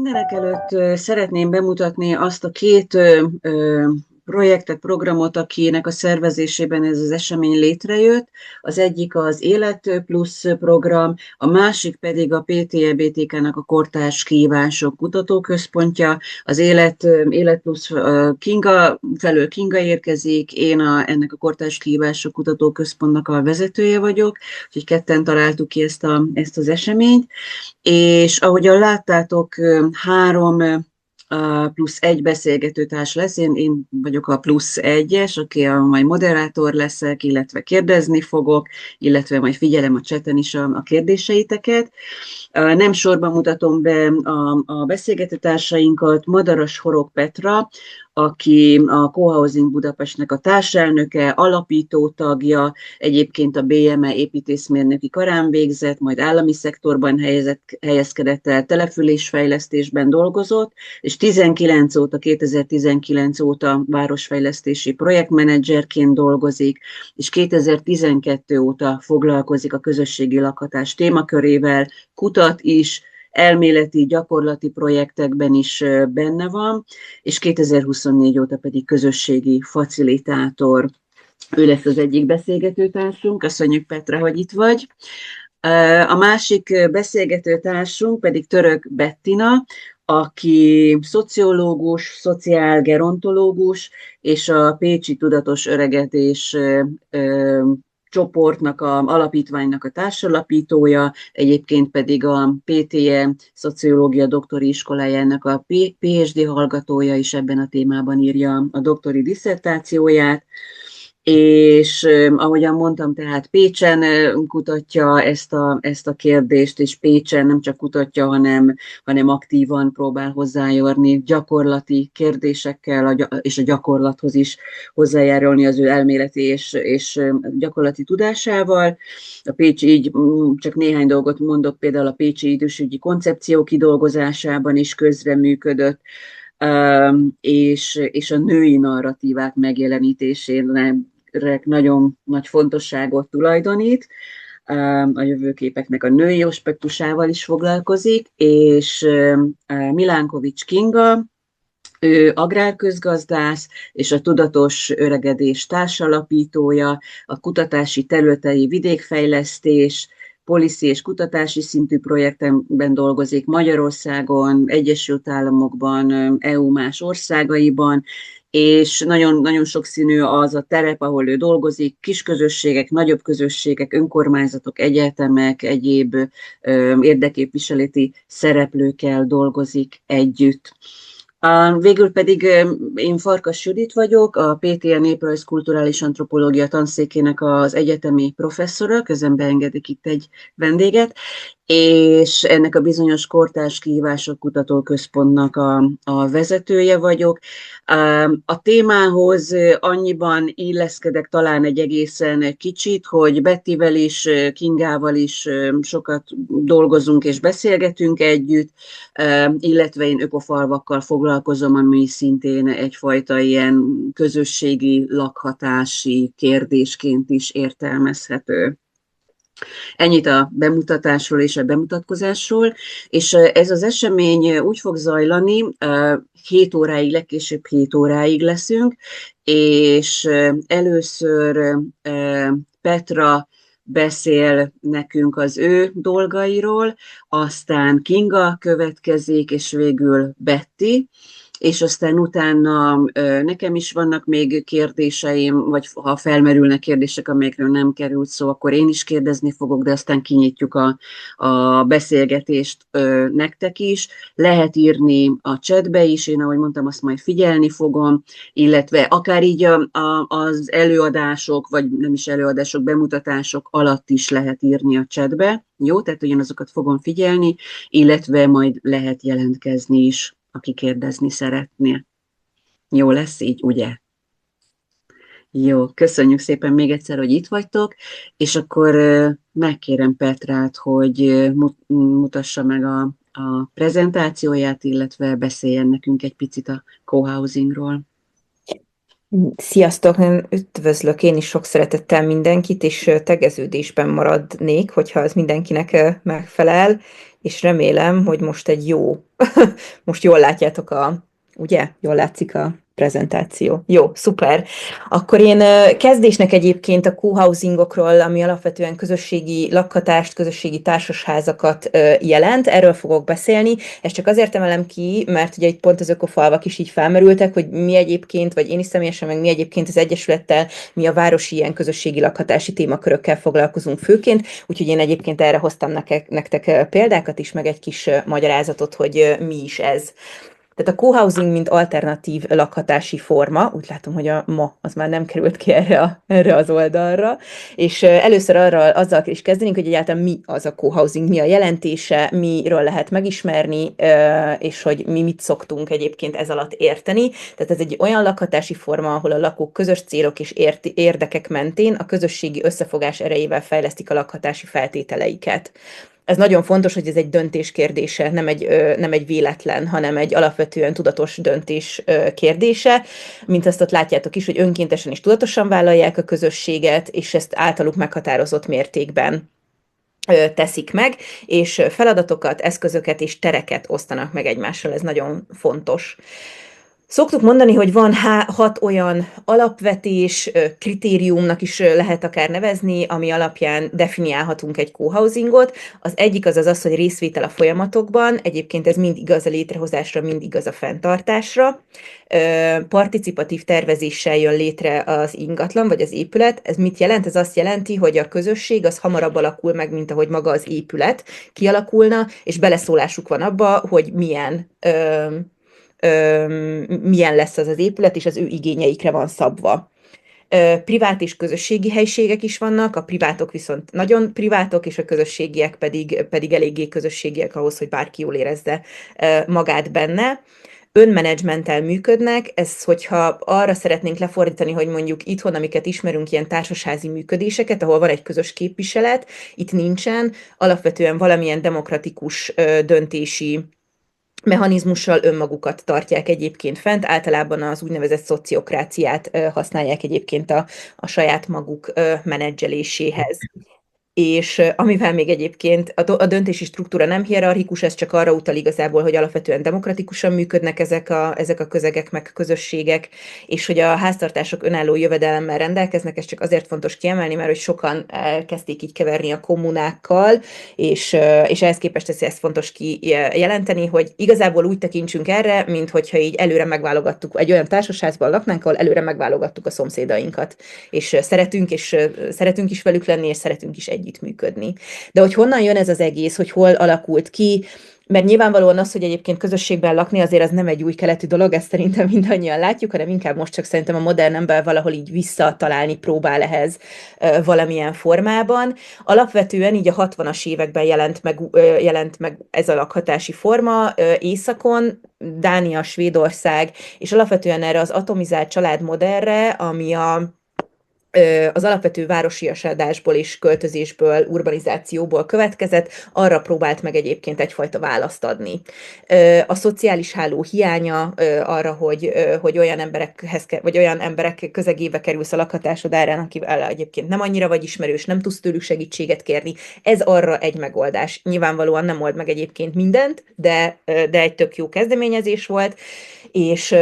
Mindenekelőtt szeretném bemutatni azt a két projektet, programot, akinek a szervezésében ez az esemény létrejött. Az egyik az Élet Plusz program, a másik pedig a PTE-BTK-nak a Kortárs Kihívások Kutatóközpontja. Az Élet Plusz Kinga felől Kinga érkezik, én ennek a Kortárs Kihívások Kutatóközpontnak a vezetője vagyok, úgyhogy ketten találtuk ki ezt az eseményt. És ahogyan láttátok, 3+1 beszélgetőtárs lesz, én vagyok a +1-es, aki majd moderátor leszek, illetve kérdezni fogok, illetve majd figyelem a chaten is a kérdéseiteket. Nem sorban mutatom be a beszélgetőtársainkat. Madaras Horog Petra, aki a Cohousing Budapestnek a társelnöke, alapító tagja, egyébként a BME építészmérnöki karán végzett, majd állami szektorban helyezkedett el, településfejlesztésben dolgozott, és 2019 óta városfejlesztési projektmenedzserként dolgozik, és 2012 óta foglalkozik a közösségi lakhatás témakörével, kutat is, elméleti, gyakorlati projektekben is benne van, és 2024 óta pedig közösségi facilitátor. Ő lesz az egyik beszélgetőtársunk. Köszönjük, Petra, hogy itt vagy. A másik beszélgetőtársunk pedig Török Bettina, aki szociológus, szociálgerontológus, és a Pécsi Tudatos Öregedés csoportnak, alapítványnak a társalapítója, egyébként pedig a PTE Szociológia Doktori Iskolájának a PhD hallgatója, is ebben a témában írja a doktori disszertációját. És ahogyan mondtam, tehát Pécsen kutatja ezt a kérdést, és Pécsen nem csak kutatja, hanem aktívan próbál hozzájárni gyakorlati kérdésekkel, és a gyakorlathoz is hozzájárulni az ő elméleti és gyakorlati tudásával. A Pécsi, így csak néhány dolgot mondok, például a Pécsi idősügyi koncepció kidolgozásában is közreműködött, és a női narratívák megjelenítésén nagyon nagy fontosságot tulajdonít, a jövőképeknek a női aspektusával is foglalkozik, és Milánkovics Kinga, ő agrárközgazdász és a Tudatos Öregedés társalapítója, a kutatási területei vidékfejlesztés, policy és kutatási szintű projektekben dolgozik Magyarországon, Egyesült Államokban, EU más országaiban, és nagyon, nagyon sokszínű az a terep, ahol ő dolgozik, kisközösségek, nagyobb közösségek, önkormányzatok, egyetemek, egyéb érdekképviseleti szereplőkkel dolgozik együtt. Végül pedig én Farkas Judit vagyok, a PTE Néprajz Kulturális Antropológia tanszékének az egyetemi professzora, közben beengedek itt egy vendéget, és ennek a bizonyos Kortárs Kihívások Kutatóközpontnak a vezetője vagyok. A témához annyiban illeszkedek talán egy egészen kicsit, hogy Bettivel is, Kingával is sokat dolgozunk és beszélgetünk együtt, illetve én ökofalvakkal foglalkozom, ami szintén egyfajta ilyen közösségi lakhatási kérdésként is értelmezhető. Ennyit a bemutatásról és a bemutatkozásról, és ez az esemény úgy fog zajlani, 7 óráig, legkésőbb 7 óráig leszünk, és először Petra beszél nekünk az ő dolgairól, aztán Kinga következik, és végül Betty, és aztán utána nekem is vannak még kérdéseim, vagy ha felmerülnek kérdések, amelyekről nem került szó, akkor én is kérdezni fogok, de aztán kinyitjuk a beszélgetést nektek is. Lehet írni a chatbe is, én ahogy mondtam, azt majd figyelni fogom, illetve akár így az előadások, vagy nem is előadások, bemutatások alatt is lehet írni a chatbe. Jó, tehát ugyanazokat fogom figyelni, illetve majd lehet jelentkezni is, aki kérdezni szeretné. Jó lesz így, ugye? Jó, köszönjük szépen még egyszer, hogy itt vagytok, és akkor megkérem Petrát, hogy mutassa meg a prezentációját, illetve beszéljen nekünk egy picit a cohousingról. Sziasztok, nagyon üdvözlök én is sok szeretettel mindenkit, és tegeződésben maradnék, hogyha az mindenkinek megfelel, és remélem, hogy most egy jó, most jól látjátok ugye? Jól látszik a prezentáció. Jó, szuper. Akkor én kezdésnek egyébként a co-housingokról, ami alapvetően közösségi lakhatást, közösségi társasházakat jelent, erről fogok beszélni. Ezt csak azért emelem ki, mert ugye itt pont az ökofalvak is így felmerültek, hogy mi egyébként, vagy én is személyesen, meg mi egyébként az Egyesülettel, mi a városi ilyen közösségi lakhatási témakörökkel foglalkozunk főként, úgyhogy én egyébként erre hoztam nektek példákat is, meg egy kis magyarázatot, hogy mi is ez. Tehát a co-housing, mint alternatív lakhatási forma, úgy látom, hogy a ma az már nem került ki erre az oldalra, és először azzal is kezdenénk, hogy egyáltalán mi az a co-housing, mi a jelentése, miről lehet megismerni, és hogy mi mit szoktunk egyébként ez alatt érteni. Tehát ez egy olyan lakhatási forma, ahol a lakók közös célok és érdekek mentén a közösségi összefogás erejével fejlesztik a lakhatási feltételeiket. Ez nagyon fontos, hogy ez egy döntés kérdése, nem egy véletlen, hanem egy alapvetően tudatos döntés kérdése. Mint azt ott látjátok is, hogy önkéntesen és tudatosan vállalják a közösséget, és ezt általuk meghatározott mértékben teszik meg, és feladatokat, eszközöket és tereket osztanak meg egymással, ez nagyon fontos. Szoktuk mondani, hogy van 6 olyan alapvetés, kritériumnak is lehet akár nevezni, ami alapján definiálhatunk egy co-housingot. Az egyik az, hogy részvétel a folyamatokban, egyébként ez mind igaz a létrehozásra, mind igaz a fenntartásra. Participatív tervezéssel jön létre az ingatlan, vagy az épület. Ez mit jelent? Ez azt jelenti, hogy a közösség az hamarabb alakul meg, mint ahogy maga az épület kialakulna, és beleszólásuk van abba, hogy milyen lesz az épület, és az ő igényeikre van szabva. Privát és közösségi helyiségek is vannak, a privátok viszont nagyon privátok, és a közösségiek pedig eléggé közösségiek ahhoz, hogy bárki jól érezze magát benne. Önmenedzsmenttel működnek, ez hogyha arra szeretnénk lefordítani, hogy mondjuk itthon, amiket ismerünk, ilyen társasházi működéseket, ahol van egy közös képviselet, itt nincsen, alapvetően valamilyen demokratikus döntési mechanizmussal önmagukat tartják egyébként fent, általában az úgynevezett szociokráciát használják egyébként a saját maguk menedzseléséhez. És amivel még egyébként a döntési struktúra nem hierarchikus, ez csak arra utal igazából, hogy alapvetően demokratikusan működnek ezek a közegek, meg közösségek, és hogy a háztartások önálló jövedelemmel rendelkeznek, ez csak azért fontos kiemelni, mert hogy sokan kezdték így keverni a kommunákkal, és ehhez képest ezt fontos kijelenteni, hogy igazából úgy tekintsünk erre, mint hogyha így előre megválogattuk, egy olyan társasházban laknánk, ahol előre megválogattuk a szomszédainkat, és szeretünk is velük lenni, és szeretünk is együttműködni. De hogy honnan jön ez az egész, hogy hol alakult ki, mert nyilvánvalóan az, hogy egyébként közösségben lakni, azért az nem egy új keletű dolog, ezt szerintem mindannyian látjuk, hanem inkább most csak szerintem a modern ember valahol így visszatalálni próbál ehhez valamilyen formában. Alapvetően így a 60-as években jelent meg ez a lakhatási forma északon, Dánia, Svédország, és alapvetően erre az atomizált családmodellre, ami az alapvető városiasodásból és költözésből, urbanizációból következett, arra próbált meg egyébként egyfajta választ adni. A szociális háló hiánya arra, hogy olyan vagy olyan emberek közegébe kerülsz a lakhatásod árán, akivel egyébként nem annyira vagy ismerős, nem tudsz tőlük segítséget kérni, ez arra egy megoldás. Nyilvánvalóan nem old meg egyébként mindent, de egy tök jó kezdeményezés volt, és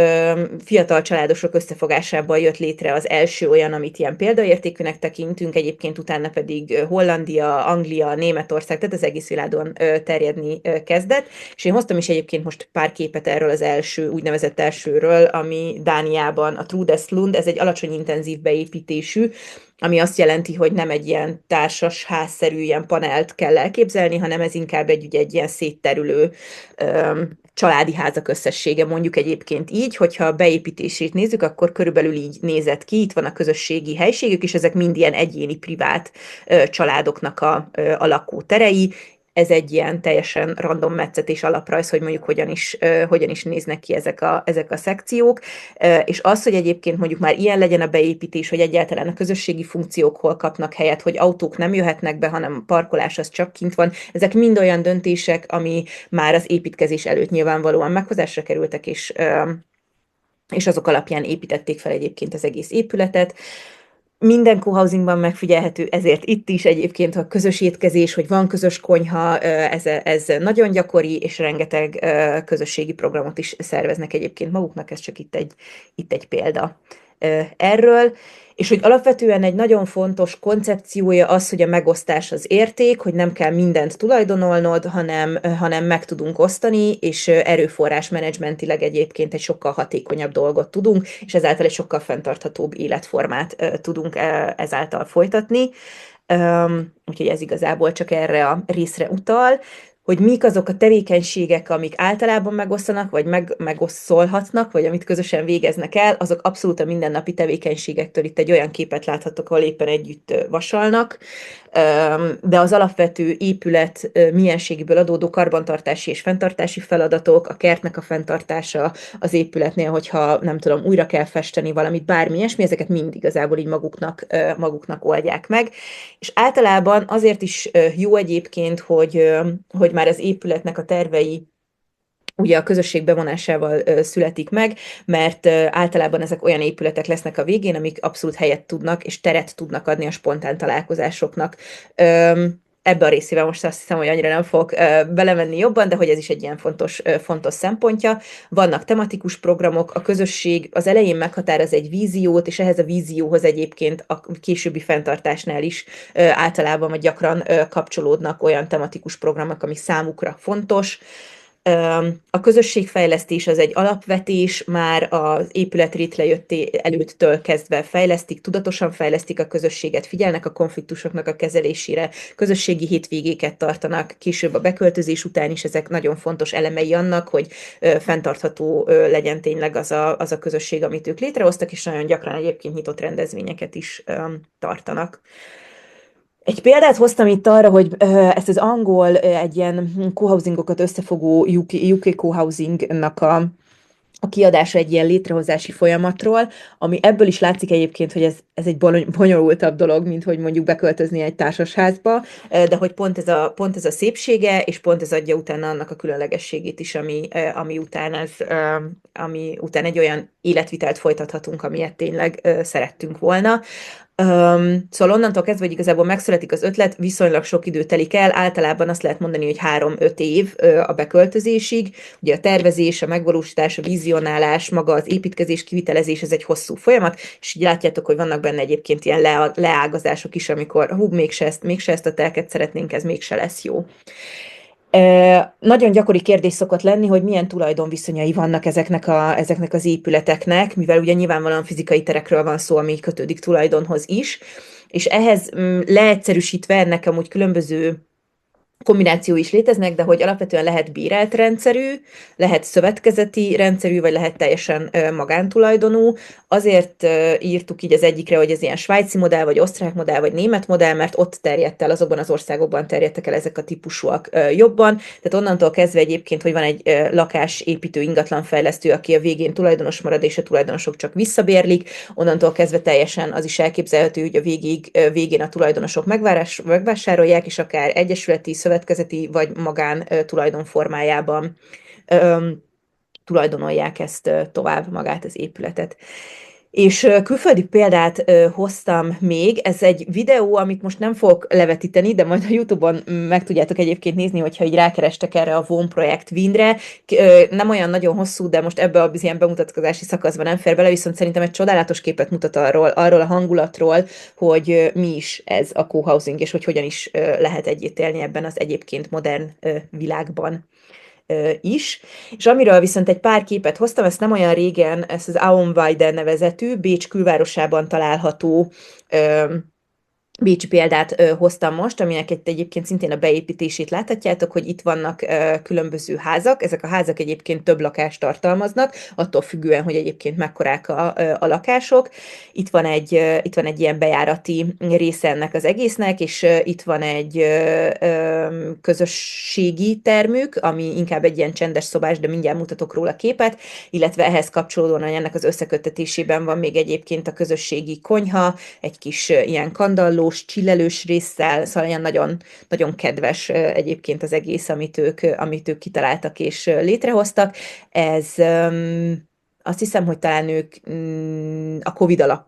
fiatal családosok összefogásában jött létre az első olyan, amit ilyen példaértékűnek tekintünk, egyébként utána pedig Hollandia, Anglia, Németország, tehát az egész világon terjedni kezdett, és én hoztam is egyébként most pár képet erről az úgynevezett elsőről, ami Dániában a Trudeslund, ez egy alacsony intenzív beépítésű, ami azt jelenti, hogy nem egy ilyen társas házszerű, ilyen panelt kell elképzelni, hanem ez inkább egy ilyen szétterülő családi házak összessége, mondjuk egyébként így, hogyha a beépítését nézzük, akkor körülbelül így nézett ki, itt van a közösségi helységük, és ezek mind ilyen egyéni, privát családoknak a lakóterei. Ez egy ilyen teljesen random metszetés alaprajz, hogy mondjuk hogyan is néznek ki ezek a szekciók, és az, hogy egyébként mondjuk már ilyen legyen a beépítés, hogy egyáltalán a közösségi funkciók hol kapnak helyet, hogy autók nem jöhetnek be, hanem a parkolás az csak kint van, ezek mind olyan döntések, ami már az építkezés előtt nyilvánvalóan meghozásra kerültek, és azok alapján építették fel egyébként az egész épületet. Minden cohousingban megfigyelhető, ezért itt is egyébként a közös étkezés, hogy van közös konyha, ez nagyon gyakori, és rengeteg közösségi programot is szerveznek egyébként maguknak, ez csak itt egy példa erről. És hogy alapvetően egy nagyon fontos koncepciója az, hogy a megosztás az érték, hogy nem kell mindent tulajdonolnod, hanem meg tudunk osztani, és erőforrás-menedzsmentileg egyébként egy sokkal hatékonyabb dolgot tudunk, és ezáltal egy sokkal fenntarthatóbb életformát tudunk ezáltal folytatni. Úgyhogy ez igazából csak erre a részre utal, hogy mik azok a tevékenységek, amik általában megosztanak, vagy megoszolhatnak, vagy amit közösen végeznek el, azok abszolút a mindennapi tevékenységektől. Itt egy olyan képet láthatok, ahol éppen együtt vasalnak, de az alapvető épület mienségéből adódó karbantartási és fenntartási feladatok, a kertnek a fenntartása az épületnél, hogyha nem tudom, újra kell festeni valamit, bármi ilyesmi, ezeket mind igazából így maguknak oldják meg. És általában azért is jó egyébként, hogy már az épületnek a tervei ugye a közösség bevonásával születik meg, mert általában ezek olyan épületek lesznek a végén, amik abszolút helyet tudnak, és teret tudnak adni a spontán találkozásoknak. Ebbe a részével most azt hiszem, hogy annyira nem fogok belemenni jobban, de hogy ez is egy ilyen fontos szempontja. Vannak tematikus programok, a közösség az elején meghatároz egy víziót, és ehhez a vízióhoz egyébként a későbbi fenntartásnál is általában vagy gyakran kapcsolódnak olyan tematikus programok, ami számukra fontos. A közösségfejlesztés az egy alapvetés, már az épület létrejötté előttől kezdve fejlesztik, tudatosan fejlesztik a közösséget, figyelnek a konfliktusoknak a kezelésére, közösségi hétvégéket tartanak, később a beköltözés után is ezek nagyon fontos elemei annak, hogy fenntartható legyen tényleg az a közösség, amit ők létrehoztak, és nagyon gyakran egyébként nyitott rendezvényeket is tartanak. Egy példát hoztam itt arra, hogy ezt az angol egy ilyen cohousingokat összefogó UK cohousingnak a kiadása egy ilyen létrehozási folyamatról, ami ebből is látszik egyébként, hogy ez egy bonyolultabb dolog, mint hogy mondjuk beköltözni egy társasházba, de hogy pont ez a szépsége, és pont ez adja utána annak a különlegességét is, ami után egy olyan életvitelt folytathatunk, amilyet tényleg szerettünk volna. Szóval onnantól kezdve, hogy igazából megszületik az ötlet, viszonylag sok idő telik el, általában azt lehet mondani, hogy 3-5 év a beköltözésig. Ugye a tervezés, a megvalósítás, a vizionálás, maga az építkezés, kivitelezés, ez egy hosszú folyamat, és így látjátok, hogy vannak benne egyébként ilyen leágazások is, amikor mégse ezt a telket szeretnénk, ez mégse lesz jó. Nagyon gyakori kérdés szokott lenni, hogy milyen tulajdonviszonyai vannak ezeknek az épületeknek, mivel ugye nyilvánvalóan fizikai terekről van szó, ami kötődik tulajdonhoz is, és ehhez leegyszerűsítve ennek amúgy különböző kombináció is léteznek, de hogy alapvetően lehet bérelt rendszerű, lehet szövetkezeti rendszerű, vagy lehet teljesen magántulajdonú. Azért írtuk így az egyikre, hogy ez ilyen svájci modell, vagy osztrák modell, vagy német modell, mert ott terjedt el, azokban az országokban terjedtek el ezek a típusúak jobban. Tehát onnantól kezdve egyébként, hogy van egy lakásépítő ingatlanfejlesztő, aki a végén tulajdonos marad, és a tulajdonosok csak visszabérlik, onnantól kezdve teljesen az is elképzelhető, hogy a végén a tulajdonosok megvásárolják, és akár egyesületi, szövetkezeti vagy magán tulajdon formájában tulajdonolják ezt tovább, magát az épületet. És külföldi példát hoztam még, ez egy videó, amit most nem fogok levetíteni, de majd a YouTube-on meg tudjátok egyébként nézni, hogyha így rákerestek erre a VON projekt Wien-re. Nem olyan nagyon hosszú, de most ebbe a ilyen bemutatkozási szakaszban nem fér bele, viszont szerintem egy csodálatos képet mutat arról a hangulatról, hogy mi is ez a cohousing, és hogy hogyan is lehet együtt élni ebben az egyébként modern világban is. És amiről viszont egy pár képet hoztam, ezt nem olyan régen, ezt az Auenweide nevezetű, Bécs külvárosában található bécsi példát hoztam most, aminek egyébként szintén a beépítését láthatjátok, hogy itt vannak különböző házak, ezek a házak egyébként több lakást tartalmaznak, attól függően, hogy egyébként mekkorák a lakások. Itt van egy ilyen bejárati része ennek az egésznek, és itt van egy közösségi termük, ami inkább egy ilyen csendes szobás, de mindjárt mutatok róla képet, illetve ehhez kapcsolódóan ennek az összeköttetésében van még egyébként a közösségi konyha, egy kis ilyen kandalló, csillelős résszel, szóval ilyen nagyon, nagyon kedves egyébként az egész, amit ők kitaláltak és létrehoztak. Ez Azt hiszem, hogy talán ők a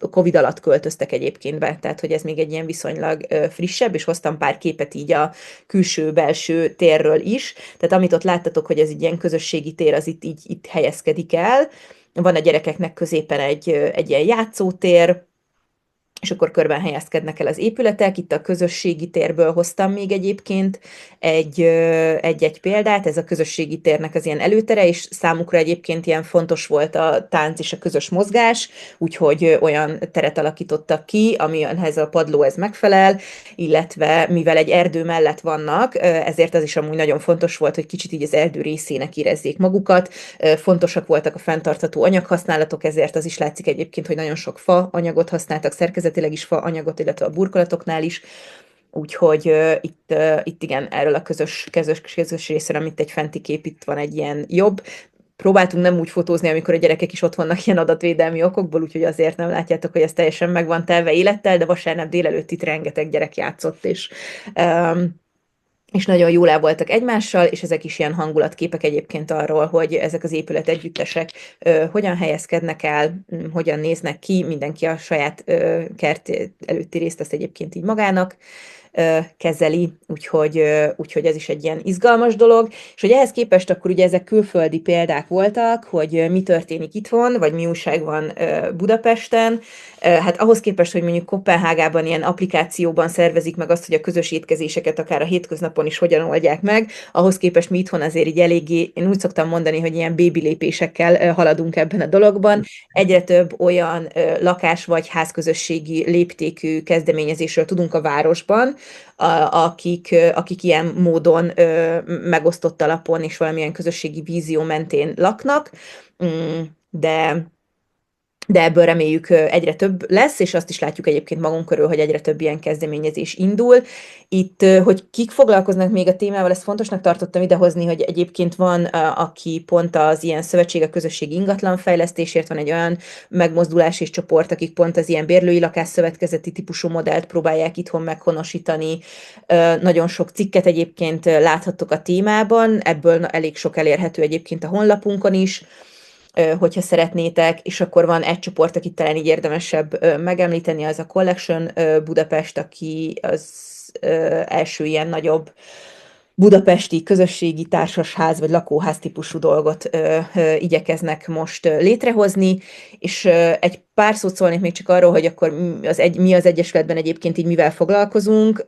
COVID alatt költöztek egyébként be, tehát hogy ez még egy ilyen viszonylag frissebb, és hoztam pár képet így a külső-belső térről is. Tehát amit ott láttatok, hogy ez egy ilyen közösségi tér, az itt helyezkedik el. Van a gyerekeknek középen egy ilyen játszótér, és akkor körben helyezkednek el az épületek. Itt a közösségi térből hoztam még egyébként egy példát, ez a közösségi térnek az ilyen előtere, és számukra egyébként ilyen fontos volt a tánc és a közös mozgás, úgyhogy olyan teret alakítottak ki, amihez a padló ez megfelel, illetve mivel egy erdő mellett vannak, ezért az is amúgy nagyon fontos volt, hogy kicsit így az erdő részének érezzék magukat. Fontosak voltak a fenntartható anyaghasználatok, ezért az is látszik egyébként, hogy nagyon sok fa anyagot használtak, szerkezetileg is fa anyagot, illetve a burkolatoknál is. Úgyhogy itt igen, erről a közös részről, amit egy fenti kép, itt van egy ilyen jobb. Próbáltunk nem úgy fotózni, amikor a gyerekek is ott vannak ilyen adatvédelmi okokból, úgyhogy azért nem látjátok, hogy ez teljesen meg van telve élettel, de vasárnap délelőtt itt rengeteg gyerek játszott, és nagyon jól el voltak egymással, és ezek is ilyen hangulatképek egyébként arról, hogy ezek az épület együttesek hogyan helyezkednek el, hogyan néznek ki, mindenki a saját kert előtti részt azt egyébként így magának kezeli, úgyhogy ez is egy ilyen izgalmas dolog, és hogy ehhez képest akkor ugye ezek külföldi példák voltak, hogy mi történik itthon, vagy mi újság van Budapesten, hát ahhoz képest, hogy mondjuk Koppenhágában ilyen applikációban szervezik meg azt, hogy a közös étkezéseket akár a hétköznapon is hogyan oldják meg, ahhoz képest mi itthon azért így eléggé, én úgy szoktam mondani, hogy ilyen bébi lépésekkel haladunk ebben a dologban. Egyre több olyan lakás vagy házközösségi léptékű kezdeményezésről tudunk a városban, akik ilyen módon megosztott alapon és valamilyen közösségi vízió mentén laknak, de ebből reméljük egyre több lesz, és azt is látjuk egyébként magunk körül, hogy egyre több ilyen kezdeményezés indul. Itt, hogy kik foglalkoznak még a témával, ezt fontosnak tartottam idehozni, hogy egyébként van, aki pont az ilyen szövetségek közösségi ingatlanfejlesztésért, van egy olyan megmozdulás és csoport, akik pont az ilyen bérlői lakásszövetkezeti típusú modellt próbálják itthon meghonosítani. Nagyon sok cikket egyébként láthattok a témában, ebből elég sok elérhető egyébként a honlapunkon is, hogyha szeretnétek, és akkor van egy csoport, akit talán így érdemesebb megemlíteni, az a Collection Budapest, aki az első ilyen nagyobb budapesti közösségi társasház vagy lakóház típusú dolgot igyekeznek most létrehozni, és egy pár szót szólnék még csak arról, hogy akkor mi az Egyesületben egyébként így mivel foglalkozunk.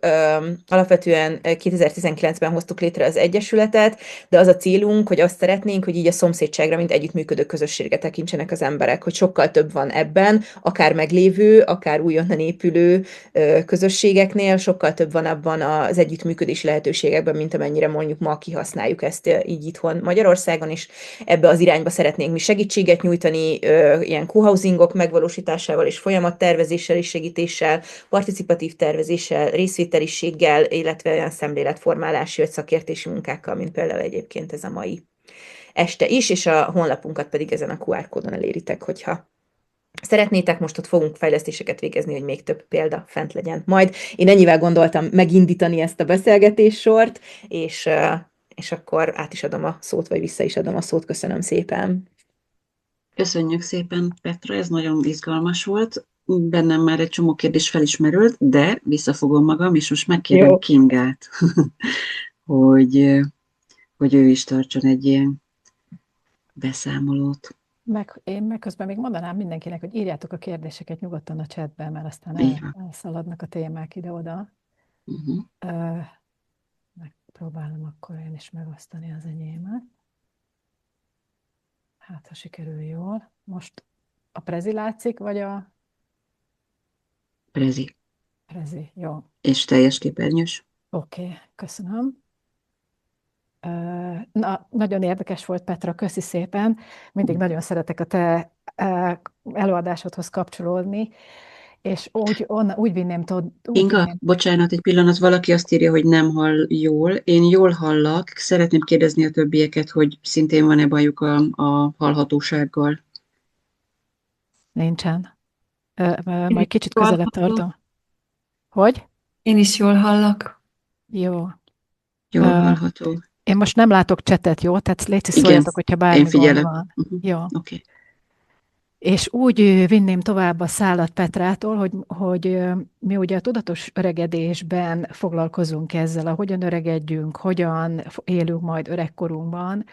Alapvetően 2019-ben hoztuk létre az Egyesületet, de az a célunk, hogy azt szeretnénk, hogy így a szomszédságra, mint együttműködő közösségre tekintsenek az emberek, hogy sokkal több van ebben, akár meglévő, akár újonnan épülő közösségeknél, sokkal több van abban az együttműködési lehetőségekben, mint amennyire mondjuk ma kihasználjuk ezt így itthon Magyarországon, és ebbe az irányba szeretnénk mi segítséget nyújtani, ilyen co-housingok megvalósításával és folyamattervezéssel és segítéssel, participatív tervezéssel, részvételiséggel, illetve olyan szemléletformálási vagy szakértési munkákkal, mint például egyébként ez a mai este is, és a honlapunkat pedig ezen a QR kódon eléritek, hogyha szeretnétek, most ott fogunk fejlesztéseket végezni, hogy még több példa fent legyen. Majd én ennyivel gondoltam megindítani ezt a beszélgetés sort, és akkor át is adom a szót, vagy vissza is adom a szót. Köszönöm szépen. Köszönjük szépen, Petra, ez nagyon izgalmas volt. Bennem már egy csomó kérdés felismerült, de visszafogom magam, és most megkérem Jó. Kingát, hogy ő is tartson egy ilyen beszámolót. Én meg közben még mondanám mindenkinek, hogy írjátok a kérdéseket nyugodtan a chatben, mert aztán Így van. elszaladnak a témák ide-oda. Uh-huh. Megpróbálom akkor én is megosztani az enyémet. Hát, ha sikerül jól. Most a prezi látszik, vagy a... Prezi. Prezi, jó. És teljes képernyős. Oké, köszönöm. Na, nagyon érdekes volt, Petra, köszi szépen. Mindig nagyon szeretek a te előadásodhoz kapcsolódni, és úgy vinném tudod. Inga, bocsánat, egy pillanat, valaki azt írja, hogy nem hall jól. Én jól hallak, szeretném kérdezni a többieket, hogy szintén van-e bajuk a hallhatósággal. Nincsen. Majd kicsit közelebb tartom. Hogy? Én is jól hallak. Jó. Jól hallható. Én most nem látok csetet, jó? Tehát légy szóljatok, hogyha bármi én figyelek. gond van. Uh-huh. Jó. Okay. És úgy vinném tovább a szálat Petrától, hogy mi ugye a tudatos öregedésben foglalkozunk ezzel, hogyan öregedjünk, hogyan élünk majd öregkorunkban.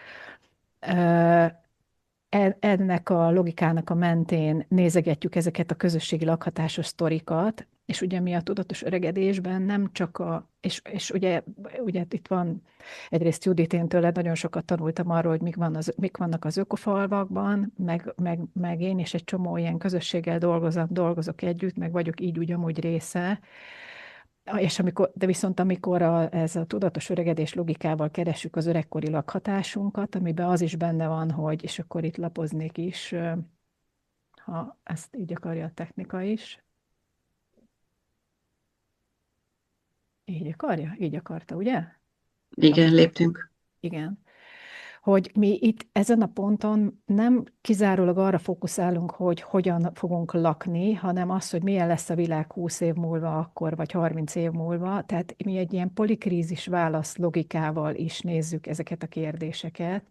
Ennek a logikának a mentén nézegetjük ezeket a közösségi lakhatásos sztorikat, és ugye mi a tudatos öregedésben nem csak és ugye itt van egyrészt Judit, én tőled nagyon sokat tanultam arról, hogy mik vannak az ökofalvakban, meg én is egy csomó ilyen közösséggel dolgozok együtt, meg vagyok így úgy amúgy része. De viszont amikor ez a tudatos öregedés logikával keressük az öregkori lakhatásunkat, amiben az is benne van, hogy, és akkor itt lapoznék is, ha ezt így akarja a technika is. Így akarja? Így akarta, ugye? Igen, léptünk. Igen. Hogy mi itt ezen a ponton nem kizárólag arra fókuszálunk, hogy hogyan fogunk lakni, hanem az, hogy milyen lesz a világ 20 év múlva akkor, vagy 30 év múlva. Tehát mi egy ilyen polikrízis válasz logikával is nézzük ezeket a kérdéseket.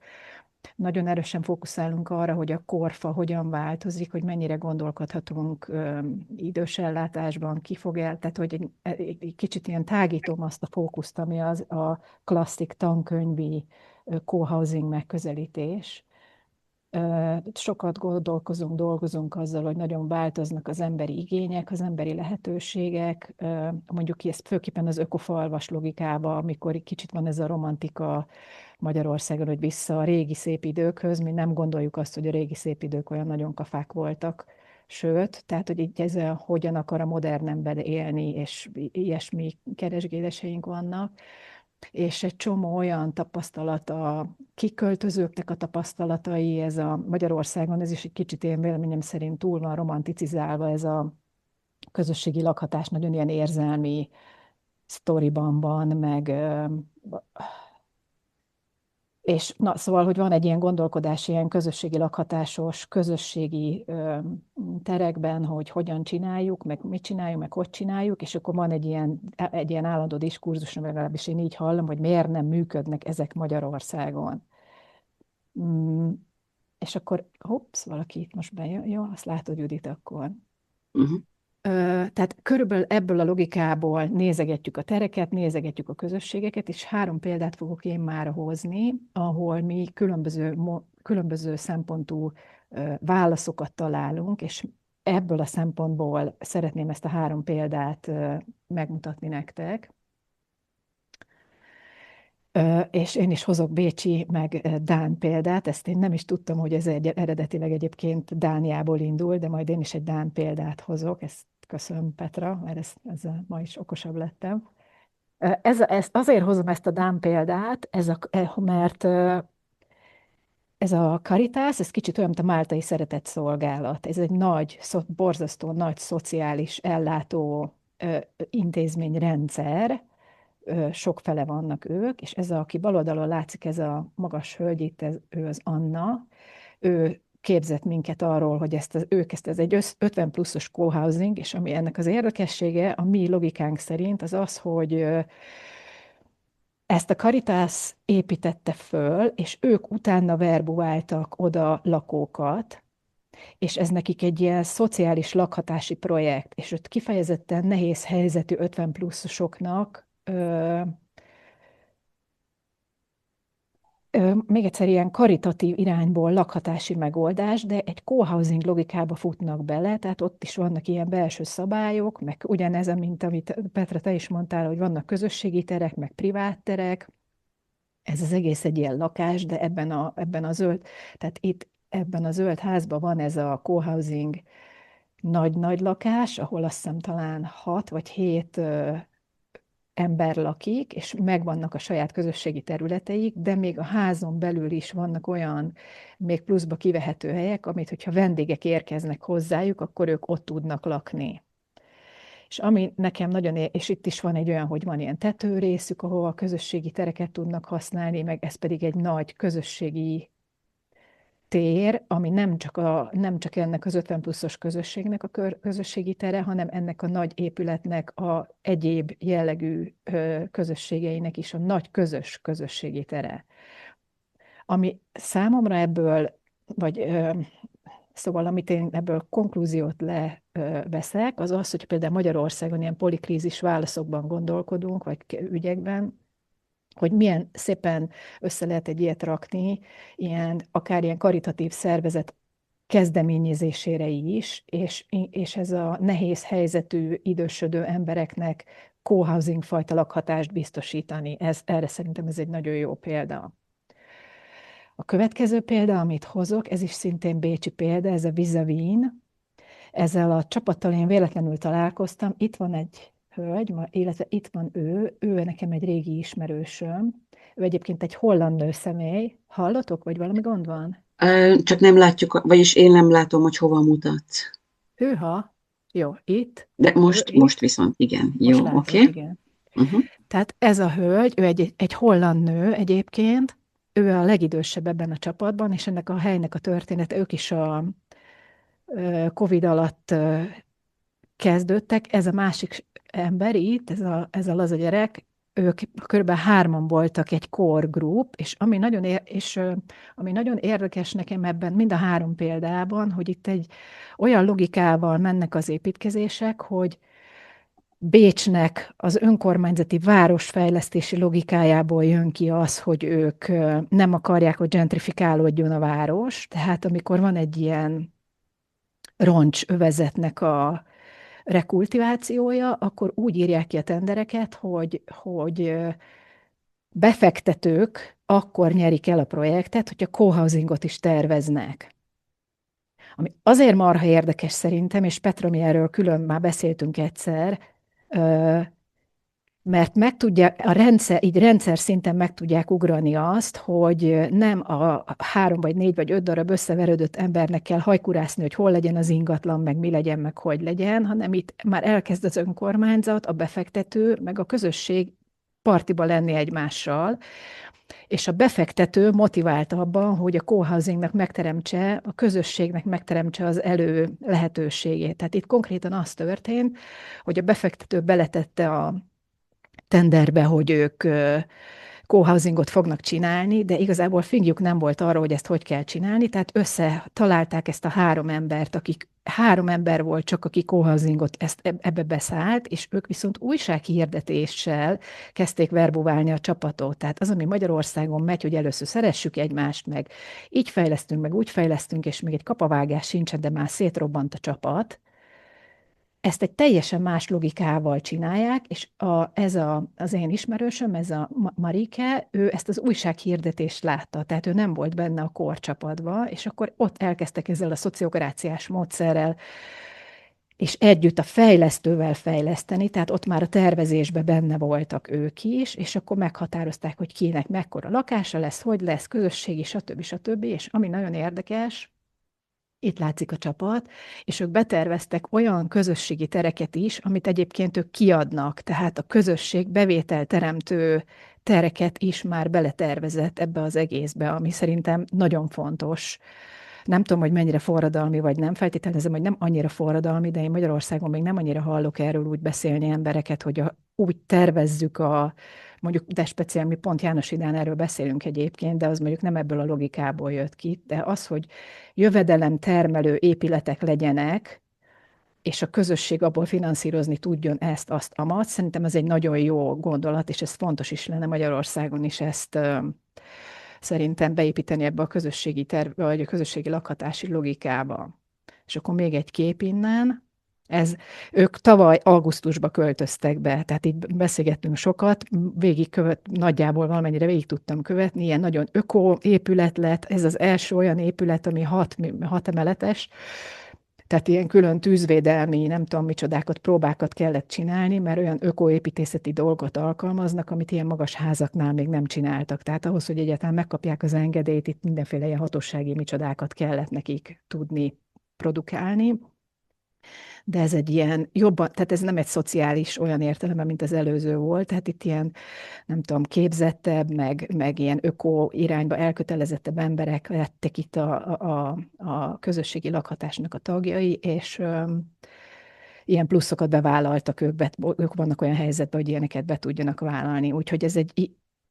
Nagyon erősen fókuszálunk arra, hogy a korfa hogyan változik, hogy mennyire gondolkodhatunk idős ellátásban, ki fog el, tehát hogy egy kicsit ilyen tágítom azt a fókuszt, ami a klasszik tankönyvi co-housing megközelítés. Sokat dolgozunk azzal, hogy nagyon változnak az emberi igények, az emberi lehetőségek, mondjuk ezt főképpen az ökofalvas logikába, amikor kicsit van ez a romantika Magyarországon, hogy vissza a régi szép időkhöz, mi nem gondoljuk azt, hogy a régi szép idők olyan nagyon kafák voltak, sőt, tehát, hogy így ezzel hogyan akar a modern ember élni, és ilyesmi keresgéleseink vannak, és egy csomó olyan tapasztalat a kiköltözőknek a tapasztalatai, ez a Magyarországon, ez is egy kicsit én véleményem szerint túl van romanticizálva, ez a közösségi lakhatás nagyon ilyen érzelmi sztoriban van, meg és na, szóval, hogy van egy ilyen gondolkodás, ilyen közösségi lakhatásos, közösségi terekben, hogy hogyan csináljuk, meg mit csináljuk, meg hogy csináljuk, és akkor van egy ilyen állandó diskurzus, legalábbis én így hallom, hogy miért nem működnek ezek Magyarországon. És akkor, valaki itt most bejön, jó, azt látod, Judit, akkor. Uh-huh. Tehát körülbelül ebből a logikából nézegetjük a tereket, nézegetjük a közösségeket, és 3 példát fogok én már hozni, ahol mi különböző szempontú válaszokat találunk, és ebből a szempontból szeretném ezt a 3 példát megmutatni nektek. És én is hozok bécsi, meg dán példát, ezt én nem is tudtam, hogy ez eredetileg egyébként Dániából indul, de majd én is egy dán példát hozok, ezt köszönöm Petra, mert ezzel ma is okosabb lettem. Azért hozom ezt a dán példát, mert ez a Caritas, ez kicsit olyan, mint a máltai szeretetszolgálat. Ez egy borzasztó nagy szociális ellátó intézményrendszer, sokfele vannak ők, és ez, aki bal oldalon látszik, ez a magas hölgy, itt ő az Anna, ő képzett minket arról, hogy ez egy 50 pluszos co-housing, és ami ennek az érdekessége, a mi logikánk szerint az az, hogy ezt a Caritas építette föl, és ők utána verbuváltak oda lakókat, és ez nekik egy ilyen szociális lakhatási projekt, és ott kifejezetten nehéz helyzetű 50 pluszosoknak még egyszer ilyen karitatív irányból lakhatási megoldás, de egy co-housing logikába futnak bele, tehát ott is vannak ilyen belső szabályok, meg ugyanez, mint amit Petra, te is mondtál, hogy vannak közösségi terek, meg privát terek. Ez az egész egy ilyen lakás, de ebben a zöld, tehát itt ebben a zöld házban van ez a co-housing nagy-nagy lakás, ahol azt hiszem talán 6 vagy 7 ember lakik, és megvannak a saját közösségi területeik, de még a házon belül is vannak olyan még pluszba kivehető helyek, amit, hogyha vendégek érkeznek hozzájuk, akkor ők ott tudnak lakni. És ami nekem nagyon, és itt is van egy olyan, hogy van ilyen tetőrészük, ahol a közösségi tereket tudnak használni, meg ez pedig egy nagy közösségi tér, ami nem csak ennek az 50 pluszos közösségnek a közösségi tere, hanem ennek a nagy épületnek a egyéb jellegű közösségeinek is a nagy közös közösségi tere. Ami számomra ebből, vagy Szóval amit én ebből konklúziót leveszek, az az, hogy például Magyarországon ilyen polikrízis válaszokban gondolkodunk, vagy ügyekben, hogy milyen szépen össze lehet egy ilyet rakni, akár ilyen karitatív szervezet kezdeményezésére is, és ez a nehéz helyzetű, idősödő embereknek co-housing fajta lakhatást biztosítani. Erre szerintem ez egy nagyon jó példa. A következő példa, amit hozok, ez is szintén bécsi példa, ez a Vizavin. Ezzel a csapattal én véletlenül találkoztam. Itt van egy hölgy, illetve itt van ő nekem egy régi ismerősöm. Ő egyébként egy holland nőszemély. Hallotok, vagy valami gond van? Csak nem látjuk, vagyis én nem látom, hogy hova mutatsz. Hűha, jó, itt. De most itt. viszont igen. Most Jó, látod, oké. igen. Uh-huh. Tehát ez a hölgy, ő egy holland nő egyébként, ő a legidősebb ebben a csapatban, és ennek a helynek a története, ők is a Covid alatt kezdődtek. Ez a másik ember itt, ez a laza gyerek, ők kb. 3-an voltak egy core group, és ami nagyon érdekes nekem ebben mind a 3 példában, hogy itt egy olyan logikával mennek az építkezések, hogy Bécsnek az önkormányzati városfejlesztési logikájából jön ki az, hogy ők nem akarják, hogy gentrifikálódjon a város. Tehát amikor van egy ilyen roncsövezetnek a rekultivációja, akkor úgy írják ki a tendereket, hogy befektetők akkor nyerik el a projektet, hogyha co-housingot is terveznek. Ami azért marha érdekes szerintem, és Petra, mi erről külön már beszéltünk egyszer, mert így rendszer szinten meg tudják ugrani azt, hogy nem a 3 vagy 4 vagy 5 darab összeverődött embernek kell hajkurászni, hogy hol legyen az ingatlan, meg mi legyen, meg hogy legyen, hanem itt már elkezd az önkormányzat, a befektető, meg a közösség partiba lenni egymással, és a befektető motivált abban, hogy a co-housingnak megteremtse, a közösségnek megteremtse az lehetőségét. Tehát itt konkrétan az történt, hogy a befektető beletette a tenderbe, hogy ők co-housingot fognak csinálni, de igazából fingjuk nem volt arra, hogy ezt hogy kell csinálni, tehát összetalálták ezt a 3 embert, 3 ember volt csak, aki co-housingot ebbe beszállt, és ők viszont újsághirdetéssel kezdték verbuválni a csapatot. Tehát az, ami Magyarországon megy, hogy először szeressük egymást, meg így fejlesztünk, meg úgy fejlesztünk, és még egy kapavágás sincsen, de már szétrobbant a csapat. Ezt egy teljesen más logikával csinálják, és az én ismerősöm, ez a Marike, ő ezt az újsághirdetést látta, tehát ő nem volt benne a korcsapatban, és akkor ott elkezdtek ezzel a szociokráciás módszerrel, és együtt a fejlesztővel fejleszteni, tehát ott már a tervezésben benne voltak ők is, és akkor meghatározták, hogy kinek mekkora lakása lesz, hogy lesz, közösségi, stb. És ami nagyon érdekes, itt látszik a csapat, és ők beterveztek olyan közösségi tereket is, amit egyébként ők kiadnak, tehát a közösség bevételteremtő tereket is már beletervezett ebbe az egészbe, ami szerintem nagyon fontos. Nem tudom, hogy mennyire forradalmi, vagy nem, feltételezem, hogy nem annyira forradalmi, de én Magyarországon még nem annyira hallok erről úgy beszélni embereket, hogy úgy tervezzük mondjuk, de speciál mi pont János Idán erről beszélünk egyébként, de az mondjuk nem ebből a logikából jött ki, de az, hogy jövedelem termelő épületek legyenek, és a közösség abból finanszírozni tudjon ezt, azt, amat, szerintem ez egy nagyon jó gondolat, és ez fontos is lenne Magyarországon is ezt szerintem beépíteni ebbe a közösségi vagy a közösségi lakhatási logikába. És akkor még egy kép innen. Ők tavaly augusztusba költöztek be, tehát így beszélgettünk sokat, nagyjából valamennyire végig tudtam követni, ilyen nagyon öko épület lett, ez az első olyan épület, ami 6 emeletes, tehát ilyen külön tűzvédelmi, nem tudom micsodákat, próbákat kellett csinálni, mert olyan ökoépítészeti dolgot alkalmaznak, amit ilyen magas házaknál még nem csináltak. Tehát ahhoz, hogy egyáltalán megkapják az engedélyt, itt mindenféle ilyen hatósági micsodákat kellett nekik tudni produkálni. De ez egy ilyen jobban, tehát ez nem egy szociális olyan értelemben, mint az előző volt, tehát itt ilyen, nem tudom, képzettebb, meg ilyen öko irányba elkötelezettebb emberek lettek itt a közösségi lakhatásnak a tagjai, és ilyen pluszokat bevállaltak ők vannak olyan helyzetben, hogy ilyeneket be tudjanak vállalni. Úgyhogy ez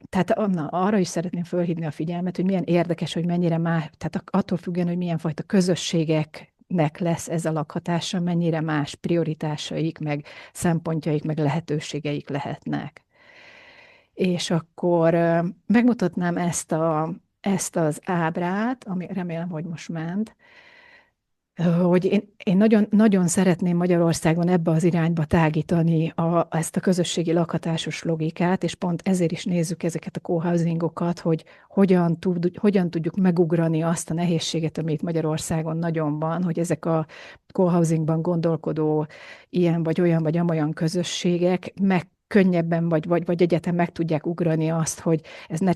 tehát arra is szeretném fölhívni a figyelmet, hogy milyen érdekes, hogy mennyire más, tehát attól függően, hogy milyen fajta közösségeknek lesz ez a lakhatása, mennyire más prioritásaik, meg szempontjaik, meg lehetőségeik lehetnek. És akkor megmutatnám ezt az ábrát, ami remélem, hogy most ment, hogy én nagyon, nagyon szeretném Magyarországon ebbe az irányba tágítani ezt a közösségi lakhatásos logikát, és pont ezért is nézzük ezeket a co-housingokat, hogy hogyan tudjuk megugrani azt a nehézséget, ami itt Magyarországon nagyon van, hogy ezek a co-housingban gondolkodó ilyen vagy olyan vagy amolyan közösségek könnyebben vagy egyetem meg tudják ugrani azt, hogy ez ne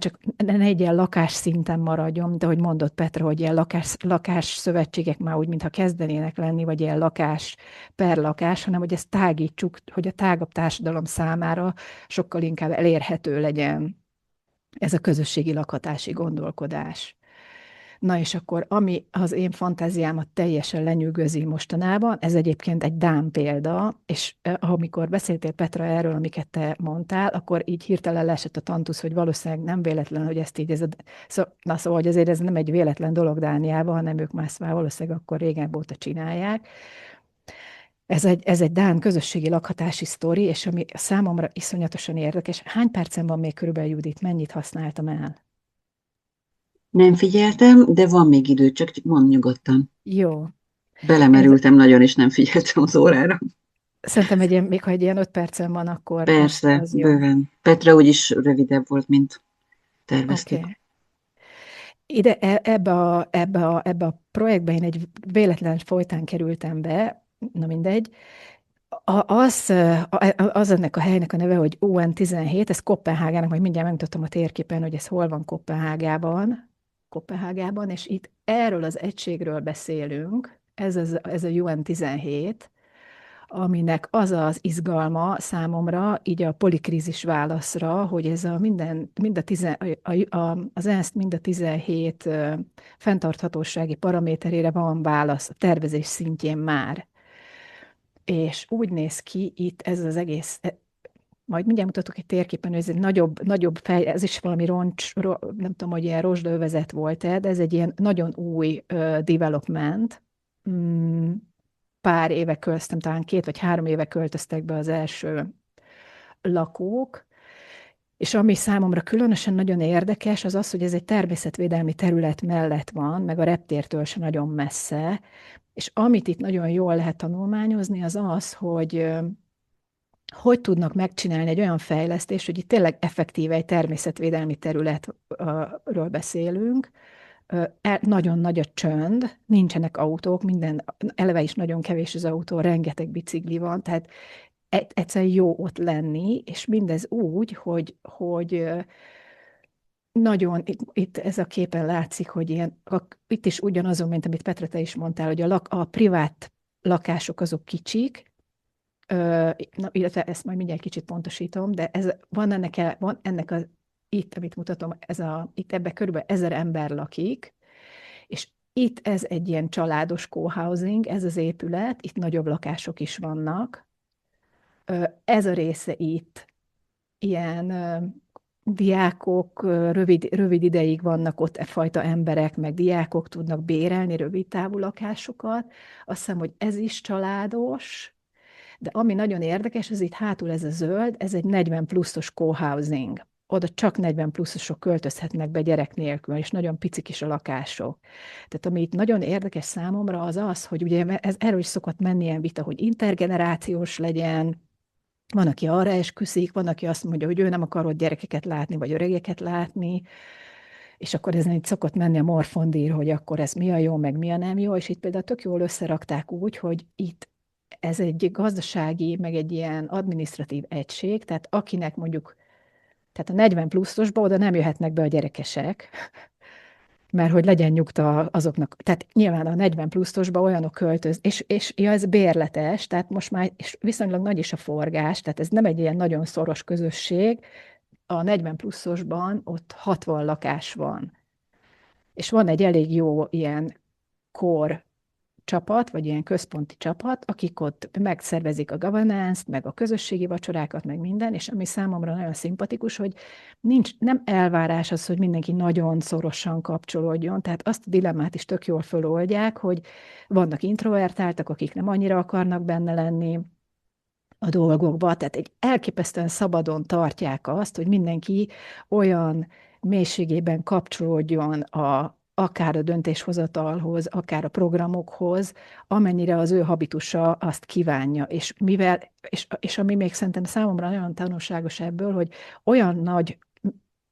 egy ilyen lakásszinten maradjon, de hogy mondott Petra, hogy ilyen lakás szövetségek már úgy, mintha kezdenének lenni, vagy ilyen lakás per lakás, hanem hogy ezt tágítsuk, hogy a tágabb társadalom számára sokkal inkább elérhető legyen ez a közösségi lakhatási gondolkodás. Na és akkor, ami az én fantáziámat teljesen lenyűgözi mostanában, ez egyébként egy dán példa, és amikor beszéltél Petra erről, amiket te mondtál, akkor így hirtelen leesett a tantusz, hogy valószínűleg nem véletlen, hogy ezt így, szóval, hogy azért ez nem egy véletlen dolog Dániában, hanem ők már valószínűleg akkor régen óta csinálják. Ez egy dán közösségi lakhatási sztori, és ami számomra iszonyatosan érdekes. Hány percen van még körülbelül, Judit? Mennyit használtam el? Nem figyeltem, de van még idő, csak mondd nyugodtan. Jó. Belemerültem nagyon, és nem figyeltem az órára. Szerintem még ha egy ilyen 5 percen van, akkor Persze, az jó. bőven. Petra úgyis rövidebb volt, mint terveztük. Okay. Ebbe a projektbe én egy véletlen folytán kerültem be, na mindegy. Az ennek a helynek a neve, hogy ON17, ez Koppenhágának, majd mindjárt megmutatom a térképen, hogy ez hol van Koppenhágában, és itt erről az egységről beszélünk, ez a UN17, aminek az az izgalma számomra, így a polikrízis válaszra, hogy ez az ENSZ mind a 17 fenntarthatósági paraméterére van válasz a tervezés szintjén már. És úgy néz ki itt ez az egész, majd mindjárt mutatok egy térképen, hogy ez egy nagyobb ez is valami nem tudom, hogy ilyen rozsdaövezet volt-e, de ez egy ilyen nagyon új development. Pár éve költöztem, talán 2 vagy 3 éve költöztek be az első lakók, és ami számomra különösen nagyon érdekes, az az, hogy ez egy természetvédelmi terület mellett van, meg a reptértől se nagyon messze, és amit itt nagyon jól lehet tanulmányozni, az az, hogy tudnak megcsinálni egy olyan fejlesztést, hogy itt tényleg effektíve egy természetvédelmi területről beszélünk, nagyon nagy a csönd, nincsenek autók, eleve is nagyon kevés az autó, rengeteg bicikli van, tehát egyszerűen jó ott lenni, és mindez úgy, hogy nagyon, itt ez a képen látszik, hogy itt is ugyanazon, mint amit Petra, te is mondtál, hogy a privát lakások azok kicsik, illetve ezt majd mindjárt kicsit pontosítom, de van ennek itt, amit mutatom, itt ebben körülbelül 1000 ember lakik, és itt ez egy ilyen családos co-housing, ez az épület, itt nagyobb lakások is vannak. Ez a része itt ilyen diákok, rövid ideig vannak ott fajta emberek, meg diákok tudnak bérelni rövid távú lakásokat. Azt hiszem, hogy ez is családos, de ami nagyon érdekes, ez itt hátul ez a zöld, ez egy 40 pluszos co-housing. Oda csak 40 pluszosok költözhetnek be gyerek nélkül, és nagyon picik is a lakások. Tehát ami itt nagyon érdekes számomra az az, hogy ugye erről is szokott menni ilyen vita, hogy intergenerációs legyen, van, aki arra esküszik, van, aki azt mondja, hogy ő nem akar ott gyerekeket látni, vagy öregeket látni, és akkor ez itt szokott menni a morfondír, hogy akkor ez mi a jó, meg mi a nem jó, és itt például tök jól összerakták úgy, hogy itt ez egy gazdasági, meg egy ilyen adminisztratív egység, tehát akinek mondjuk, tehát a 40 pluszosba oda nem jöhetnek be a gyerekesek, mert hogy legyen nyugta azoknak, tehát nyilván a 40 pluszosba olyanok költöz, és ja, ez bérletes, tehát most már és viszonylag nagy is a forgás, tehát ez nem egy ilyen nagyon szoros közösség, a 40 pluszosban ott 60 lakás van. És van egy elég jó ilyen csapat, vagy ilyen központi csapat, akik ott megszervezik a governance-t, meg a közösségi vacsorákat, meg minden, és ami számomra nagyon szimpatikus, hogy nem elvárás az, hogy mindenki nagyon szorosan kapcsolódjon, tehát azt a dilemmát is tök jól föloldják, hogy vannak introvertáltak, akik nem annyira akarnak benne lenni a dolgokba, tehát egy elképesztően szabadon tartják azt, hogy mindenki olyan mélységében kapcsolódjon akár a döntéshozatalhoz, akár a programokhoz, amennyire az ő habitusa azt kívánja. És ami még szerintem számomra nagyon tanulságos ebből, hogy olyan nagy,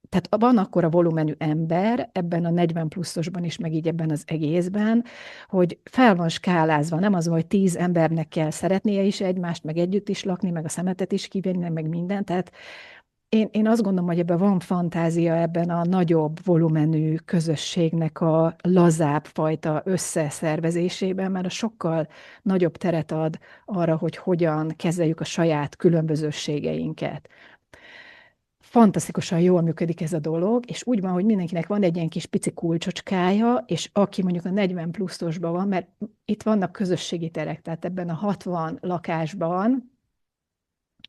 tehát van akkora volumenű ember ebben a 40 pluszosban is, meg így ebben az egészben, hogy fel van skálázva, nem az, hogy 10 embernek kell szeretnie is egymást, meg együtt is lakni, meg a szemetet is kivenni, meg minden, tehát én azt gondolom, hogy ebben van fantázia ebben a nagyobb volumenű közösségnek a lazább fajta összeszervezésében, mert a sokkal nagyobb teret ad arra, hogy hogyan kezeljük a saját különbözőségeinket. Fantasztikusan jól működik ez a dolog, és úgy van, hogy mindenkinek van egy ilyen kis pici kulcsocskája, és aki mondjuk a 40 pluszosban van, mert itt vannak közösségi terek, tehát ebben a 60 lakásban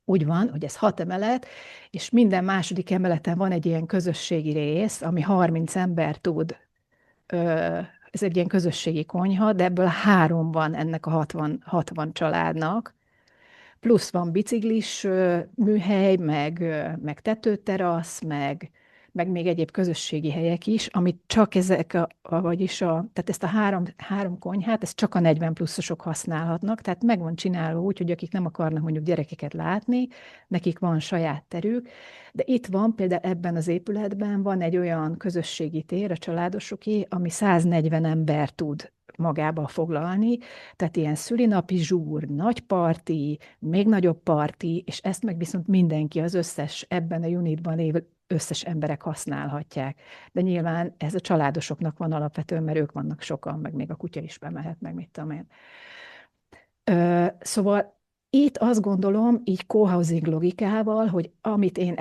úgy van, hogy ez 6 emelet, és minden második emeleten van egy ilyen közösségi rész, ami 30 ember tud, ez egy ilyen közösségi konyha, de ebből 3 van ennek a 60 családnak, plusz van biciklis műhely, meg tetőterasz, meg még egyéb közösségi helyek is, amit csak ezek, tehát ezt a három konyhát, ezt csak a 40 pluszosok használhatnak, tehát meg van csinálva úgy, hogy akik nem akarnak mondjuk gyerekeket látni, nekik van saját terük, de itt van például ebben az épületben van egy olyan közösségi tér, a családosoké, ami 140 ember tud magába foglalni, tehát ilyen szülinapi zsúr, nagy parti, még nagyobb parti, és ezt meg viszont mindenki, az összes ebben a unitban lévő összes emberek használhatják. De nyilván ez a családosoknak van alapvetően, mert ők vannak sokan, meg még a kutya is bemehet, meg mit tudom én. Szóval itt azt gondolom, így co-housing logikával, hogy amit én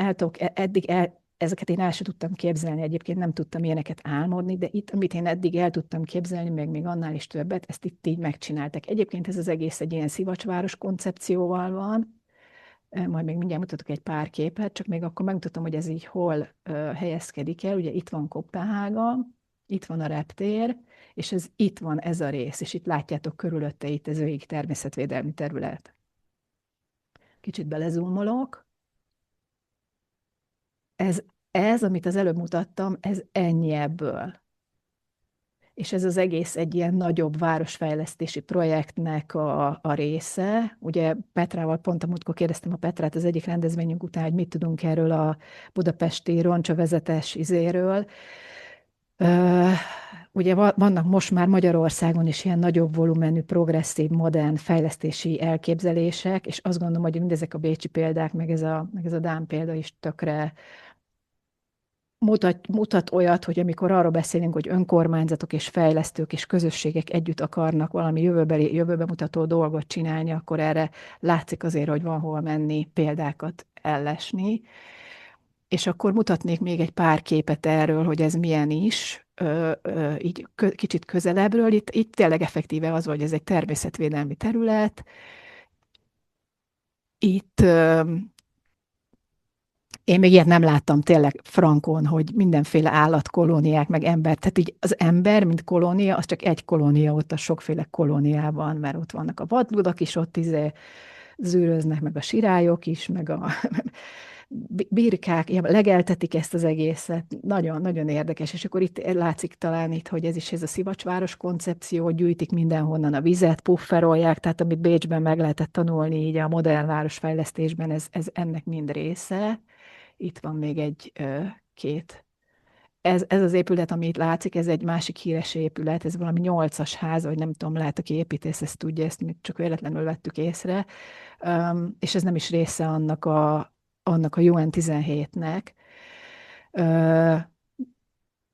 ezeket én el sem tudtam képzelni, egyébként nem tudtam ilyeneket álmodni, de itt, amit én eddig el tudtam képzelni, meg még annál is többet, ezt itt így megcsináltak. Egyébként ez az egész egy ilyen szivacsváros koncepcióval van, majd még mindjárt mutatok egy pár képet, csak még akkor megmutatom, hogy ez így hol helyezkedik el. Ugye itt van Koppenhága, itt van a reptér, és itt van ez a rész, és itt látjátok körülötte, itt ez végig természetvédelmi terület. Kicsit belezúmolok. Ez, amit az előbb mutattam, ez ennyi ebből. És ez az egész egy ilyen nagyobb városfejlesztési projektnek a része. Ugye Petrával pont a múltkor kérdeztem a Petrát az egyik rendezvényünk után, hogy mit tudunk erről a budapesti roncsövezetes izéről. Ugye vannak most már Magyarországon is ilyen nagyobb volumenű, progresszív, modern fejlesztési elképzelések, és azt gondolom, hogy mindezek a bécsi példák, meg ez a dán példa is tökre mutat olyat, hogy amikor arról beszélünk, hogy önkormányzatok és fejlesztők és közösségek együtt akarnak valami jövőbe mutató dolgot csinálni, akkor erre látszik azért, hogy van hol menni, példákat ellesni. És akkor mutatnék még egy pár képet erről, hogy ez milyen is, így kicsit közelebbről. Itt tényleg effektíve az, hogy ez egy természetvédelmi terület. Itt én még ilyet nem láttam tényleg frankon, hogy mindenféle állatkolóniák, meg ember, tehát így az ember, mint kolónia, az csak egy kolónia ott a sokféle kolóniában, mert ott vannak a vadludak is, ott zűröznek, meg a sirályok is, meg a birkák, legeltetik ezt az egészet, nagyon-nagyon érdekes, és akkor itt látszik talán itt, hogy ez a szivacsváros koncepció, gyűjtik mindenhonnan a vizet, pufferolják, tehát amit Bécsben meg lehetett tanulni így a modern városfejlesztésben, ez ennek mind része. Itt van még egy két. Ez az épület, ami itt látszik, ez egy másik híres épület, ez valami 8-as ház, vagy nem tudom, lehet, aki építész, ezt tudja, ezt mi csak véletlenül vettük észre, és ez nem is része annak a UN17-nek.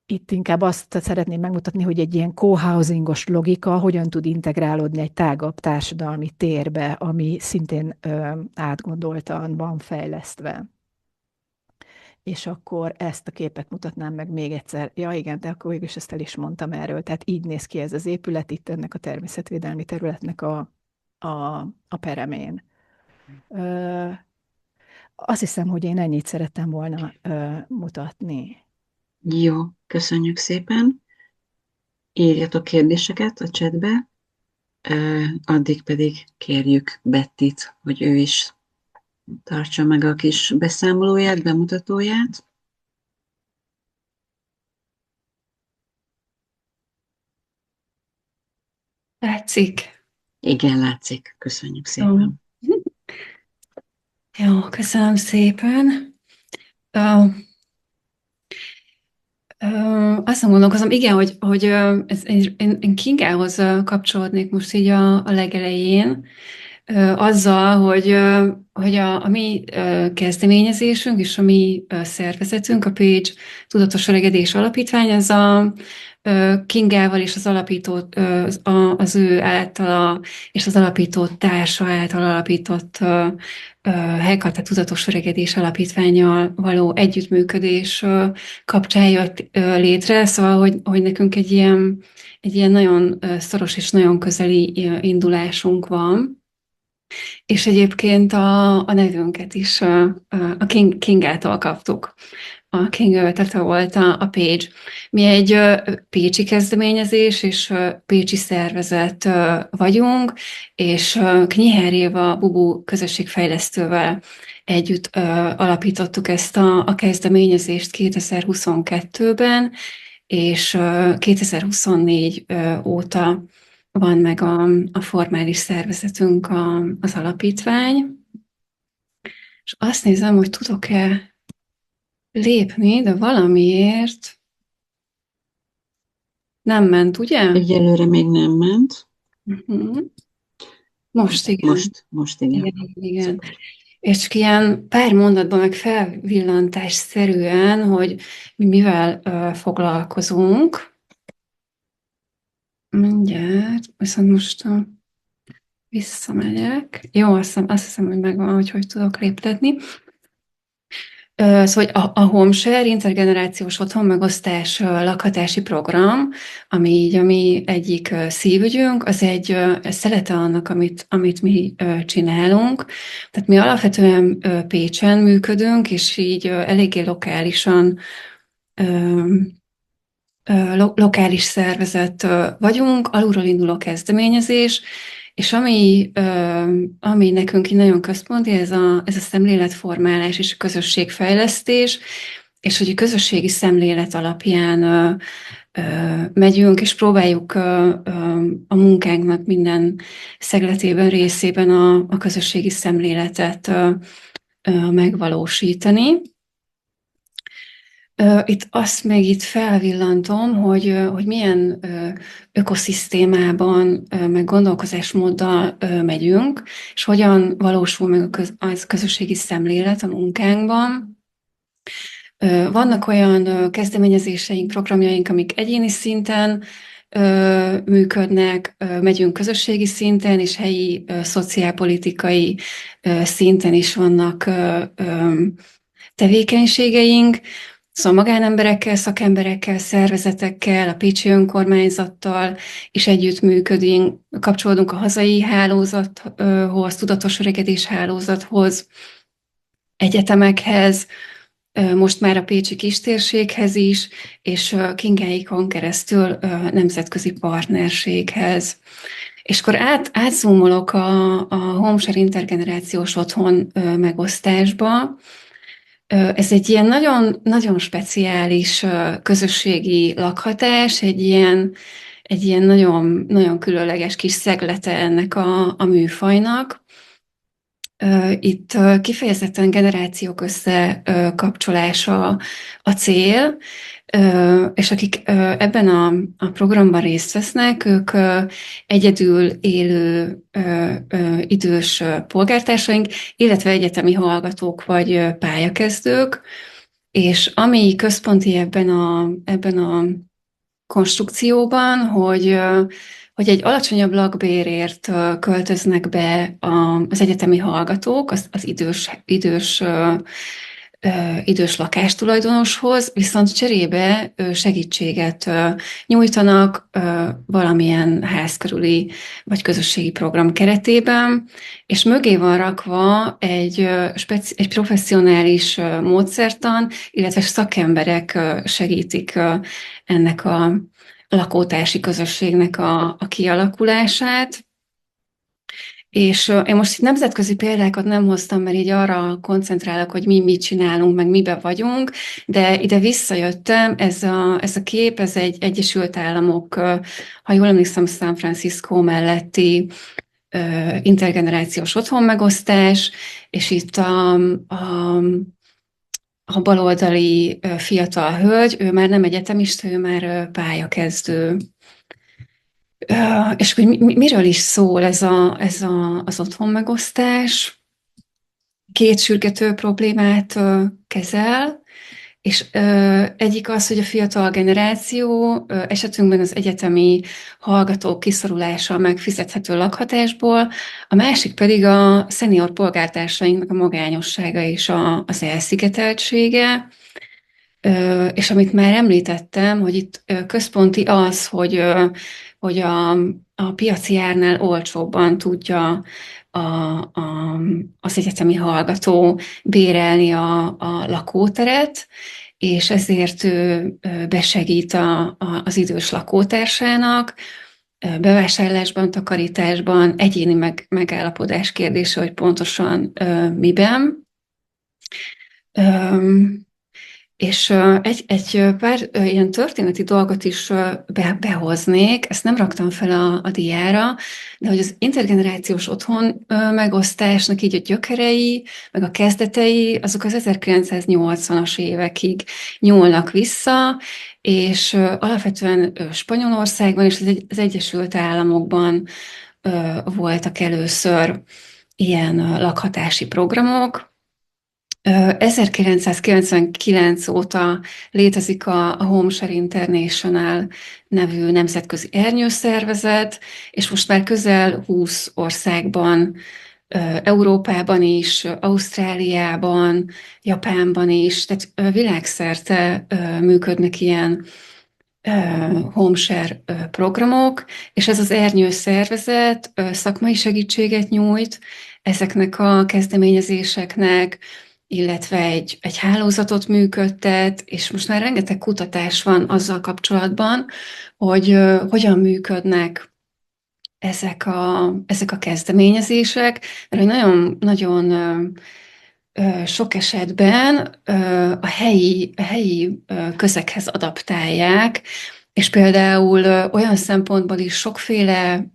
Itt inkább azt szeretném megmutatni, hogy egy ilyen co-housingos logika hogyan tud integrálódni egy tágabb társadalmi térbe, ami szintén átgondoltan van fejlesztve. és akkor ezt a képet mutatnám meg még egyszer. Ja igen, de akkor végülis ezt el is mondtam erről. Tehát így néz ki ez az épület itt ennek a természetvédelmi területnek a peremén. Ö, Azt hiszem, hogy én ennyit szerettem volna mutatni. Jó, köszönjük szépen. Írjatok kérdéseket a chatbe, addig pedig kérjük Bettit, hogy ő is tartsa meg a kis beszámolóját, bemutatóját. Látszik? Igen, látszik. Köszönjük Jó. szépen. Jó, köszönöm szépen. Azon gondolkozom, igen, hogy én Kingához kapcsolódnék most így a legelején, azzal, hogy a mi kezdeményezésünk és a mi szervezetünk, a Page Tudatos Öregedés Alapítvány, az a Kingával és az alapító, az ő általa és az alapító társa által alapított Hekate Tudatos Öregedés Alapítvánnyal való együttműködés kapcsán jött létre, szóval, hogy nekünk egy ilyen nagyon szoros és nagyon közeli indulásunk van. És egyébként a nevünket is a Kingától kaptuk. A King Tata volt a Page. Mi egy pécsi kezdeményezés és pécsi szervezet vagyunk, és Knyher Éva Bubu közösségfejlesztővel együtt alapítottuk ezt a kezdeményezést 2022-ben, és 2024 óta van meg a formális szervezetünk, az alapítvány, és azt nézem, hogy tudok-e lépni, de valamiért nem ment, ugye? Egyelőre még nem ment. Uh-huh. Most igen. Most igen. Igen. És csak ilyen pár mondatban meg felvillantásszerűen, hogy mi mivel foglalkozunk. Mindjárt, viszont most visszamegyek. Jó, azt hiszem, hogy megvan, hogy tudok léptetni. Szóval hogy a HomeShare intergenerációs otthonmegosztás lakhatási program, ami így a mi egyik szívügyünk, az egy szelete annak, amit mi csinálunk. Tehát mi alapvetően Pécsen működünk, és így eléggé lokálisan lokális szervezet vagyunk, alulról induló kezdeményezés, és ami nekünk így nagyon központi, ez a szemléletformálás és a közösségfejlesztés, és hogy a közösségi szemlélet alapján megyünk, és próbáljuk a munkánknak minden szegletében, részében a közösségi szemléletet megvalósítani. Itt azt meg itt felvillantom, hogy milyen ökoszisztémában, meg gondolkozásmóddal megyünk, és hogyan valósul meg a közösségi szemlélet a munkánkban. Vannak olyan kezdeményezéseink, programjaink, amik egyéni szinten működnek, megyünk közösségi szinten, és helyi szociálpolitikai szinten is vannak tevékenységeink. Szóval magánemberekkel, szakemberekkel, szervezetekkel, a pécsi önkormányzattal is együttműködünk, kapcsolódunk a hazai hálózathoz, tudatos öregedés hálózathoz, egyetemekhez, most már a pécsi kistérséghez is, és Kingáikon keresztül nemzetközi partnerséghez. És akkor átzoomolok a HomeShare intergenerációs otthon megosztásba. Ez egy ilyen nagyon, nagyon speciális közösségi lakhatás, egy ilyen nagyon, nagyon különleges kis szeglete ennek a műfajnak. Itt kifejezetten generációk összekapcsolása a cél, és akik ebben a programban részt vesznek, ők egyedül élő idős polgártársaink, illetve egyetemi hallgatók vagy pályakezdők, és ami központi ebben a konstrukcióban, hogy egy alacsonyabb lakbérért költöznek be az egyetemi hallgatók, az idős idős lakástulajdonoshoz, viszont cserébe segítséget nyújtanak valamilyen házkörüli vagy közösségi program keretében, és mögé van rakva egy professzionális módszertan, illetve szakemberek segítik ennek a lakótársi közösségnek a kialakulását. És én most itt nemzetközi példákat nem hoztam, mert így arra koncentrálok, hogy mi mit csinálunk, meg miben vagyunk, de ide visszajöttem, ez a kép, ez egy Egyesült Államok, ha jól emlékszem, San Francisco melletti intergenerációs otthonmegosztás, és itt a baloldali fiatal hölgy, ő már nem egyetemista, ő már pályakezdő. És hogy miről is szól az otthonmegosztás? Két sürgető problémát kezel, és egyik az, hogy a fiatal generáció, esetünkben az egyetemi hallgatók kiszorulása a megfizethető lakhatásból, a másik pedig a szenior polgártársainknak a magányossága és az elszigeteltsége. És amit már említettem, hogy itt központi az, hogy a piaci árnál olcsóbban tudja az egyetemi hallgató bérelni a lakóteret, és ezért ő besegít az idős lakótársának, bevásárlásban, takarításban, egyéni megállapodás kérdése, hogy pontosan miben. És egy pár ilyen történeti dolgot is behoznék, ezt nem raktam fel a diára, de hogy az intergenerációs otthon megosztásnak így a gyökerei, meg a kezdetei, azok az 1980-as évekig nyúlnak vissza, és alapvetően Spanyolországban és az Egyesült Államokban voltak először ilyen lakhatási programok. 1999 óta létezik a Home Share International nevű nemzetközi ernyőszervezet, és most már közel 20 országban, Európában is, Ausztráliában, Japánban is, tehát világszerte működnek ilyen Home Share programok, és ez az ernyőszervezet szakmai segítséget nyújt ezeknek a kezdeményezéseknek, illetve egy hálózatot működtet, és most már rengeteg kutatás van azzal kapcsolatban, hogy hogyan működnek ezek a kezdeményezések, mert hogy nagyon sok esetben a helyi közeghez adaptálják, és például olyan szempontból is sokféle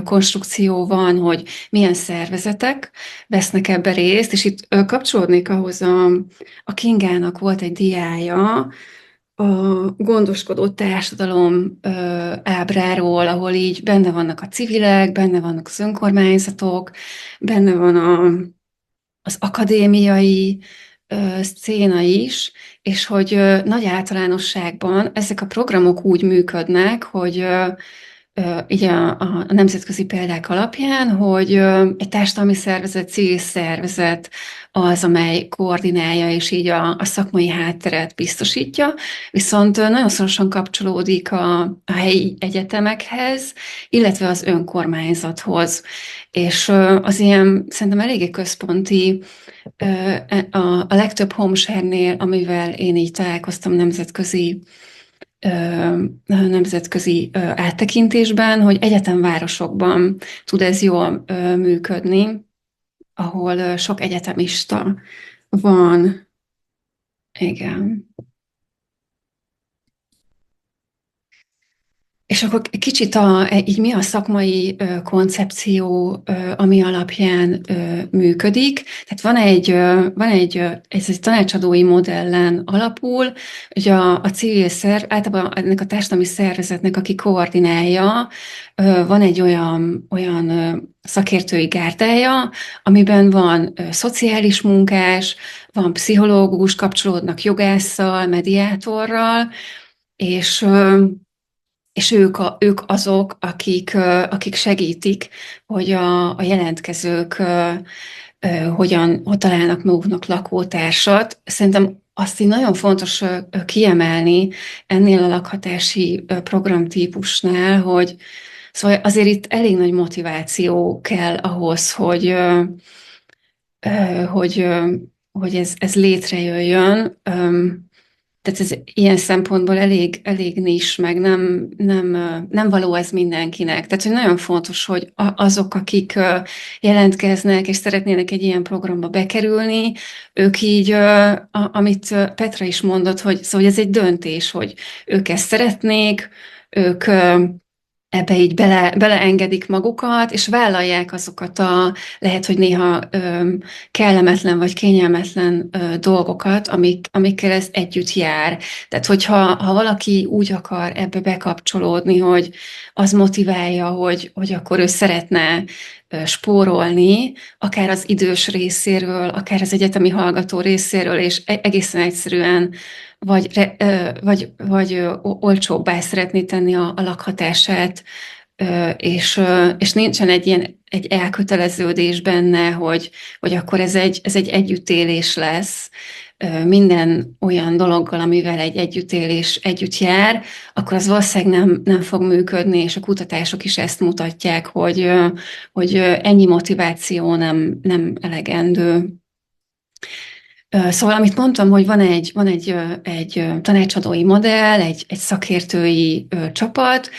konstrukció van, hogy milyen szervezetek vesznek ebbe részt, és itt kapcsolódnék ahhoz a Kingának volt egy diája, a gondoskodó társadalom ábráról, ahol így benne vannak a civilek, benne vannak az önkormányzatok, benne van az akadémiai szcéna is, és hogy nagy általánosságban ezek a programok úgy működnek, hogy így a nemzetközi példák alapján, hogy egy társadalmi szervezet, civil szervezet az, amely koordinálja és így a szakmai hátteret biztosítja, viszont nagyon szorosan kapcsolódik a helyi egyetemekhez, illetve az önkormányzathoz. És az ilyen szerintem eléggé központi, a legtöbb homeshare-nél, amivel én így találkoztam nemzetközi áttekintésben, hogy egyetemvárosokban tud ez jól működni, ahol sok egyetemista van. Igen. És akkor kicsit így mi a szakmai koncepció, ami alapján működik. Tehát ez egy tanácsadói modellen alapul, hogy a civil szerv, általában ennek a társadalmi szervezetnek, aki koordinálja, van egy olyan szakértői gárdája, amiben van szociális munkás, van pszichológus, kapcsolódnak jogásszal, mediátorral, és ők azok, akik segítik, hogy a jelentkezők hogy találnak maguknak lakótársat. Szerintem azt így nagyon fontos kiemelni ennél a lakhatási programtípusnál, hogy szóval azért itt elég nagy motiváció kell ahhoz, hogy, hogy ez létrejöjjön. Tehát ez ilyen szempontból elég nis, meg nem való ez mindenkinek. Tehát, hogy nagyon fontos, hogy azok, akik jelentkeznek, és szeretnének egy ilyen programba bekerülni, ők így, amit Petra is mondott, hogy szóval ez egy döntés, hogy ők ezt szeretnék, ők ebbe így beleengedik magukat, és vállalják azokat lehet, hogy néha kellemetlen vagy kényelmetlen dolgokat, amikkel ez együtt jár. Tehát, hogyha valaki úgy akar ebbe bekapcsolódni, hogy az motiválja, hogy akkor ő szeretne spórolni, akár az idős részéről, akár az egyetemi hallgató részéről, és egészen egyszerűen vagy olcsóbbá szeretné tenni a lakhatását, és nincsen egy elköteleződés benne, hogy akkor ez egy együttélés lesz, minden olyan dologgal, amivel egy együttélés együtt jár, akkor az valószínűleg nem fog működni, és a kutatások is ezt mutatják, hogy ennyi motiváció nem elegendő. Szóval, amit mondtam, hogy van egy tanácsadói modell, egy szakértői csapat,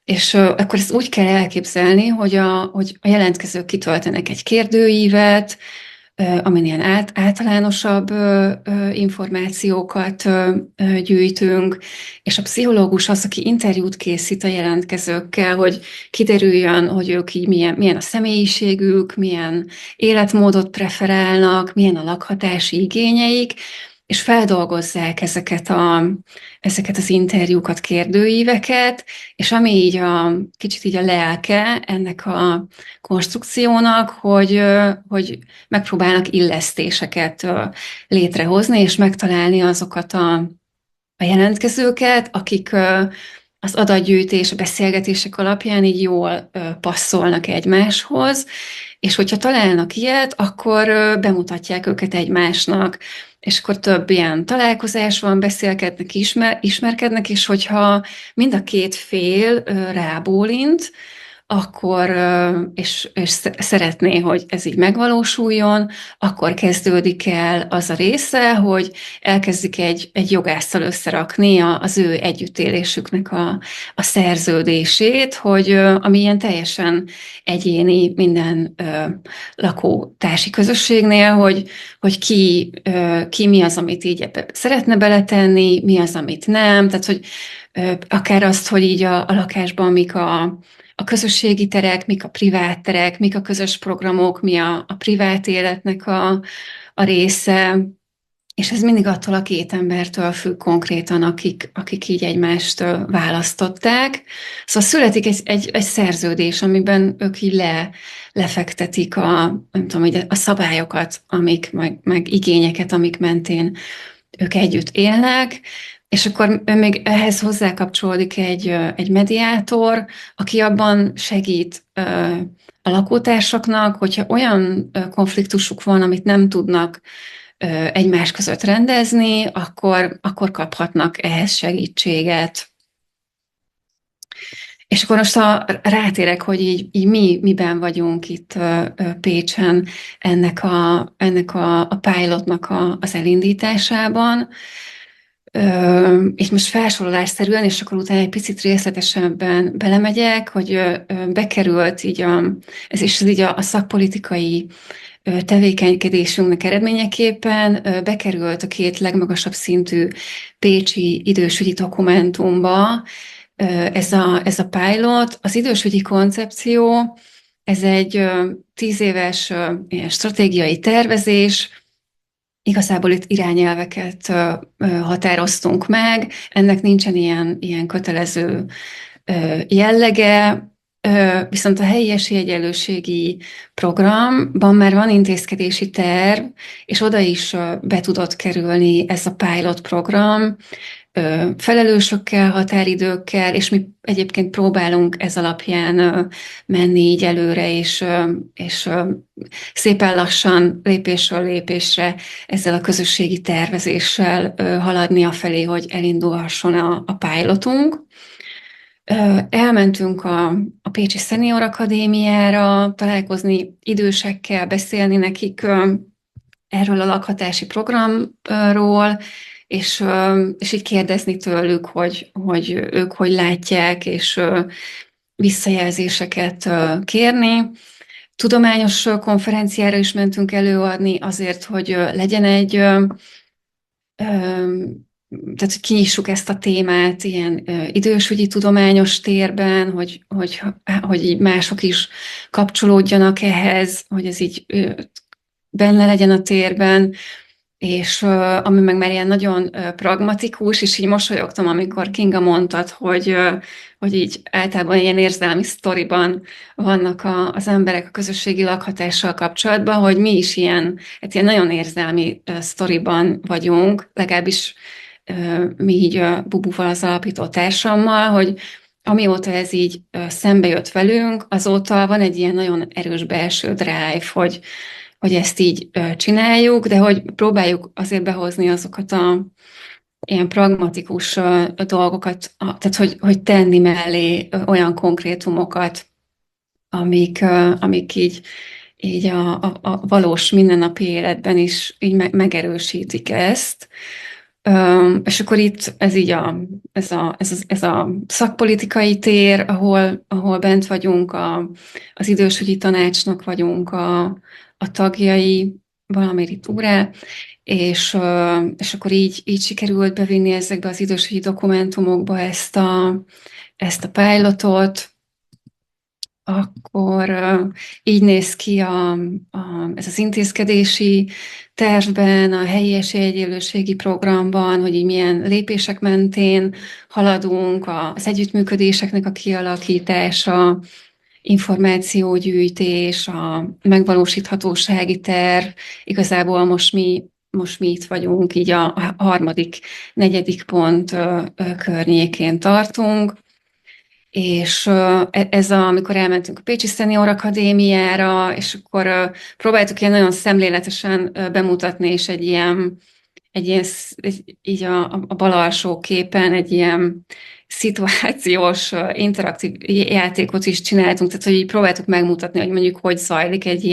és akkor ezt úgy kell elképzelni, hogy a jelentkezők kitöltenek egy kérdőívet, amin ilyen általánosabb információkat gyűjtünk, és a pszichológus az, aki interjút készít a jelentkezőkkel, hogy kiderüljön, hogy ők így milyen a személyiségük, milyen életmódot preferálnak, milyen a lakhatási igényeik, és feldolgozzák ezeket az interjúkat, kérdőíveket, és ami így kicsit így a lelke ennek a konstrukciónak, hogy megpróbálnak illesztéseket létrehozni, és megtalálni azokat a jelentkezőket, akik az adatgyűjtés, a beszélgetések alapján így jól passzolnak egymáshoz, és hogyha találnak ilyet, akkor bemutatják őket egymásnak, és akkor több ilyen találkozás van, beszélgetnek, ismerkednek, és hogyha mind a két fél rábólint, akkor, és szeretné, hogy ez így megvalósuljon, akkor kezdődik el az a része, hogy elkezdik egy jogásszal összerakni az ő együttélésüknek a szerződését, ami ilyen teljesen egyéni minden lakótársi közösségnél, hogy ki mi az, amit így ebbe szeretne beletenni, mi az, amit nem, tehát hogy akár azt, hogy így a lakásban mik a közösségi terek, mik a privát terek, mik a közös programok, mi a privát életnek a része, és ez mindig attól a két embertől függ konkrétan, akik így egymást választották. Szóval születik egy szerződés, amiben ők így lefektetik nem tudom, a szabályokat, meg igényeket, amik mentén ők együtt élnek, és akkor még ehhez hozzákapcsolódik egy mediátor, aki abban segít a lakótársaknak, hogyha olyan konfliktusuk van, amit nem tudnak egymás között rendezni, akkor kaphatnak ehhez segítséget. És akkor most rátérek, hogy így miben vagyunk itt Pécsen ennek a pilotnak az elindításában. És most felsorolásszerűen, és akkor utána egy picit részletesebben belemegyek, hogy bekerült ez így a szakpolitikai tevékenykedésünknek eredményeképpen bekerült a két legmagasabb szintű pécsi idősügyi dokumentumba ez a pilot. Az idősügyi koncepció, ez egy 10 éves ilyen stratégiai tervezés. Igazából itt irányelveket határoztunk meg, ennek nincsen ilyen kötelező jellege, Viszont a helyi esélyegyenlőségi programban már van intézkedési terv, és oda is be tudott kerülni ez a pilot program, felelősökkel, határidőkkel, és mi egyébként próbálunk ez alapján menni így előre, és szépen lassan, lépésről lépésre ezzel a közösségi tervezéssel haladni afelé, hogy elindulhasson a pilotunk. Elmentünk a Pécsi Szenior Akadémiára találkozni idősekkel, beszélni nekik erről a lakhatási programról, és így kérdezni tőlük, hogy ők hogy látják, és visszajelzéseket kérni. Tudományos konferenciára is mentünk előadni azért, hogy legyen egy, tehát hogy kinyissuk ezt a témát ilyen idősügyi tudományos térben, hogy így mások is kapcsolódjanak ehhez, hogy ez így benne legyen a térben, és ami meg már ilyen nagyon pragmatikus, és így mosolyogtam, amikor Kinga mondtad, hogy így általában ilyen érzelmi sztoriban vannak az emberek a közösségi lakhatással kapcsolatban, hogy mi is ilyen nagyon érzelmi sztoriban vagyunk, legalábbis mi így Bubuval, az alapító társammal, hogy amióta ez így szembe jött velünk, azóta van egy ilyen nagyon erős belső drive, hogy ezt így csináljuk, de hogy próbáljuk azért behozni azokat a ilyen pragmatikus dolgokat, tehát hogy tenni mellé olyan konkrétumokat, amik így a valós mindennapi életben is így megerősítik ezt. És akkor itt ez a szakpolitikai tér, ahol bent vagyunk, az idősügyi tanácsnak vagyunk a tagjai, valamiért itt ugrál, és akkor így sikerült bevinni ezekbe az idősügyi dokumentumokba ezt a pilotot, akkor így néz ki ez az intézkedési tervben, a helyi esélyegyenlőségi programban, hogy így milyen lépések mentén haladunk, az együttműködéseknek a kialakítása, információgyűjtés, a megvalósíthatósági terv. Igazából most mi itt vagyunk, így a harmadik, negyedik pont környékén tartunk, és amikor elmentünk a Pécsi Szenior Akadémiára, és akkor próbáltuk ilyen nagyon szemléletesen bemutatni, és egy ilyen így a bal alsó képen egy ilyen szituációs, interaktív játékot is csináltunk, tehát hogy így próbáltuk megmutatni, hogy mondjuk hogy zajlik egy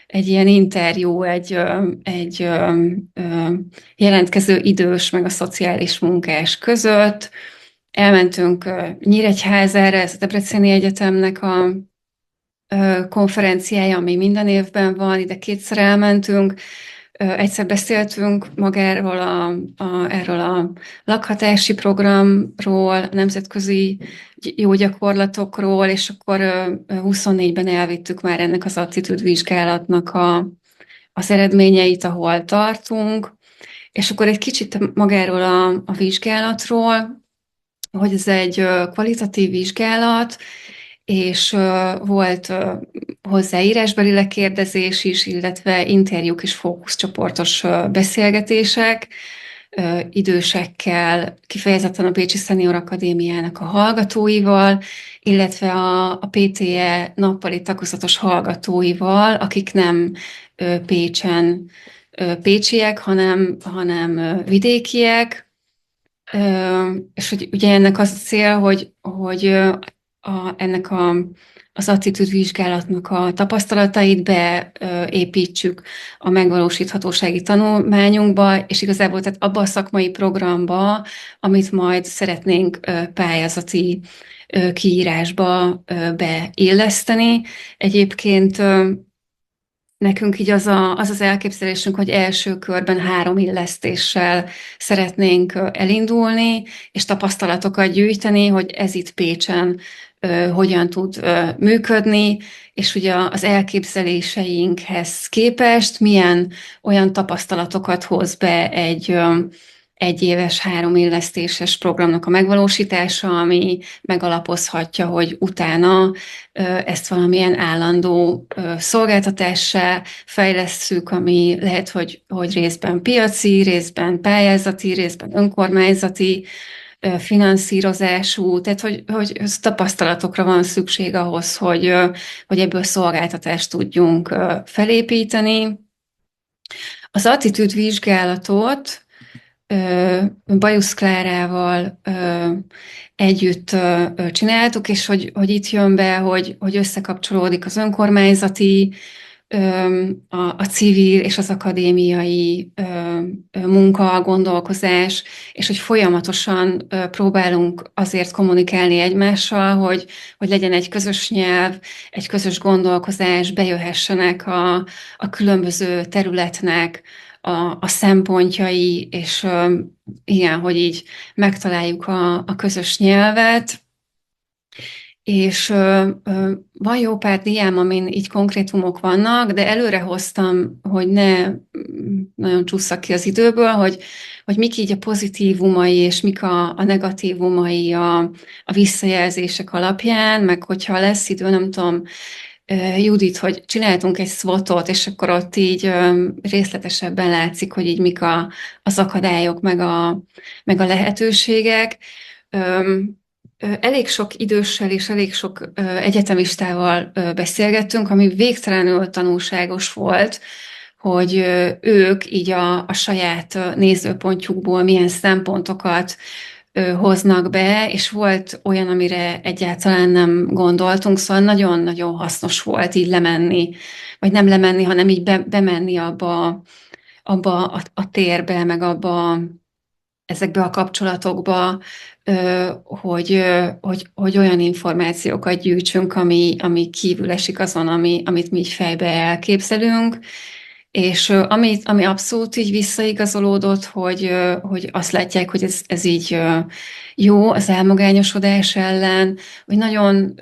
ilyen interjú, egy jelentkező idős meg a szociális munkás között. Elmentünk Nyíregyházára, ez a Debreceni Egyetemnek a konferenciája, ami minden évben van, ide kétszer elmentünk. Egyszer beszéltünk magáról erről a lakhatási programról, nemzetközi jó gyakorlatokról, és akkor 24-ben elvittük már ennek az attitűdvizsgálatnak az eredményeit, ahol tartunk, és akkor egy kicsit magáról a vizsgálatról, hogy ez egy kvalitatív vizsgálat, és volt hozzá írásbeli lekérdezés is, illetve interjúk és fókuszcsoportos beszélgetések idősekkel, kifejezetten a Pécsi Szenior Akadémiának a hallgatóival, illetve a PTE nappali tagozatos hallgatóival, akik nem Pécsen pécsiek, hanem vidékiek. És hogy ugye ennek az a cél, hogy ennek az attitűdvizsgálatnak a tapasztalatait beépítsük a megvalósíthatósági tanulmányunkba, és igazából tehát abba a szakmai programba, amit majd szeretnénk pályázati kiírásba beilleszteni. Egyébként nekünk így az elképzelésünk, hogy első körben 3 illesztéssel szeretnénk elindulni, és tapasztalatokat gyűjteni, hogy ez itt Pécsen hogyan tud működni, és ugye az elképzeléseinkhez képest milyen olyan tapasztalatokat hoz be egyéves, 3 illesztéses programnak a megvalósítása, ami megalapozhatja, hogy utána ezt valamilyen állandó szolgáltatássá fejlesszük, ami lehet, hogy részben piaci, részben pályázati, részben önkormányzati finanszírozású, tehát hogy tapasztalatokra van szükség ahhoz, hogy ebből szolgáltatást tudjunk felépíteni. Az attitűdvizsgálatot Bajusz Klárával együtt csináltuk, és hogy itt jön be, hogy összekapcsolódik az önkormányzati, a civil és az akadémiai munka, gondolkozás, és hogy folyamatosan próbálunk azért kommunikálni egymással, hogy legyen egy közös nyelv, egy közös gondolkozás, bejöhessenek a különböző területnek a szempontjai, és igen, hogy így megtaláljuk a közös nyelvet. És van jó pár diám, amin így konkrétumok vannak, de előre hoztam, hogy ne nagyon csússzak ki az időből, hogy mik így a pozitívumai, és mik a negatívumai a visszajelzések alapján, meg hogyha lesz idő, nem tudom, Judit, hogy csináltunk egy SWOT-ot, és akkor ott így részletesebben látszik, hogy így mik az akadályok, meg a lehetőségek. Elég sok időssel és elég sok egyetemistával beszélgettünk, ami végtelenül tanulságos volt, hogy ők így a saját nézőpontjukból milyen szempontokat hoznak be, és volt olyan, amire egyáltalán nem gondoltunk, szóval nagyon-nagyon hasznos volt így lemenni, vagy nem lemenni, hanem így bemenni abba a térbe, meg ezekbe a kapcsolatokba, hogy olyan információkat gyűjtsünk, ami kívül esik azon, amit mi így fejbe elképzelünk, és ami abszolút így visszaigazolódott, hogy azt látják, hogy ez így jó az elmagányosodás ellen, hogy nagyon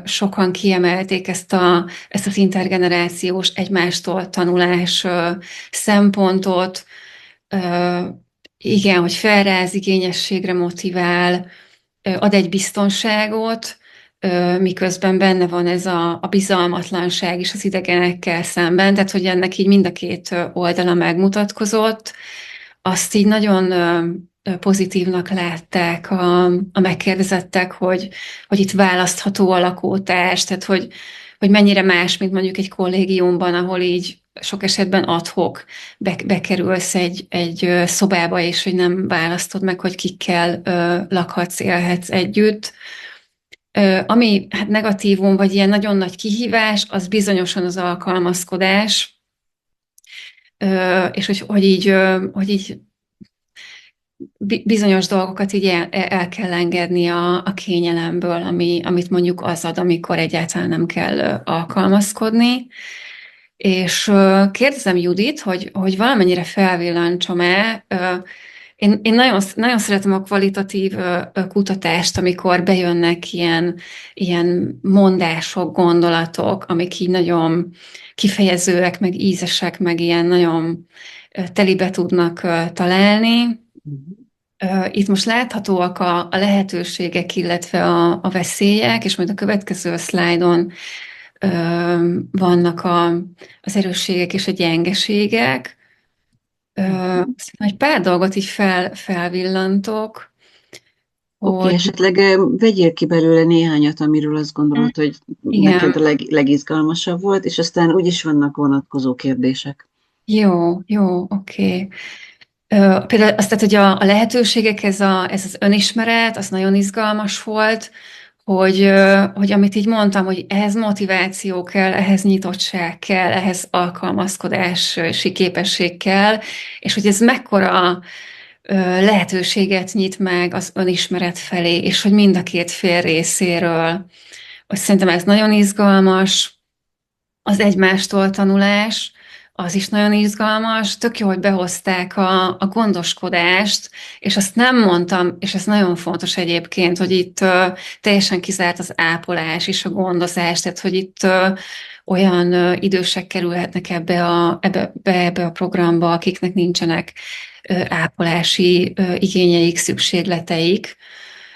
sokan kiemelték ezt az intergenerációs egymástól tanulás szempontot, igen, hogy felráz, igényességre motivál, ad egy biztonságot, miközben benne van ez a bizalmatlanság is az idegenekkel szemben, tehát hogy ennek így mind a két oldala megmutatkozott. Azt így nagyon pozitívnak látták a megkérdezettek, hogy itt választható a lakótárs, tehát hogy mennyire más, mint mondjuk egy kollégiumban, ahol így sok esetben ad-hoc bekerülsz egy szobába, és hogy nem választod meg, hogy kikkel lakhatsz, élhetsz együtt. Ami hát negatívum, vagy ilyen nagyon nagy kihívás, az bizonyosan az alkalmazkodás, és hogy így bizonyos dolgokat így el kell engedni a kényelemből, amit mondjuk az ad, amikor egyáltalán nem kell alkalmazkodni. És kérdezem Judit, hogy valamennyire felvillantsam-e. Én nagyon szeretem a kvalitatív kutatást, amikor bejönnek ilyen mondások, gondolatok, amik így nagyon kifejezőek, meg ízesek, meg ilyen nagyon telibe tudnak találni. Itt most láthatóak a lehetőségek, illetve a veszélyek, és majd a következő szlájdon vannak az erősségek és a gyengeségek. Egy pár dolgot így felvillantok. Oké, esetleg vegyél ki belőle néhányat, amiről azt gondolod, hogy Igen. neked a legizgalmasabb volt, és aztán úgyis vannak vonatkozó kérdések. Jó, oké. Például azt, tehát, hogy a lehetőségek, ez az önismeret, az nagyon izgalmas volt, hogy amit így mondtam, hogy ehhez motiváció kell, ehhez nyitottság kell, ehhez alkalmazkodási képesség kell, és hogy ez mekkora lehetőséget nyit meg az önismeret felé, és hogy mind a két fél részéről. Hogy szerintem ez nagyon izgalmas, az egymástól tanulás, az is nagyon izgalmas, tök jó, hogy behozták a gondoskodást, és azt nem mondtam, és ez nagyon fontos egyébként, hogy itt teljesen kizárt az ápolás és a gondozás, tehát hogy itt olyan idősek kerülhetnek ebbe a programba, akiknek nincsenek ápolási igényeik, szükségleteik,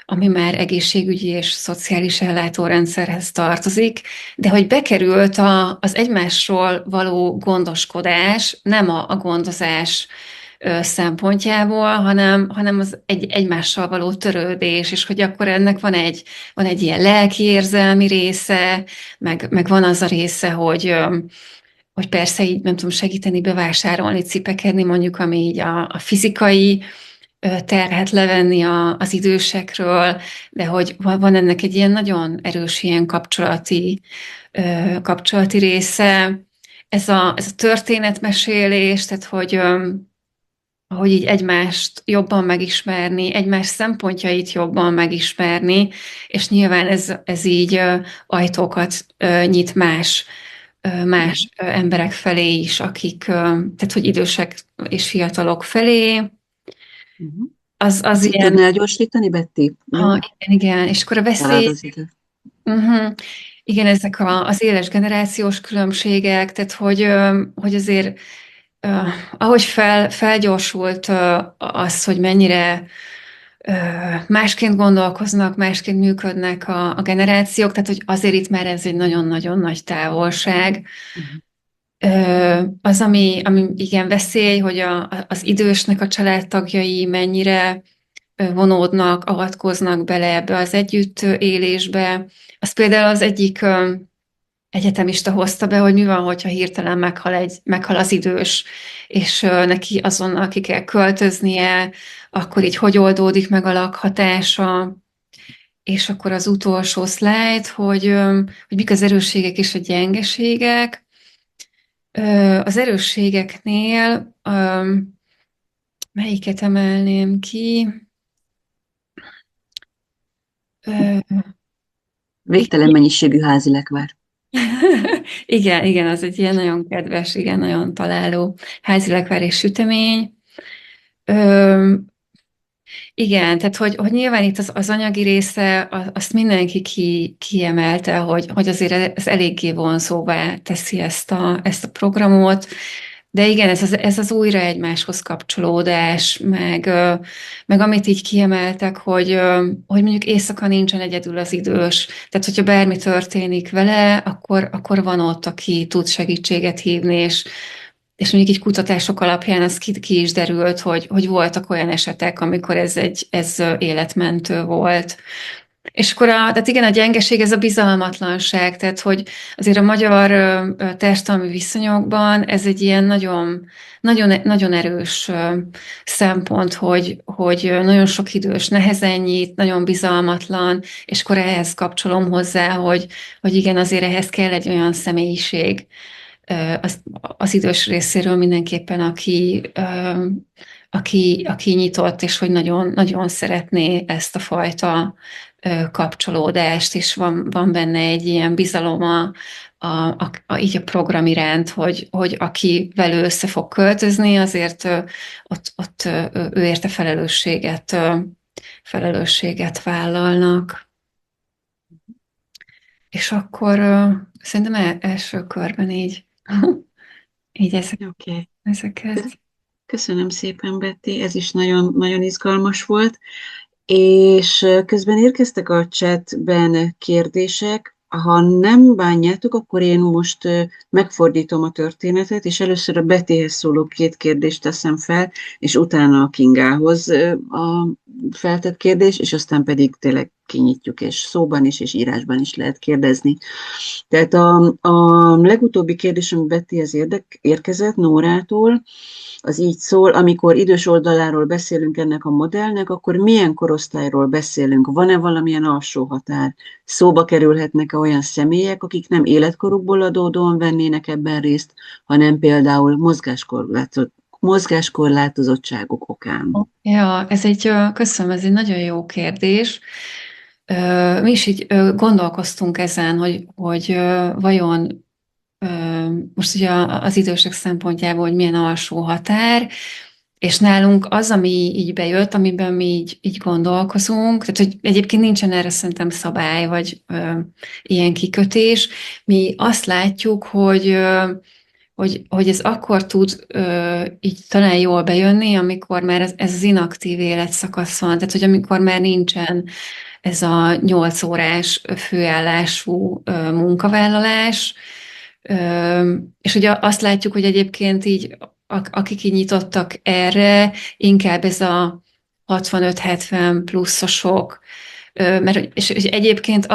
ami már egészségügyi és szociális ellátórendszerhez tartozik, de hogy bekerült az egymásról való gondoskodás, nem a gondozás szempontjából, hanem az egymással való törődés, és hogy akkor ennek van egy ilyen lelki-érzelmi része, meg van az a része, hogy persze így nem tudom segíteni bevásárolni, cipekedni, mondjuk, ami így a fizikai terhet levenni az idősekről, de hogy van ennek egy ilyen nagyon erős ilyen kapcsolati része. Ez a történetmesélés, tehát hogy így egymást jobban megismerni, egymás szempontjait jobban megismerni, és nyilván ez így ajtókat nyit más emberek felé is, akik, tehát hogy idősek és fiatalok felé. Az Picit ilyen, tudnál gyorsítani, Betty? Jó? igen, és akkor a Találd veszély, az időt. igen, ezek az éles generációs különbségek, tehát hogy azért ahogy felgyorsult az, hogy mennyire másként gondolkoznak, másként működnek a generációk, tehát hogy azért itt már ez egy nagyon-nagyon nagy távolság. Az, ami igen veszély, hogy az idősnek a családtagjai mennyire vonódnak, avatkoznak bele ebbe az együttélésbe. Az például az egyik egyetemista hozta be, hogy mi van, hogyha hirtelen meghal az idős, és neki azonnal ki kell költöznie, akkor így hogy oldódik meg a lakhatása, és akkor az utolsó szlájd, hogy mik az erősségek és a gyengeségek. Az erősségeknél melyiket emelném ki? Végtelen mennyiségű házi lekvár. Igen, az egy ilyen nagyon kedves, igen, nagyon találó házi lekvár és sütemény. Igen, tehát hogy nyilván itt az anyagi része, azt mindenki kiemelte, hogy azért ez eléggé vonzóvá teszi ezt a programot, de igen, ez az újra egymáshoz kapcsolódás, meg amit így kiemeltek, hogy mondjuk éjszaka nincsen egyedül az idős, tehát hogyha bármi történik vele, akkor van ott, aki tud segítséget hívni, és mondjuk így kutatások alapján az ki is derült, hogy voltak olyan esetek, amikor ez életmentő volt. És akkor tehát igen, a gyengeség, ez a bizalmatlanság, tehát hogy azért a magyar társadalmi viszonyokban ez egy ilyen nagyon, nagyon, nagyon erős szempont, hogy nagyon sok idős nehezen nyit, nagyon bizalmatlan, és akkor ehhez kapcsolom hozzá, hogy igen, azért ehhez kell egy olyan személyiség, az idős részéről mindenképpen, aki nyitott, és hogy nagyon, nagyon szeretné ezt a fajta kapcsolódást, és van benne egy ilyen bizalom így a program iránt, hogy akivel ő össze fog költözni, azért ott ő érte felelősséget vállalnak. És akkor szerintem első körben így Okay. ezeket. Köszönöm szépen, Betty, ez is nagyon, nagyon izgalmas volt. És közben érkeztek a chatben kérdések. Ha nem bánjátok, akkor én most megfordítom a történetet, és először a Bettyhez szóló 2 kérdést teszem fel, és utána a Kingához a feltett kérdés, és aztán pedig tényleg kinyitjuk, és szóban is, és írásban is lehet kérdezni. Tehát a legutóbbi kérdés, ami Bettyhez érkezett, Nórától, az így szól, amikor idős oldaláról beszélünk ennek a modellnek, akkor milyen korosztályról beszélünk? Van-e valamilyen alsó határ? Szóba kerülhetnek-e olyan személyek, akik nem életkorukból adódóan vennének ebben részt, hanem például mozgáskorlátozottságok okán? Ja, köszönöm, ez egy nagyon jó kérdés. Mi is így gondolkoztunk ezen, hogy vajon most ugye az idősek szempontjából, hogy milyen alsó határ, és nálunk az, ami így bejött, amiben mi így gondolkozunk, tehát hogy egyébként nincsen erre szerintem szabály, vagy ilyen kikötés. Mi azt látjuk, hogy ez akkor tud így talán jól bejönni, amikor már ez az inaktív életszakasz van, tehát hogy amikor már nincsen ez a 8 órás főállású munkavállalás, és ugye azt látjuk, hogy egyébként így akik így nyitottak erre, inkább ez a 65-70 pluszosok, és egyébként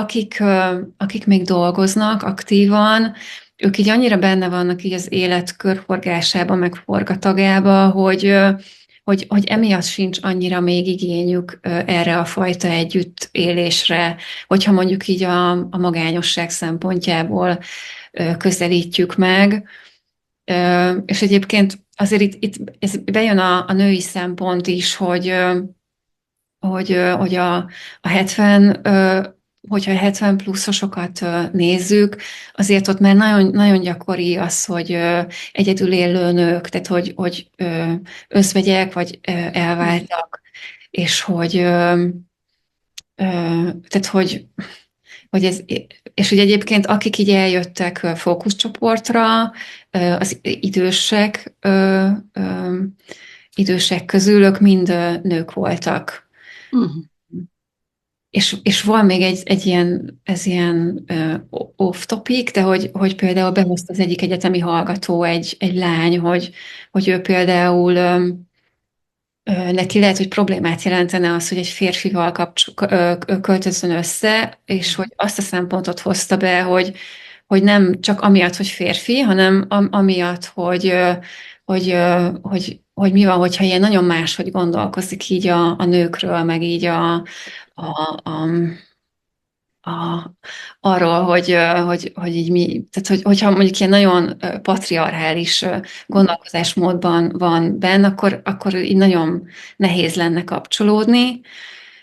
akik még dolgoznak aktívan, ők így annyira benne vannak így az élet körforgásában, meg forgatagába, hogy emiatt sincs annyira még igényük erre a fajta együttélésre, hogyha mondjuk így a magányosság szempontjából közelítjük meg. És egyébként azért itt ez bejön a női szempont is, hogy a 70, hogyha a 70 pluszosokat nézzük, azért ott már nagyon, nagyon gyakori az, hogy egyedül élő nők, tehát hogy özvegyek, vagy elváltak, és tehát hogy ez, és hogy egyébként akik így eljöttek fókuszcsoportra, az idősek közül, ők mind nők voltak. Uh-huh. És van még egy ilyen off-topic, de hogy például behozta az egyik egyetemi hallgató egy lány, hogy ő például neki lehet, hogy problémát jelentene az, hogy egy férfival költözön össze, és hogy azt a szempontot hozta be, hogy nem csak amiatt, hogy férfi, hanem amiatt, hogy mi van, hogyha ilyen nagyon máshogy gondolkozik így a nőkről, meg így arról, hogy így mi, tehát hogyha mondjuk ilyen nagyon patriarchális gondolkozásmódban van benne, akkor így nagyon nehéz lenne kapcsolódni.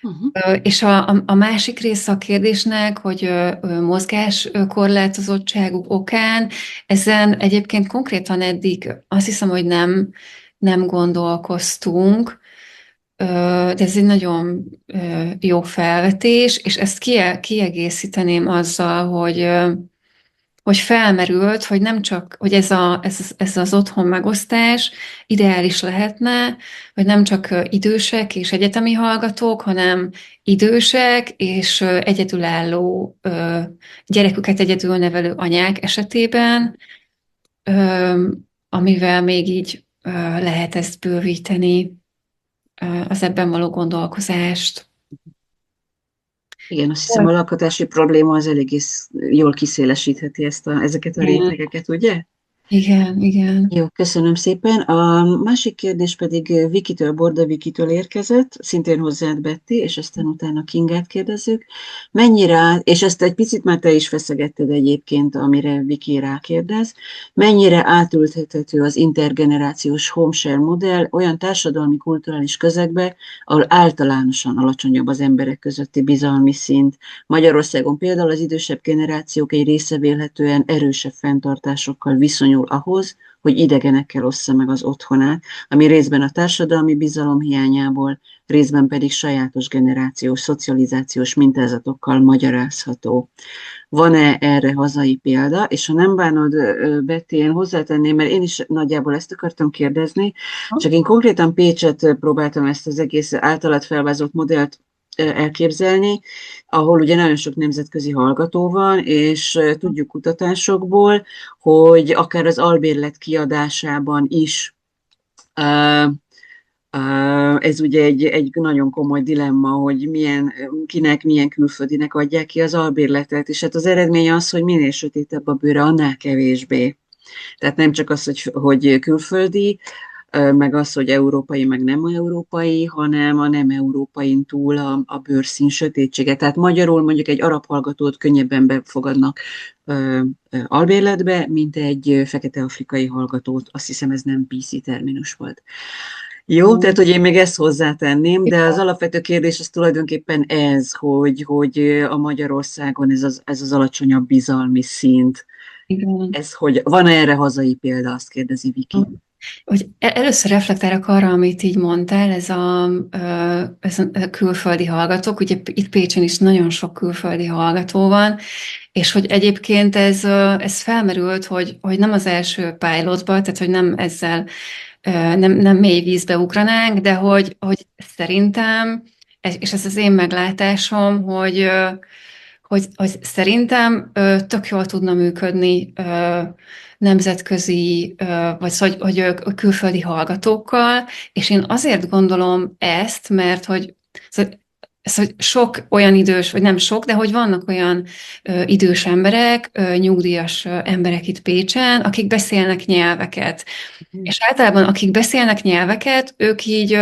Uh-huh. És a másik része a kérdésnek, hogy mozgáskorlátozottságuk okán, ezen egyébként konkrétan eddig azt hiszem, hogy nem gondolkoztunk, de ez egy nagyon jó felvetés, és ezt kiegészíteném azzal, hogy felmerült, hogy nem csak, hogy ez az otthon megosztás ideális lehetne, hogy nem csak idősek és egyetemi hallgatók, hanem idősek és egyedülálló gyereküket egyedül nevelő anyák esetében, amivel még így lehet ezt bővíteni, az ebben való gondolkozást. Igen, azt hiszem a lakhatási probléma az eléggé jól kiszélesítheti ezeket a rétegeket, ugye? Igen, igen. Jó, köszönöm szépen. A másik kérdés pedig Borda Vikitől érkezett, szintén hozzád Betty, és aztán utána Kingát kérdezzük. És ezt egy picit már te is feszegetted egyébként, amire Viki rákérdez, mennyire átültethető az intergenerációs homeshare modell olyan társadalmi, kulturális közegbe, ahol általánosan alacsonyabb az emberek közötti bizalmi szint. Magyarországon például az idősebb generációk egy része vélhetően erősebb fenntartásokkal viszonyul ahhoz, hogy idegenekkel ossza meg az otthonát, ami részben a társadalmi bizalom hiányából, részben pedig sajátos generációs, szocializációs mintázatokkal magyarázható. Van-e erre hazai példa? És ha nem bánod, Betty, én hozzátenném, mert én is nagyjából ezt akartam kérdezni, csak én konkrétan Pécset próbáltam ezt az egész általad felvázolt modellt elképzelni, ahol ugye nagyon sok nemzetközi hallgató van, és tudjuk kutatásokból, hogy akár az albérlet kiadásában is ez ugye egy nagyon komoly dilemma, hogy kinek, milyen külföldinek adják ki az albérletet, és hát az eredmény az, hogy minél sötétebb a bőre, annál kevésbé. Tehát nem csak az, hogy külföldi, meg az, hogy európai, meg nem európai, hanem a nem európain túl a bőrszín sötétsége. Tehát magyarul mondjuk egy arab hallgatót könnyebben befogadnak albérletbe, mint egy fekete-afrikai hallgatót. Azt hiszem, ez nem PC terminus volt. Jó, tehát hogy én még ezt hozzátenném, de az alapvető kérdés az tulajdonképpen ez, hogy a Magyarországon ez az alacsonyabb bizalmi szint, Igen. Ez hogy van-e erre hazai példa, azt kérdezi Viki. Hogy először reflektálok arra, amit így mondtál, ez a külföldi hallgatók, ugye itt Pécsen is nagyon sok külföldi hallgató van, és hogy egyébként ez felmerült, hogy nem az első pilotba, tehát hogy nem ezzel nem mély vízbe ugranánk, de hogy szerintem, és ez az én meglátásom, hogy szerintem tök jól tudna működni nemzetközi, vagy szóval, hogy külföldi hallgatókkal, és én azért gondolom ezt, mert hogy sok olyan idős, vagy nem sok, de hogy vannak olyan idős emberek, nyugdíjas emberek itt Pécsen, akik beszélnek nyelveket. És általában akik beszélnek nyelveket, ők így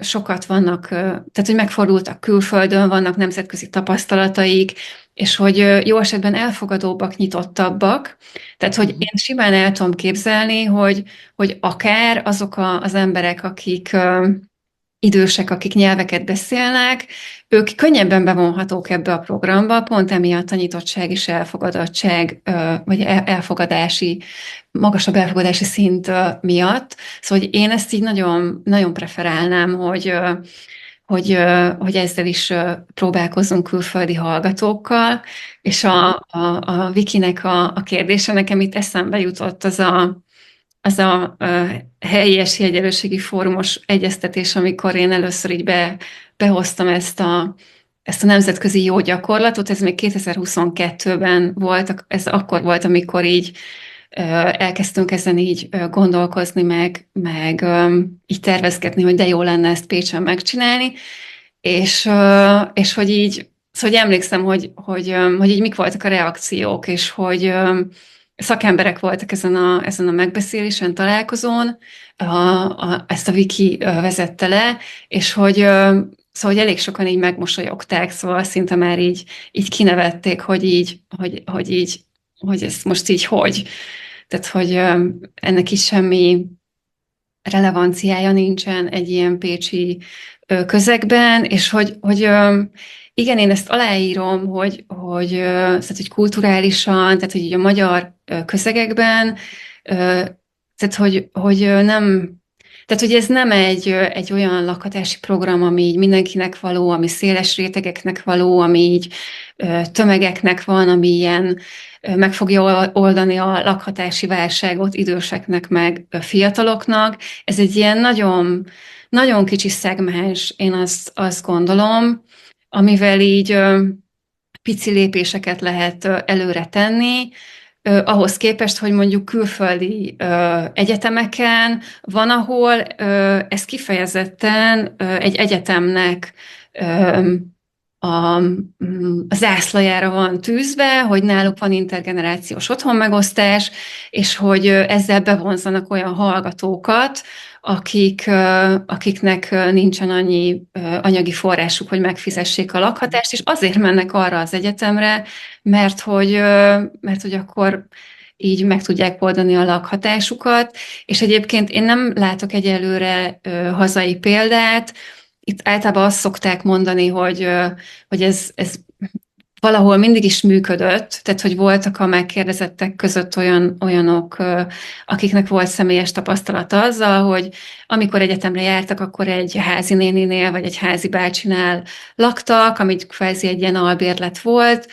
sokat vannak, tehát hogy megfordultak külföldön, vannak nemzetközi tapasztalataik, és hogy jó esetben elfogadóbbak, nyitottabbak. Tehát, hogy én simán el tudom képzelni, hogy akár azok az emberek, akik idősek, akik nyelveket beszélnek, ők könnyebben bevonhatók ebbe a programba, pont emiatt a nyitottság és elfogadottság, vagy magasabb elfogadási szint miatt. Szóval hogy én ezt így nagyon, nagyon preferálnám, hogy ezzel is próbálkozzunk külföldi hallgatókkal, és a Vikinek a kérdése nekem itt eszembe jutott az a helyi esélyegyenlőségi fórumos egyeztetés, amikor én először így behoztam ezt a nemzetközi jó gyakorlatot, ez még 2022-ben volt, ez akkor volt, amikor így elkezdtünk ezen így gondolkozni, meg így tervezgetni, hogy de jó lenne ezt Pécsen megcsinálni, és hogy így, szóval hogy emlékszem, hogy így mik voltak a reakciók, és hogy szakemberek voltak ezen a megbeszélésen, találkozón, ezt a Viki vezette le, és szóval, hogy elég sokan így megmosolyogták, szóval szinte már így kinevették, hogy ez most így hogy. Tehát, hogy ennek is semmi relevanciája nincsen egy ilyen pécsi közegben, és hogy igen, én ezt aláírom, hogy kulturálisan, tehát hogy így a magyar közegekben, tehát hogy nem, tehát hogy ez nem egy olyan lakhatási program, ami így mindenkinek való, ami széles rétegeknek való, ami így tömegeknek van, ami ilyen meg fogja oldani a lakhatási válságot időseknek, meg fiataloknak. Ez egy ilyen nagyon, nagyon kicsi szegmens, én azt gondolom, amivel így pici lépéseket lehet előre tenni, ahhoz képest, hogy mondjuk külföldi egyetemeken van, ahol ez kifejezetten egy egyetemnek a zászlajára van tűzve, hogy náluk van intergenerációs otthonmegosztás, és hogy ezzel bevonzanak olyan hallgatókat, akiknek nincsen annyi anyagi forrásuk, hogy megfizessék a lakhatást, és azért mennek arra az egyetemre, mert hogy akkor így meg tudják oldani a lakhatásukat, és egyébként én nem látok egyelőre hazai példát. Itt általában azt szokták mondani, hogy ez valahol mindig is működött, tehát hogy voltak a megkérdezettek között olyanok, akiknek volt személyes tapasztalata azzal, hogy amikor egyetemre jártak, akkor egy házi néninél vagy egy házi bácsinál laktak, amit kvázi egy ilyen albérlet volt,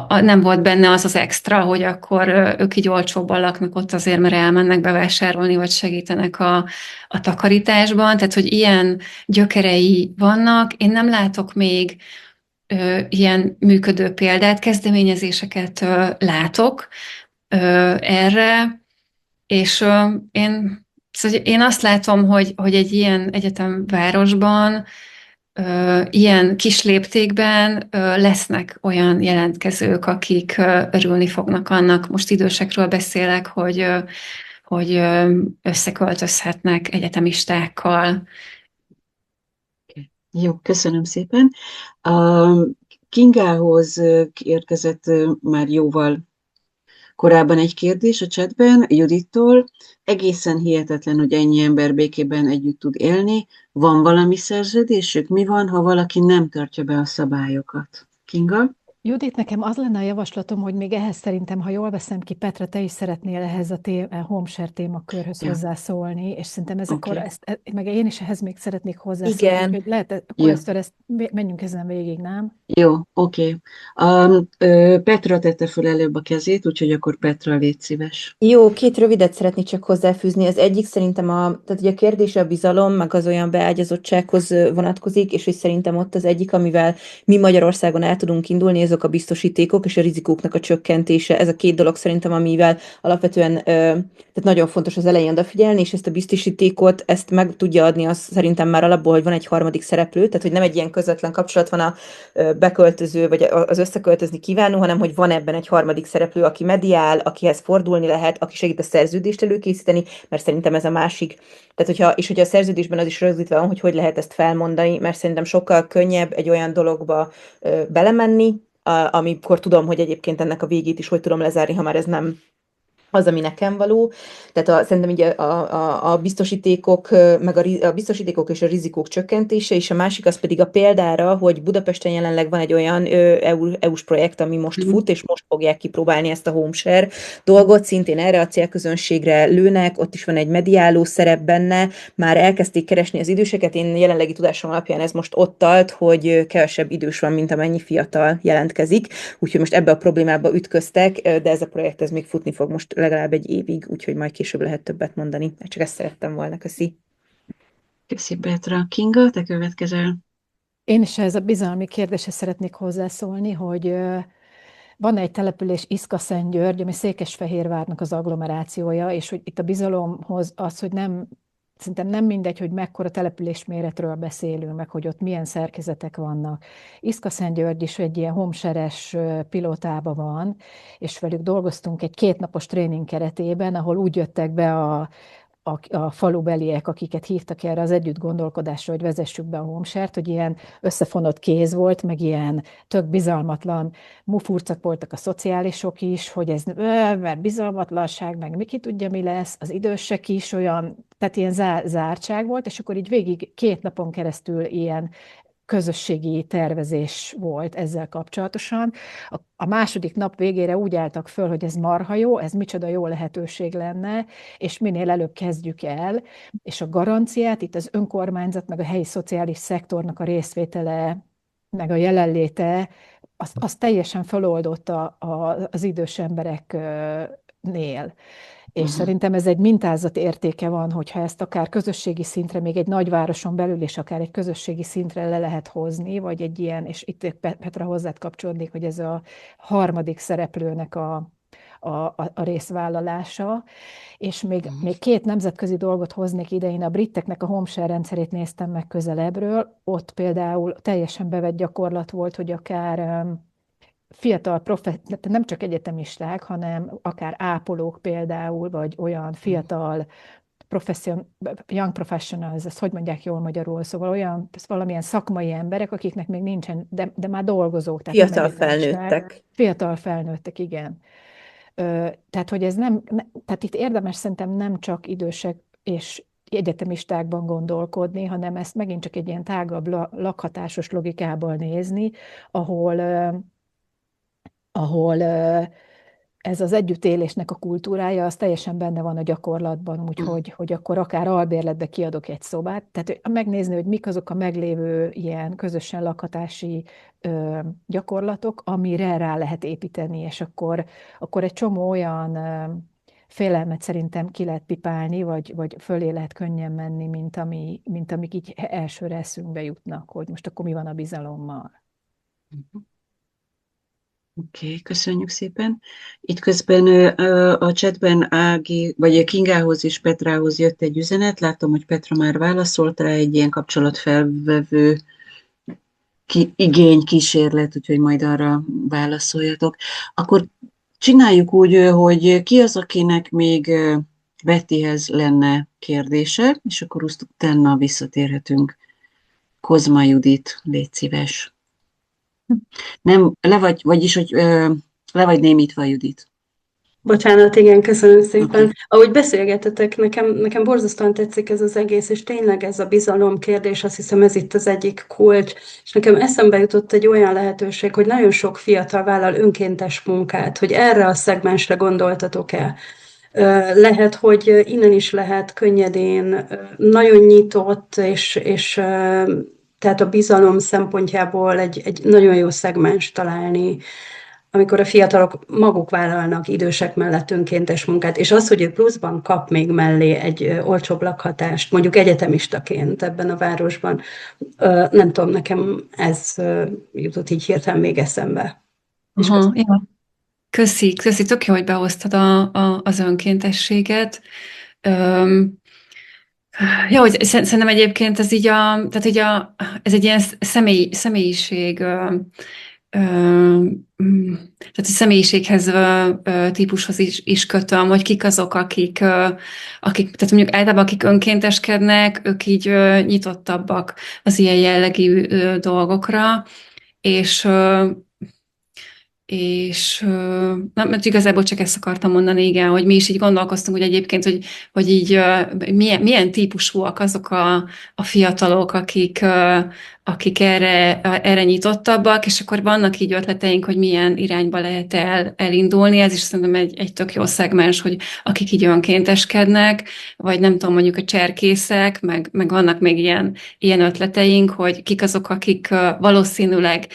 nem volt benne az extra, hogy akkor ők így olcsóbban laknak ott azért, mert elmennek bevásárolni, vagy segítenek a takarításban, tehát hogy ilyen gyökerei vannak. Én nem látok még ilyen működő példát, kezdeményezéseket látok erre, és én azt látom, hogy egy ilyen egyetemvárosban, ilyen kis léptékben lesznek olyan jelentkezők, akik örülni fognak annak, most idősekről beszélek, hogy összeköltözhetnek egyetemistákkal. Jó, köszönöm szépen. A Kingához érkezett már jóval korábban egy kérdés a chatben, Judittól. Egészen hihetetlen, hogy ennyi ember békében együtt tud élni. Van valami szerződésük? Mi van, ha valaki nem tartja be a szabályokat? Kinga? Judit, nekem az lenne a javaslatom, hogy még ehhez szerintem, ha jól veszem ki, Petra, te is szeretnél ehhez a homeshare témakörhöz Ja, hozzászólni, és szerintem ezekor, oké. meg én is ehhez még szeretnék hozzászólni, Igen. úgyhogy lehet, akkor Jó, először menjünk ezen végig, nem? jó, oké. Petra tette föl előbb a kezét, úgyhogy akkor Petra, légy szíves. Jó, két rövidet szeretnék csak hozzáfűzni. Az egyik szerintem tehát ugye a kérdés a bizalom, meg az olyan beágyazottsághoz vonatkozik, és hogy szerintem ott az egyik, amivel mi Magyarországon el tudunk indulni, azok a biztosítékok és a rizikóknak a csökkentése. Ez a két dolog szerintem, amivel alapvetően tehát nagyon fontos az elején odafigyelni, és ezt a biztosítékot, ezt meg tudja adni az szerintem már alapból, hogy van egy harmadik szereplő, tehát hogy nem egy ilyen közvetlen kapcsolat van a beköltöző, vagy az összeköltözni kívánó, hanem hogy van ebben egy harmadik szereplő, aki mediál, akihez fordulni lehet, aki segít a szerződést előkészíteni, mert szerintem ez a másik. Tehát, hogyha a szerződésben az is rögzítve van, hogy lehet ezt felmondani, mert szerintem sokkal könnyebb egy olyan dologba belemenni, amikor tudom, hogy egyébként ennek a végét is hogy tudom lezárni, ha már ez nem az, ami nekem való. Tehát szerintem így a biztosítékok, meg a biztosítékok és a rizikók csökkentése, és a másik az pedig a példára, hogy Budapesten jelenleg van egy olyan EU-s projekt, ami most Mhm. fut, és most fogják kipróbálni ezt a homeshare dolgot, szintén erre a célközönségre lőnek, ott is van egy mediáló szerep benne, már elkezdték keresni az időseket, én jelenlegi tudásom alapján ez most ott tart, hogy kevesebb idős van, mint amennyi fiatal jelentkezik, úgyhogy most ebbe a problémába ütköztek, de ez a projekt ez még futni fog most legalább egy évig, úgyhogy majd később lehet többet mondani. Csak ezt szerettem volna, köszi. Köszi, Petra. Kinga, te következel. Én is ehhez a bizalmi kérdéshez szeretnék hozzászólni, hogy van egy település, Iszka-Szentgyörgy, ami Székesfehérvárnak az agglomerációja, és hogy itt a bizalomhoz az, hogy szerintem nem mindegy, hogy mekkora település méretről beszélünk, meg hogy ott milyen szerkezetek vannak. Iszka-Szentgyörgy is egy ilyen homseres pilótában van, és velük dolgoztunk egy 2 napos tréning keretében, ahol úgy jöttek be a falubeliek, akiket hívtak erre az együtt gondolkodásra, hogy vezessük be a homeshare-t, hogy ilyen összefonott kéz volt, meg ilyen tök bizalmatlan mufurcak voltak a szociálisok is, hogy ez mert bizalmatlanság, meg mi ki tudja, mi lesz, az idősek is olyan, tehát ilyen zártság volt, és akkor így végig 2 napon keresztül ilyen közösségi tervezés volt ezzel kapcsolatosan. A második nap végére úgy álltak föl, hogy ez marha jó, ez micsoda jó lehetőség lenne, és minél előbb kezdjük el, és a garanciát itt az önkormányzat, meg a helyi szociális szektornak a részvétele, meg a jelenléte, az teljesen feloldotta az idős embereknél. És szerintem ez egy mintázat értéke van, hogyha ezt akár közösségi szintre, még egy nagyvároson belül is akár egy közösségi szintre le lehet hozni, vagy egy ilyen, és itt Petra hozzád kapcsolódnék, hogy ez a harmadik szereplőnek a részvállalása. És még 2 nemzetközi dolgot hoznék ide, én a briteknek a homeshare rendszerét néztem meg közelebbről, ott például teljesen bevett gyakorlat volt, hogy akár fiatal nem csak egyetemisták, hanem akár ápolók például, vagy olyan fiatal young professionals, ezt hogy mondják jól magyarul, szóval olyan, valamilyen szakmai emberek, akiknek még nincsen, de már dolgozók, tehát nem Fiatal egyetemisták. felnőttek. Fiatal felnőttek, igen. Tehát, hogy ez tehát itt érdemes szerintem nem csak idősek és egyetemistákban gondolkodni, hanem ezt megint csak egy ilyen tágabb lakhatásos logikából nézni, ahol ez az együttélésnek a kultúrája, az teljesen benne van a gyakorlatban, úgyhogy hogy akkor akár albérletbe kiadok egy szobát, tehát megnézni, hogy mik azok a meglévő ilyen közösen lakhatási gyakorlatok, amire rá lehet építeni, és akkor egy csomó olyan félelmet szerintem ki lehet pipálni, vagy fölé lehet könnyen menni, mint amik így elsőre eszünkbe jutnak, hogy most akkor mi van a bizalommal. Oké, köszönjük szépen. Itt közben a chatben Ági, vagy Kingához és Petrához jött egy üzenet. Látom, hogy Petra már válaszolt rá, egy ilyen kapcsolatfelvevő igény, kísérlet, úgyhogy majd arra válaszoljatok. Akkor csináljuk úgy, hogy ki az, akinek még Bettyhez lenne kérdése, és akkor utána visszatérhetünk. Kozma Judit, légy szíves. Nem, vagyis, hogy le vagy némítva, Judit. Bocsánat, igen, köszönöm Oké. szépen. Ahogy beszélgetetek, nekem borzasztóan tetszik ez az egész, és tényleg ez a bizalom kérdés, azt hiszem ez itt az egyik kulcs. És nekem eszembe jutott egy olyan lehetőség, hogy nagyon sok fiatal vállal önkéntes munkát, hogy erre a szegmensre gondoltatok-e? Lehet, hogy innen is lehet könnyedén, nagyon nyitott, és tehát a bizalom szempontjából egy nagyon jó szegmens találni, amikor a fiatalok maguk vállalnak idősek mellett önkéntes munkát, és az, hogy ő pluszban kap még mellé egy olcsóbb lakhatást, mondjuk egyetemistaként ebben a városban, nem tudom, nekem ez jutott így hirtelen még eszembe. És Aha, ja. Köszi, tök jó, hogy behoztad az önkéntességet. Öm, Ja, hogy szerintem egyébként ez így ez egy ilyen személyiség, tehát a személyiséghez, típushoz is kötöm, hogy kik azok, akik, tehát mondjuk általában akik önkénteskednek, ők így nyitottabbak az ilyen jellegű dolgokra, és na, mert igazából csak ezt akartam mondani, igen, hogy mi is így gondolkoztunk, hogy egyébként, hogy így milyen típusúak azok a fiatalok, akik erre nyitottabbak, és akkor vannak így ötleteink, hogy milyen irányba lehet elindulni. Ez is szerintem egy tök jó szegmens, hogy akik így önkénteskednek, vagy nem tudom, mondjuk a cserkészek, meg vannak még ilyen ötleteink, hogy kik azok, akik valószínűleg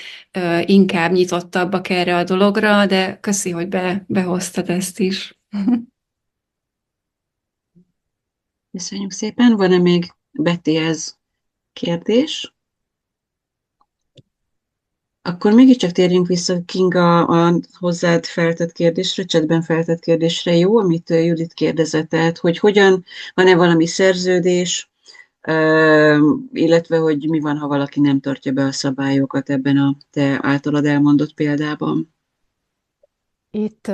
inkább nyitottabbak erre a dologra, de köszi, hogy behoztad ezt is. Köszönjük szépen. Van-e még Bettyhez kérdés? Akkor mégiscsak térjünk vissza, Kinga, a hozzád feltett kérdésre, chatben feltett kérdésre, jó, amit Judit kérdezett, tehát, hogy hogyan, van-e valami szerződés, illetve, hogy mi van, ha valaki nem tartja be a szabályokat ebben a te általad elmondott példában. Itt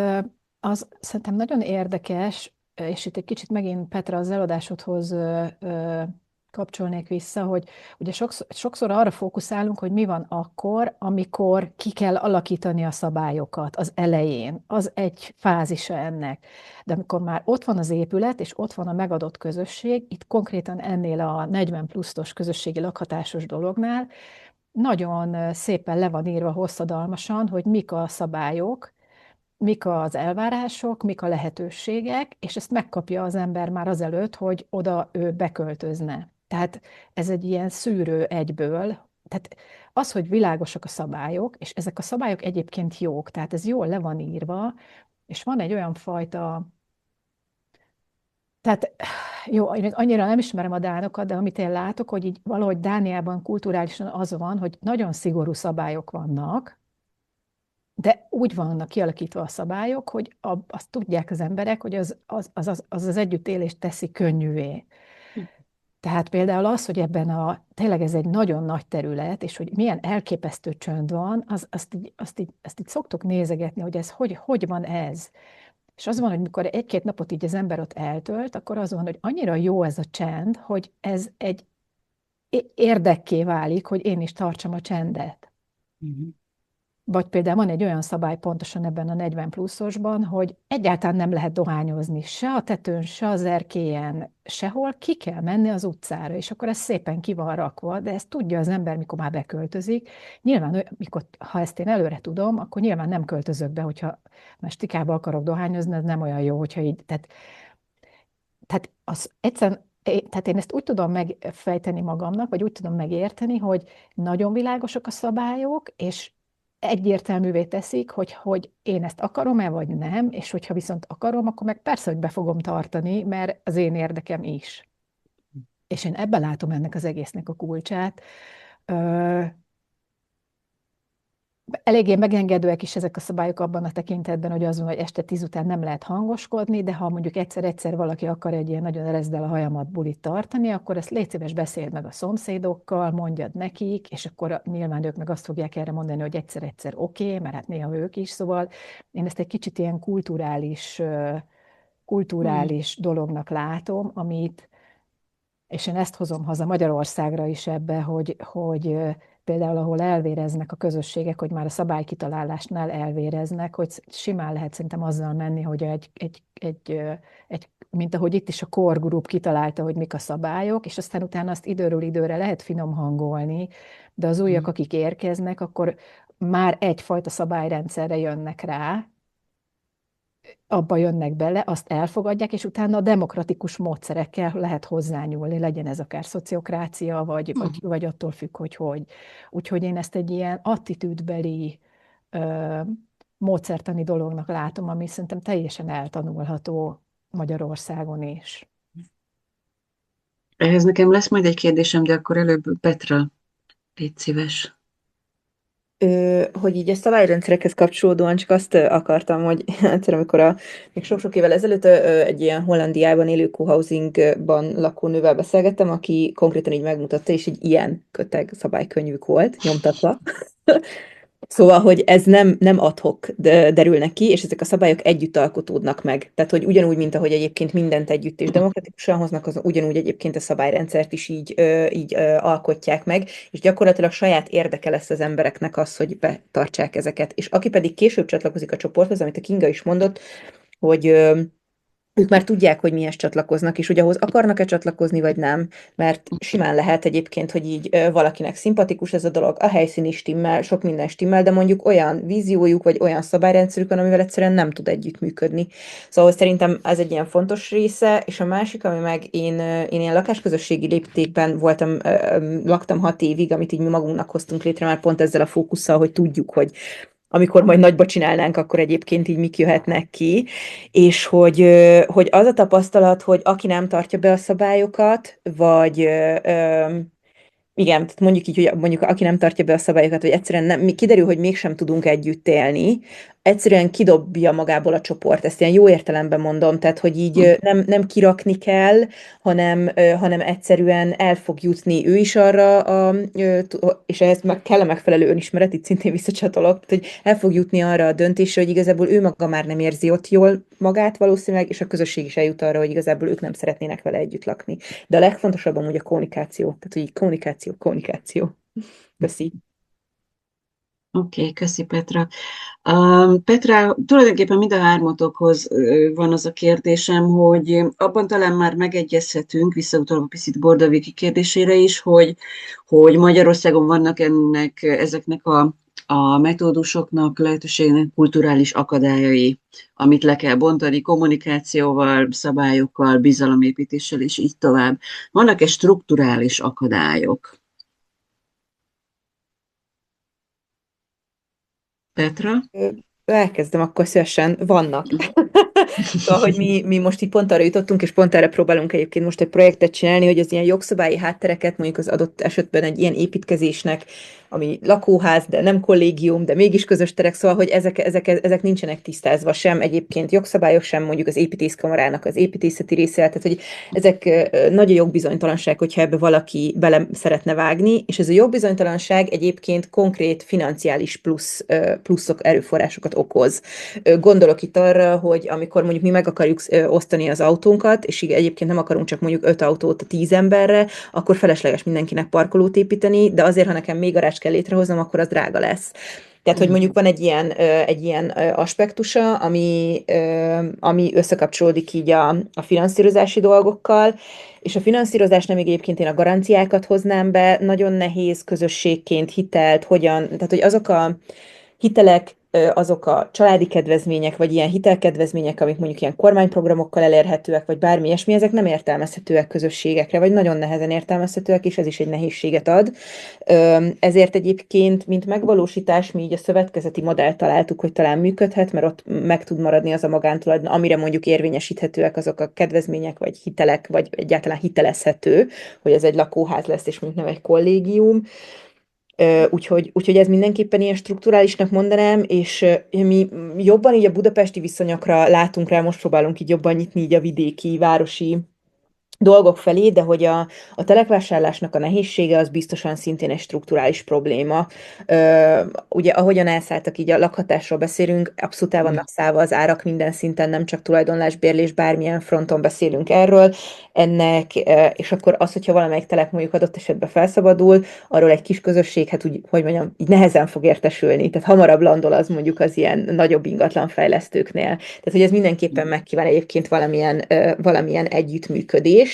az szerintem nagyon érdekes, és itt egy kicsit megint Petra az eladásodhoz kapcsolnék vissza, hogy ugye sokszor arra fókuszálunk, hogy mi van akkor, amikor ki kell alakítani a szabályokat az elején. Az egy fázisa ennek. De amikor már ott van az épület, és ott van a megadott közösség, itt konkrétan ennél a 40 pluszos közösségi lakhatásos dolognál, nagyon szépen le van írva hosszadalmasan, hogy mik a szabályok, mik az elvárások, mik a lehetőségek, és ezt megkapja az ember már azelőtt, hogy oda ő beköltözne. Tehát ez egy ilyen szűrő egyből. Tehát az, hogy világosak a szabályok, és ezek a szabályok egyébként jók, tehát ez jól le van írva, és van egy olyan fajta, tehát jó, én annyira nem ismerem a dánokat, de amit én látok, hogy így valahogy Dániában kulturálisan az van, hogy nagyon szigorú szabályok vannak, de úgy vannak kialakítva a szabályok, hogy azt tudják az emberek, hogy az együttélést teszi könnyűvé. Tehát például az, hogy tényleg ez egy nagyon nagy terület, és hogy milyen elképesztő csönd van, azt így szoktuk nézegetni, hogy ez hogy van ez. És az van, hogy mikor egy-két napot így az ember ott eltölt, akkor az van, hogy annyira jó ez a csend, hogy ez egy érdekké válik, hogy én is tartsam a csendet. Mhm. Vagy például van egy olyan szabály pontosan ebben a 40 pluszosban, hogy egyáltalán nem lehet dohányozni se a tetőn, se az erkélyen, sehol, ki kell menni az utcára, és akkor ez szépen ki van rakva, de ezt tudja az ember, mikor már beköltözik. Nyilván, ha ezt én előre tudom, akkor nyilván nem költözök be, hogyha mestikába akarok dohányozni, ez nem olyan jó, hogyha így, tehát az egyszerűen, tehát én ezt úgy tudom megfejteni magamnak, vagy úgy tudom megérteni, hogy nagyon világosak a szabályok, és egyértelművé teszik, hogy én ezt akarom-e, vagy nem, és hogyha viszont akarom, akkor meg persze, hogy be fogom tartani, mert az én érdekem is. És én ebben látom ennek az egésznek a kulcsát. Eléggé megengedőek is ezek a szabályok abban a tekintetben, hogy az van, hogy este 10 után nem lehet hangoskodni, de ha mondjuk egyszer valaki akar egy ilyen nagyon ereszdel a hajamat bulit tartani, akkor ezt légy szíves, beszéld meg a szomszédokkal, mondjad nekik, és akkor nyilván ők meg azt fogják erre mondani, hogy egyszer oké, mert hát néha ők is, szóval én ezt egy kicsit ilyen kulturális dolognak látom, és én ezt hozom haza Magyarországra is ebbe, hogy például ahol elvéreznek a közösségek, hogy már a szabálykitalálásnál elvéreznek, hogy simán lehet szerintem azzal menni, hogy mint ahogy itt is a core group kitalálta, hogy mik a szabályok, és aztán utána azt időről időre lehet finom hangolni, de az újak, akik érkeznek, akkor már egyfajta szabályrendszerre jönnek rá, abba jönnek bele, azt elfogadják, és utána a demokratikus módszerekkel lehet hozzányúlni, legyen ez akár szociokrácia, vagy attól függ, hogy. Úgyhogy én ezt egy ilyen attitűdbeli módszertani dolognak látom, ami szerintem teljesen eltanulható Magyarországon is. Ehhez nekem lesz majd egy kérdésem, de akkor előbb Petra, légy szíves. Hogy így a szabályrendszerekhez kapcsolódóan csak azt akartam, hogy egyszer, amikor még sok-sok évvel ezelőtt egy ilyen Hollandiában élő co-housingban lakó nővel beszélgettem, aki konkrétan így megmutatta, és egy ilyen köteg szabálykönyvük volt, nyomtatva. Szóval, hogy ez nem ad-hoc derülnek ki, és ezek a szabályok együtt alkotódnak meg. Tehát, hogy ugyanúgy, mint ahogy egyébként mindent együtt és demokratikusan hoznak, az ugyanúgy egyébként a szabályrendszert is így alkotják meg, és gyakorlatilag saját érdeke lesz az embereknek az, hogy betartsák ezeket. És aki pedig később csatlakozik a csoporthoz, amit a Kinga is mondott, hogy ők már tudják, hogy mihez csatlakoznak, és hogy ahhoz akarnak-e csatlakozni, vagy nem, mert simán lehet egyébként, hogy így valakinek szimpatikus ez a dolog, a helyszín is stimmel, sok minden stimmel, de mondjuk olyan víziójuk, vagy olyan szabályrendszerük van, amivel egyszerűen nem tud együttműködni. Szóval szerintem ez egy ilyen fontos része, és a másik, ami meg én ilyen lakásközösségi léptékben voltam, laktam 6 évig, amit így mi magunknak hoztunk létre, már pont ezzel a fókusszal, hogy tudjuk, hogy amikor majd nagyba csinálnánk, akkor egyébként így mik jöhetnek ki, és hogy az a tapasztalat, hogy aki nem tartja be a szabályokat, vagy igen, tehát mondjuk így, hogy mondjuk aki nem tartja be a szabályokat, vagy egyszerűen kiderül, hogy mégsem tudunk együtt élni, egyszerűen kidobja magából a csoport. Ezt ilyen jó értelemben mondom, tehát hogy így nem kirakni kell, hanem egyszerűen el fog jutni ő is arra, és ehhez meg kell a megfelelő önismeret, itt szintén visszacsatolok, hogy el fog jutni arra a döntésre, hogy igazából ő maga már nem érzi ott jól magát valószínűleg, és a közösség is eljut arra, hogy igazából ők nem szeretnének vele együtt lakni. De a legfontosabb amúgy a kommunikáció. Tehát, hogy kommunikáció. Köszi. Oké, köszi Petra. Petra, tulajdonképpen mind a hármatokhoz van az a kérdésem, hogy abban talán már megegyezhetünk, visszautalva picit Bordaviki kérdésére is, hogy Magyarországon vannak ezeknek a metódusoknak, lehetőségnek kulturális akadályai, amit le kell bontani kommunikációval, szabályokkal, bizalomépítéssel, és így tovább. Vannak-e strukturális akadályok? Petra? Elkezdem, akkor szívesen vannak. Szóval, hogy mi most így pont arra jutottunk, és pont erre próbálunk egyébként most egy projektet csinálni, hogy az ilyen jogszabályi háttereket, mondjuk az adott esetben egy ilyen építkezésnek, ami lakóház, de nem kollégium, de mégis közös terek, szóval, hogy ezek nincsenek tisztázva sem egyébként jogszabályok, sem mondjuk az építészkamarának az építészeti része, tehát hogy ezek nagy a jogbizonytalanság, hogyha ebbe valaki bele szeretne vágni, és ez a jogbizonytalanság egyébként konkrét financiális pluszok, erőforrásokat okoz. Gondolok itt arra, hogy amikor mondjuk mi meg akarjuk osztani az autónkat, és egyébként nem akarunk csak mondjuk 5 autót a 10 emberre, akkor felesleges mindenkinek parkolót építeni, de azért, ha nekem még garást kell létrehoznom, akkor az drága lesz. Tehát, hogy mondjuk van egy ilyen aspektusa, ami összekapcsolódik így a finanszírozási dolgokkal, és a finanszírozás nem egyébként én a garanciákat hoznám be, nagyon nehéz közösségként hitelt, tehát, hogy azok a hitelek, azok a családi kedvezmények, vagy ilyen hitelkedvezmények, amik mondjuk ilyen kormányprogramokkal elérhetőek, vagy bármi ilyesmi, ezek nem értelmezhetőek közösségekre, vagy nagyon nehezen értelmezhetőek, és ez is egy nehézséget ad. Ezért egyébként, mint megvalósítás, mi így a szövetkezeti modellt találtuk, hogy talán működhet, mert ott meg tud maradni az a magántulajdon, amire mondjuk érvényesíthetőek azok a kedvezmények, vagy hitelek, vagy egyáltalán hitelezhető, hogy ez egy lakóház lesz, és mondjuk nem egy kollégium. Úgyhogy ez mindenképpen ilyen strukturálisnak mondanám, és mi jobban így a budapesti viszonyokra látunk rá, most próbálunk így jobban nyitni így a vidéki, városi dolgok felé, de hogy a telekvásárlásnak a nehézsége az biztosan szintén egy strukturális probléma. Ugye ahogyan elszálltak, így a lakhatásról beszélünk, abszolút el vannak szállva az árak minden szinten, nem csak tulajdonlás, bérlés, bármilyen fronton beszélünk erről. Ennek, és akkor az, hogyha valamelyik telek mondjuk adott esetben felszabadul, arról egy kis közösség, hát úgy, hogy mondjam, így nehezen fog értesülni, tehát hamarabb landol az mondjuk az ilyen nagyobb ingatlan fejlesztőknél. Tehát, hogy ez mindenképpen megkíván egyébként valamilyen együttműködést.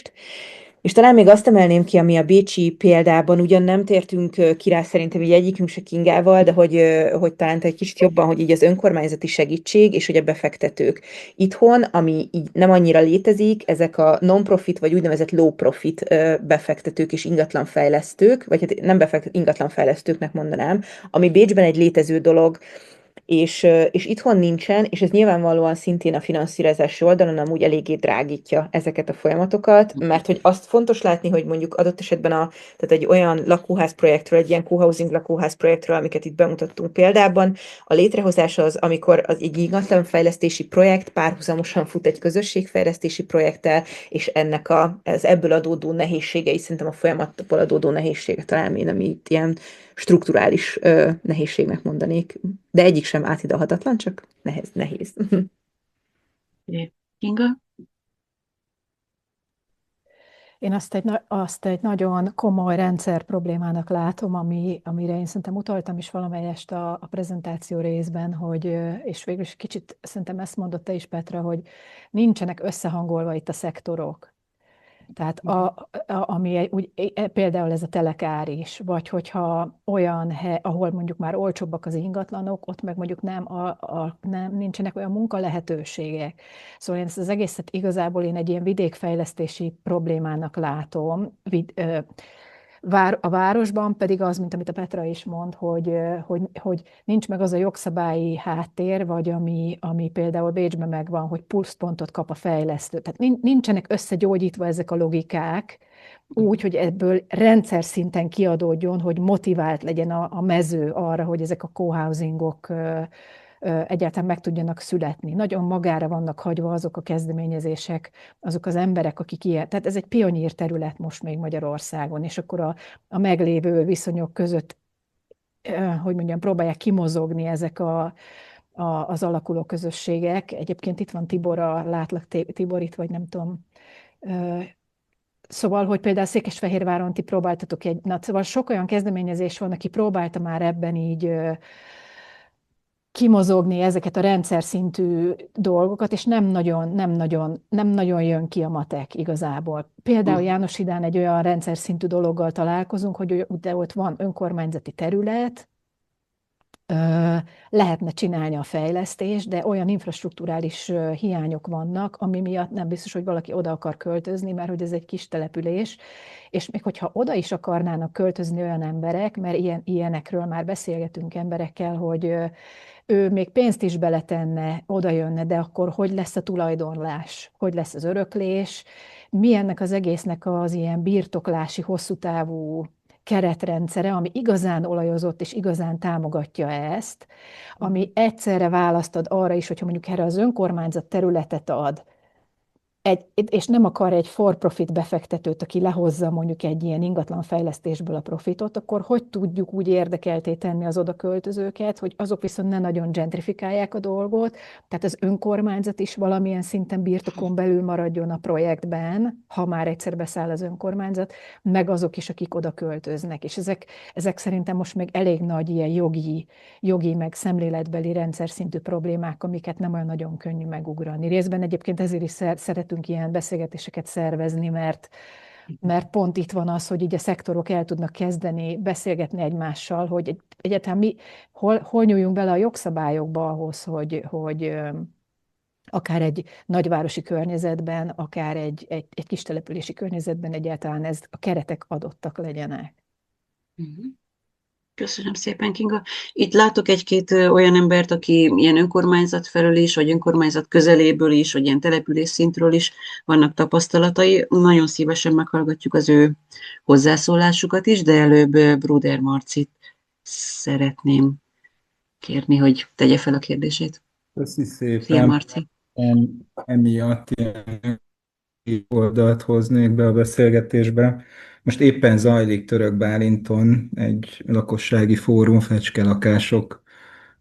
És talán még azt emelném ki, ami a bécsi példában, ugyan nem tértünk ki rá szerintem így egyikünk se Kingával, de hogy talán egy kicsit jobban, hogy így az önkormányzati segítség és hogy a befektetők. Itthon, ami így nem annyira létezik, ezek a non-profit vagy úgynevezett low-profit befektetők és ingatlanfejlesztők, vagy hát nem ingatlanfejlesztőknek mondanám, ami Bécsben egy létező dolog, és itthon nincsen, és ez nyilvánvalóan szintén a finanszírozási oldalon amúgy eléggé drágítja ezeket a folyamatokat, mert hogy azt fontos látni, hogy mondjuk adott esetben tehát egy olyan lakóházprojektről, egy ilyen co-housing lakóházprojektről, amiket itt bemutattunk példában, a létrehozása az, amikor az egy ingatlanfejlesztési projekt párhuzamosan fut egy közösségfejlesztési projekttel, és ennek az ebből adódó nehézségei, szerintem a folyamatból adódó nehézsége talán én, amit ilyen strukturális nehézségnek mondanék. De egyik sem áthidahatatlan, csak nehéz. Kinga? Én azt egy nagyon komoly rendszer problémának látom, amire én szerintem utaltam is valamelyest a prezentáció részben, és végül is kicsit szerintem ezt mondott te is, Petra, hogy nincsenek összehangolva itt a szektorok. Tehát például ez a telekár is, vagy hogyha olyan hely, ahol mondjuk már olcsóbbak az ingatlanok, ott meg mondjuk nincsenek olyan munkalehetőségek. Szóval én ezt az egészet igazából én egy ilyen vidékfejlesztési problémának látom. A városban pedig az, mint amit a Petra is mond, hogy nincs meg az a jogszabályi háttér, vagy ami például Bécsben megvan, hogy pluszpontot kap a fejlesztő. Tehát nincsenek összegyógyítva ezek a logikák, úgy, hogy ebből rendszer szinten kiadódjon, hogy motivált legyen a mező arra, hogy ezek a co-housingok egyáltalán meg tudjanak születni. Nagyon magára vannak hagyva azok a kezdeményezések, azok az emberek, akik ilyen. Tehát ez egy pionír terület most még Magyarországon, és akkor a meglévő viszonyok között, hogy mondjam, próbálják kimozogni ezek az alakuló közösségek. Egyébként itt van Tibor, látlak Tibor itt, vagy nem tudom. Szóval, hogy például Székesfehérváron ti próbáltatok szóval sok olyan kezdeményezés van, aki próbálta már ebben így kimozogni ezeket a rendszer szintű dolgokat, és nem nagyon jön ki a matek igazából. Például Jánoshidán egy olyan rendszer szintű dologgal találkozunk, hogy de ott van önkormányzati terület, lehetne csinálni a fejlesztést, de olyan infrastrukturális hiányok vannak, ami miatt nem biztos, hogy valaki oda akar költözni, mert hogy ez egy kis település, és még hogyha oda is akarnának költözni olyan emberek, mert ilyenekről már beszélgetünk emberekkel, hogy ő még pénzt is beletenne, oda jönne, de akkor hogy lesz a tulajdonlás, hogy lesz az öröklés, mi ennek az egésznek az ilyen birtoklási, hosszú távú keretrendszere, ami igazán olajozott és igazán támogatja ezt, ami egyszerre választad arra is, hogyha mondjuk erre az önkormányzat területet ad, és nem akar egy for-profit befektetőt, aki lehozza mondjuk egy ilyen ingatlanfejlesztésből a profitot, akkor hogy tudjuk úgy érdekelté tenni az oda költözőket, hogy azok viszont ne nagyon gentrifikálják a dolgot, tehát az önkormányzat is valamilyen szinten birtokon belül maradjon a projektben, ha már egyszer beszáll az önkormányzat, meg azok is, akik oda költöznek. És ezek szerintem most még elég nagy ilyen jogi meg szemléletbeli rendszer szintű problémák, amiket nem olyan nagyon könnyű megugrani. Részben egyébként ezért is szeretünk ilyen beszélgetéseket szervezni, mert pont itt van az, hogy így a szektorok el tudnak kezdeni beszélgetni egymással, hogy egyáltalán hol nyúljunk bele a jogszabályokba ahhoz, hogy akár egy nagyvárosi környezetben, akár egy kis települési környezetben egyáltalán a keretek adottak legyenek. Köszönöm szépen, Kinga. Itt látok egy-két olyan embert, aki ilyen önkormányzat felől is, vagy önkormányzat közeléből is, vagy ilyen település szintről is vannak tapasztalatai. Nagyon szívesen meghallgatjuk az ő hozzászólásukat is, de előbb Bruder Marcit szeretném kérni, hogy tegye fel a kérdését. Köszi Szia, szépen. Marci. Emiatt ilyen oldalt hoznék be a beszélgetésbe. Most éppen zajlik Török Bálinton egy lakossági fórum fecskelakások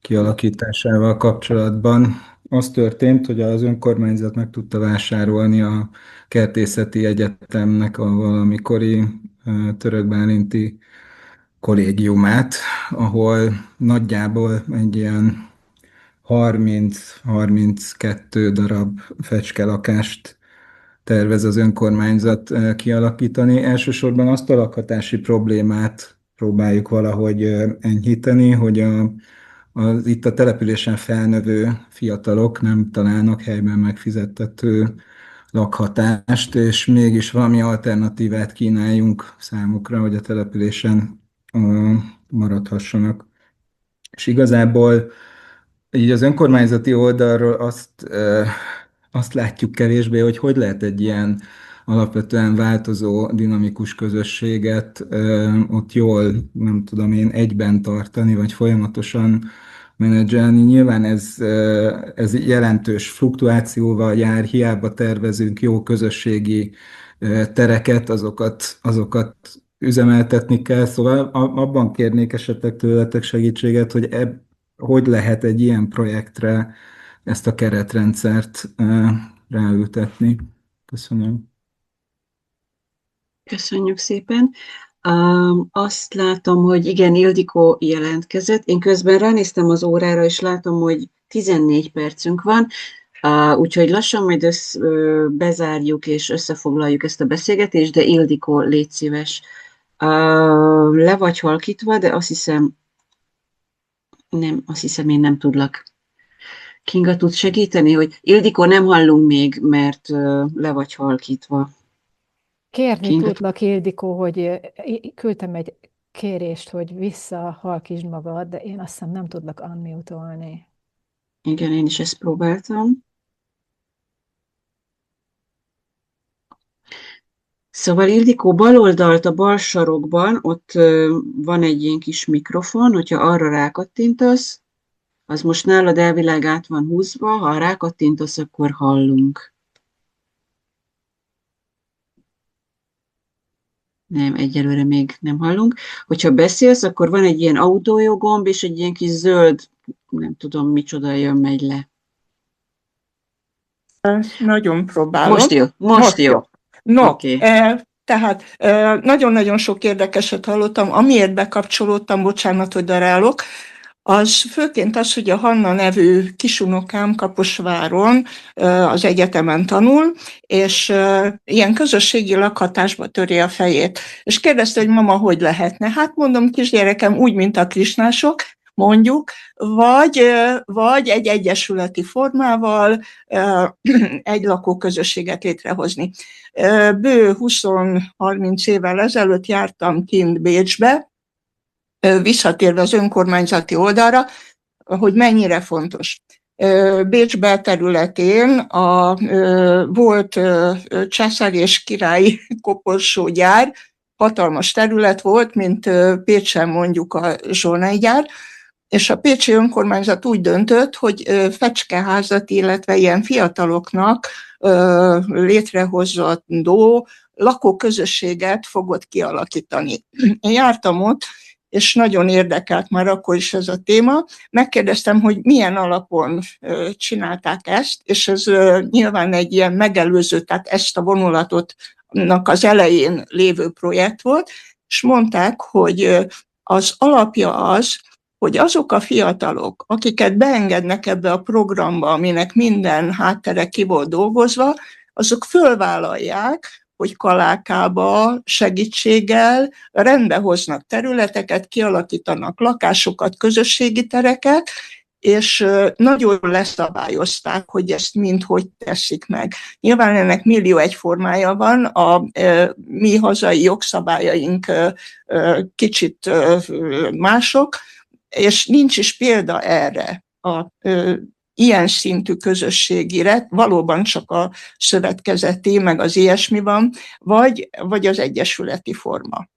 kialakításával kapcsolatban. Az történt, hogy az önkormányzat meg tudta vásárolni a Kertészeti Egyetemnek a valamikori török bálinti kollégiumát, ahol nagyjából egy ilyen 30-32 darab fecskelakást tervez az önkormányzat kialakítani. Elsősorban azt a lakhatási problémát próbáljuk valahogy enyhíteni, hogy itt a településen felnövő fiatalok nem találnak helyben megfizettető lakhatást, és mégis valami alternatívát kínáljunk számukra, hogy a településen maradhassanak. És igazából így az önkormányzati oldalról azt látjuk kevésbé, hogy lehet egy ilyen alapvetően változó, dinamikus közösséget ott jól, nem tudom én, egyben tartani, vagy folyamatosan menedzselni. Nyilván ez jelentős fluktuációval jár, hiába tervezünk jó közösségi tereket, azokat üzemeltetni kell, szóval abban kérnék esetleg tőletek segítséget, hogy lehet egy ilyen projektre ezt a keretrendszert ráültetni. Köszönöm. Köszönjük szépen. Azt látom, hogy igen, Ildikó jelentkezett. Én közben ránéztem az órára, és látom, hogy 14 percünk van, úgyhogy lassan majd bezárjuk és összefoglaljuk ezt a beszélgetést, de Ildikó, légy szíves. Le vagy halkítva, de azt hiszem én nem tudlak. Kinga, tudsz segíteni, hogy Ildikó, nem hallunk még, mert le vagy halkítva. Kérni Kinga. tudlak, Ildikó, hogy küldtem egy kérést, hogy visszahalkítsd magad, de én azt hiszem nem tudlak unmute-olni. Igen, én is ezt próbáltam. Szóval Ildikó, bal oldalt a bal sarokban, ott van egy ilyen kis mikrofon, hogyha arra rákattintasz, az most nálad elvileg át van húzva, ha rákattintasz, akkor hallunk. Nem, egyelőre még nem hallunk. Hogyha beszélsz, akkor van egy ilyen audio gomb, és egy ilyen kis zöld, nem tudom micsoda megy le. Nagyon próbálom. Most jó. No, Oké. tehát nagyon-nagyon sok érdekeset hallottam. Amiért bekapcsolódtam, bocsánat, hogy darálok, az főként az, hogy a Hanna nevű kisunokám Kaposváron az egyetemen tanul, és ilyen közösségi lakhatásba töri a fejét. És kérdezte, hogy mama, hogy lehetne? Hát mondom, kisgyerekem, úgy, mint a krisnások, mondjuk, vagy egy egyesületi formával egy lakóközösséget létrehozni. Bő 20-30 évvel ezelőtt jártam kint Bécsbe, visszatérve az önkormányzati oldalra, hogy mennyire fontos. Bécs belterületén volt császár és királyi koporsógyár, hatalmas terület volt, mint Pécsen mondjuk a Zsolnay gyár, és a pécsi önkormányzat úgy döntött, hogy fecskeházat, illetve ilyen fiataloknak létrehozandó lakóközösséget fogott kialakítani. Én jártam ott, és nagyon érdekelt már akkor is ez a téma. Megkérdeztem, hogy milyen alapon csinálták ezt, és ez nyilván egy ilyen megelőző, tehát ezt a vonulatotnak az elején lévő projekt volt, és mondták, hogy az alapja az, hogy azok a fiatalok, akiket beengednek ebbe a programba, aminek minden háttere ki volt dolgozva, azok fölvállalják, hogy Kalákába segítséggel rendbe hoznak területeket, kialakítanak lakásokat, közösségi tereket, és nagyon leszabályozták, hogy ezt mind hogy teszik meg. Nyilván ennek millió egy formája van, a mi hazai jogszabályaink kicsit mások, és nincs is példa erre ilyen szintű közösségire, valóban csak a szövetkezeti, meg az ilyesmi van, vagy az egyesületi forma.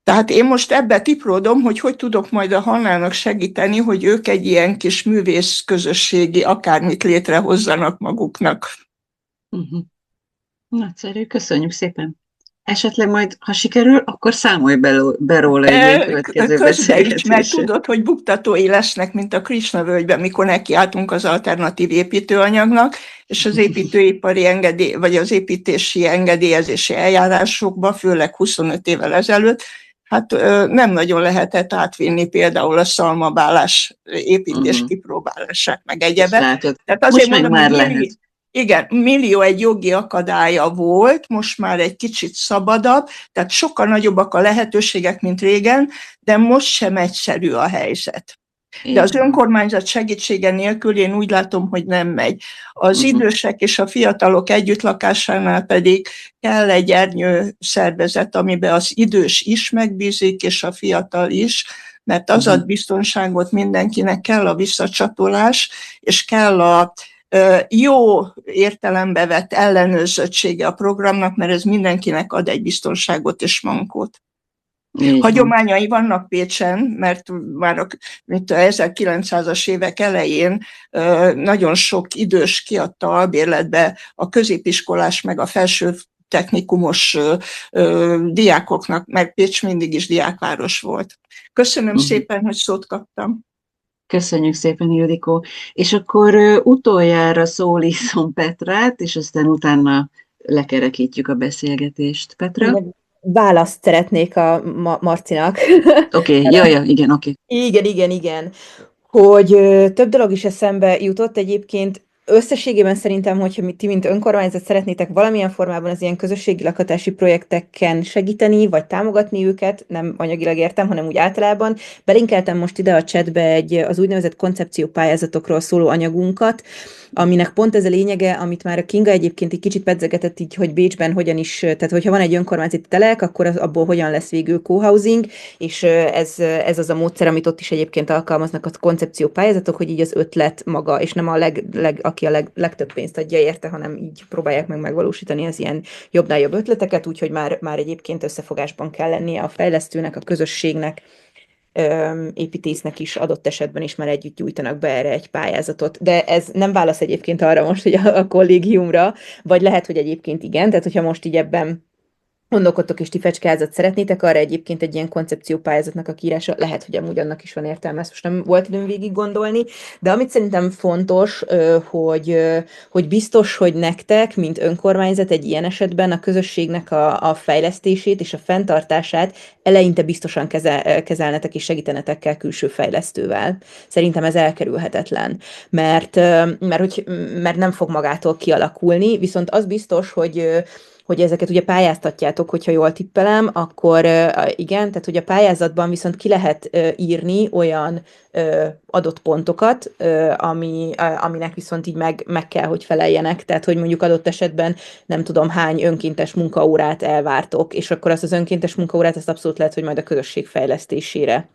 Tehát én most ebbe tipródom, hogy tudok majd a Hannának segíteni, hogy ők egy ilyen kis művész közösségi akármit létrehozzanak maguknak. Nagyszerű, köszönjük szépen. Esetleg majd, ha sikerül, akkor számolj be róla egy ilyen következő Közben is, mert beszélgetésre. tudod, hogy buktatói lesznek, mint a Krisna völgyben, mikor nekiálltunk az alternatív építőanyagnak, és az építőipari engedély, vagy az építési engedélyezési eljárásokba, főleg 25 évvel ezelőtt, hát nem nagyon lehetett átvinni például a szalmabálás építés kipróbálását, meg egyebet. Látod, Tehát azért most meg mondom, már hogy lehet. igen, millió egy jogi akadálya volt, most már egy kicsit szabadabb, tehát sokkal nagyobbak a lehetőségek, mint régen, de most sem egyszerű a helyzet. De az önkormányzat segítsége nélkül én úgy látom, hogy nem megy. Az idősek és a fiatalok együttlakásánál pedig kell egy ernyő szervezet, amiben az idős is megbízik, és a fiatal is, mert az ad biztonságot mindenkinek, kell a visszacsatolás, és kell a jó értelembe vett ellenőrzöttsége a programnak, mert ez mindenkinek ad egy biztonságot és mankót. Hagyományai vannak Pécsen, mert már a 1900-as évek elején nagyon sok idős kiadta albérletbe a középiskolás meg a felső technikumos diákoknak, mert Pécs mindig is diákváros volt. Köszönöm szépen, hogy szót kaptam. Köszönjük szépen, Ildikó. És akkor utoljára szólítom Petrát, és aztán utána lekerekítjük a beszélgetést. Petra? Választ szeretnék a Marcinak. Oké, igen, oké. Igen. Hogy több dolog is eszembe jutott egyébként. Összességében szerintem, hogyha ti, mint önkormányzat szeretnétek valamilyen formában az ilyen közösségi lakhatási projekteken segíteni, vagy támogatni őket, nem anyagilag értem, hanem úgy általában, belinkeltem most ide a chatbe az úgynevezett koncepciópályázatokról szóló anyagunkat, aminek pont ez a lényege, amit már a Kinga egyébként egy kicsit pedzegetett így, hogy Bécsben hogyan is, tehát hogyha van egy önkormányzati telek, akkor abból hogyan lesz végül co-housing, és ez az a módszer, amit ott is egyébként alkalmaznak a koncepciópályázatok, hogy így az ötlet maga, és nem aki a legtöbb pénzt adja érte, hanem így próbálják meg megvalósítani az ilyen jobbnál jobb ötleteket, úgyhogy már egyébként összefogásban kell lennie a fejlesztőnek, a közösségnek, építésznek is adott esetben is már együtt gyújtanak be erre egy pályázatot. De ez nem válasz egyébként arra most, hogy a kollégiumra, vagy lehet, hogy egyébként igen, tehát hogyha most így ebben gondolkodtok és ti fecskázat szeretnétek, arra egyébként egy ilyen koncepciópályázatnak a kiírása, lehet, hogy amúgy annak is van értelme, ezt most nem volt időm végig gondolni, de amit szerintem fontos, hogy biztos, hogy nektek, mint önkormányzat egy ilyen esetben a közösségnek a fejlesztését és a fenntartását eleinte biztosan kezelnetek és segítenetek kell külső fejlesztővel. Szerintem ez elkerülhetetlen, mert nem fog magától kialakulni, viszont az biztos, hogy ezeket ugye pályáztatjátok, hogyha jól tippelem, akkor igen, tehát hogy a pályázatban viszont ki lehet írni olyan adott pontokat, aminek viszont így meg kell, hogy feleljenek, tehát hogy mondjuk adott esetben nem tudom hány önkéntes munkaórát elvártok, és akkor azt az önkéntes munkaórát azt abszolút lehet, hogy majd a közösség fejlesztésére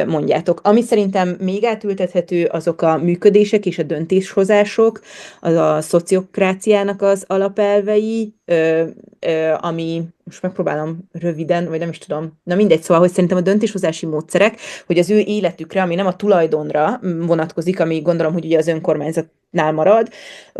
mondjátok. Ami szerintem még átültethető, azok a működések és a döntéshozások, az a szociokráciának az alapelvei, ami, most megpróbálom röviden, vagy nem is tudom, na mindegy, szóval, hogy szerintem a döntéshozási módszerek, hogy az ő életükre, ami nem a tulajdonra vonatkozik, ami gondolom, hogy ugye az önkormányzatnál marad,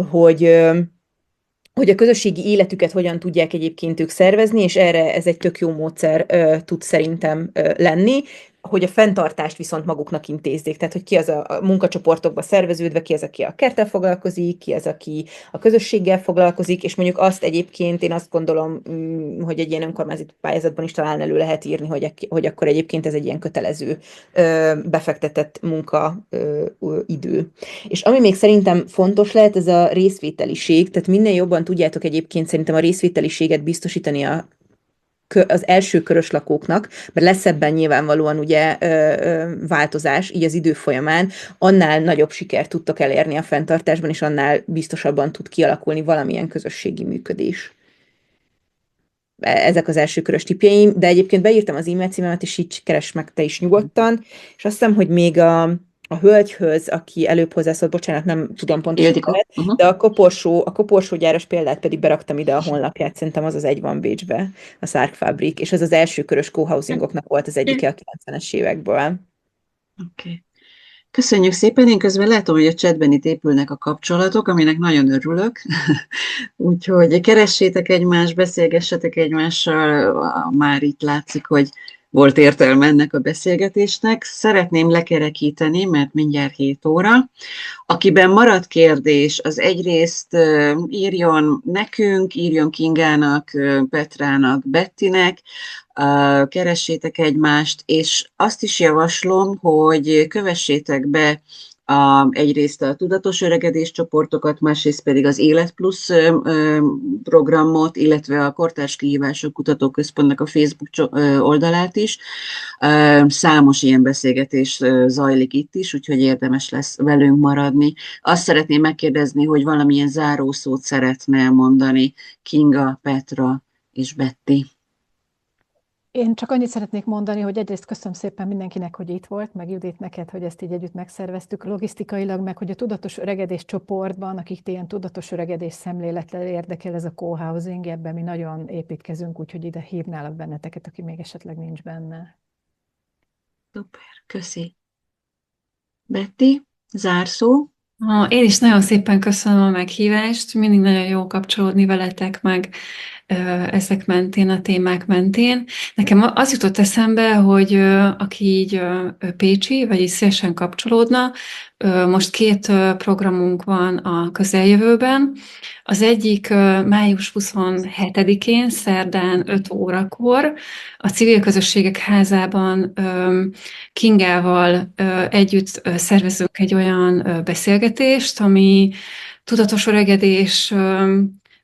hogy a közösségi életüket hogyan tudják egyébként ők szervezni, és erre ez egy tök jó módszer tud szerintem lenni, hogy a fenntartást viszont maguknak intézzék. Tehát, hogy ki az a munkacsoportokba szerveződve, ki az, aki a kerttel foglalkozik, ki az, aki a közösséggel foglalkozik, és mondjuk azt egyébként én azt gondolom, hogy egy ilyen önkormányzati pályázatban is talán elő lehet írni, hogy akkor egyébként ez egy ilyen kötelező befektetett munkaidő. És ami még szerintem fontos lehet, ez a részvételiség, tehát minél jobban tudjátok egyébként szerintem a részvételiséget biztosítani az első körös lakóknak, mert lesz ebben nyilvánvalóan ugye változás, így az idő folyamán, annál nagyobb sikert tudtok elérni a fenntartásban, és annál biztosabban tud kialakulni valamilyen közösségi működés. Ezek az első körös tippjeim, de egyébként beírtam az e-mail címemet, és így keresd meg te is nyugodtan, és azt hiszem, hogy még a hölgyhöz, aki előbb hozzászólt, bocsánat, nem tudom pontosan, de a koporsógyáros példát pedig beraktam ide a honlapját, szerintem az egy van Bécsbe, a Sargfabrik, és az az első körös co-housingoknak volt az egyike a 90-es évekből. Oké. Köszönjük szépen, én közben látom, hogy a chatben itt épülnek a kapcsolatok, aminek nagyon örülök. Úgyhogy keressétek egymást, beszélgessetek egymással, már itt látszik, hogy volt értelme ennek a beszélgetésnek. Szeretném lekerekíteni, mert mindjárt 7 óra. Akiben maradt kérdés, az egyrészt írjon nekünk, írjon Kingának, Petrának, Bettinek, keressétek egymást, és azt is javaslom, hogy kövessétek be egyrészt a tudatos öregedés csoportokat, másrészt pedig az Élet Plusz programot, illetve a Kortárs Kihívások Kutatóközpontnak a Facebook oldalát is. Számos ilyen beszélgetés zajlik itt is, úgyhogy érdemes lesz velünk maradni. Azt szeretném megkérdezni, hogy valamilyen zárószót szeretne mondani Kinga, Petra és Betty. Én csak annyit szeretnék mondani, hogy egyrészt köszönöm szépen mindenkinek, hogy itt volt, meg Judit neked, hogy ezt így együtt megszerveztük logisztikailag, meg hogy a tudatos öregedés csoportban, akik ilyen tudatos öregedés szemlélettel érdekel ez a co-housing, ebben mi nagyon építkezünk, úgyhogy ide hívnálak benneteket, aki még esetleg nincs benne. Szuper, köszi. Betty, zárszó. Én is nagyon szépen köszönöm a meghívást, mindig nagyon jó kapcsolódni veletek, meg ezek mentén, a témák mentén. Nekem az jutott eszembe, hogy aki így pécsi, vagy így szélesen kapcsolódna, most 2 programunk van a közeljövőben. Az egyik május 27-én, szerdán 5 órakor a Civil Közösségek Házában Kingával együtt szervezünk egy olyan beszélgetést, ami tudatos öregedés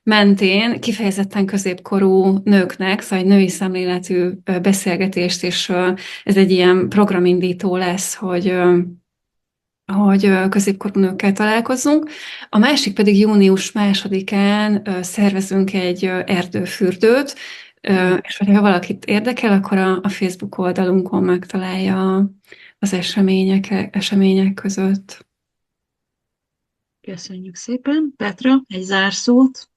mentén kifejezetten középkorú nőknek, szóval egy női szemléletű beszélgetést, és ez egy ilyen programindító lesz, hogy középkorú nőkkel találkozzunk. A másik pedig június 2-án szervezünk egy erdőfürdőt, és ha valakit érdekel, akkor a Facebook oldalunkon megtalálja az események között. Köszönjük szépen. Petra, egy zárszót.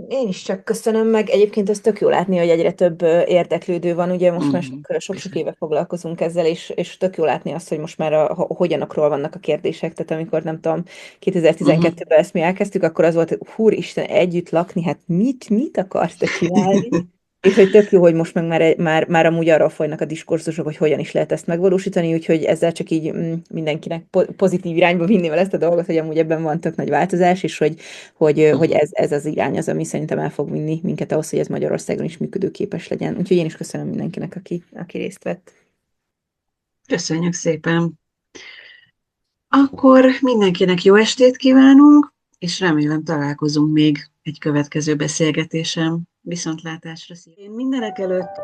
Én is csak köszönöm, meg egyébként ez tök jó látni, hogy egyre több érdeklődő van, ugye most már sok éve foglalkozunk ezzel, és tök jó látni azt, hogy most már hogyanokról vannak a kérdések, tehát amikor nem tudom, 2012-ben ezt mi elkezdtük, akkor az volt, hogy húristen, együtt lakni, hát mit akarsz te csinálni? És hogy tök jó, hogy most meg már amúgy arról folynak a diskurzusok, hogy hogyan is lehet ezt megvalósítani, úgyhogy ezzel csak így mindenkinek pozitív irányba vinni vele ezt a dolgot, hogy amúgy ebben van tök nagy változás, és hogy ez az irány az, ami szerintem el fog vinni minket ahhoz, hogy ez Magyarországon is működőképes legyen. Úgyhogy én is köszönöm mindenkinek, aki részt vett. Köszönjük szépen. Akkor mindenkinek jó estét kívánunk, és remélem találkozunk még egy következő beszélgetésen. Viszontlátásra! Én mindenek előtt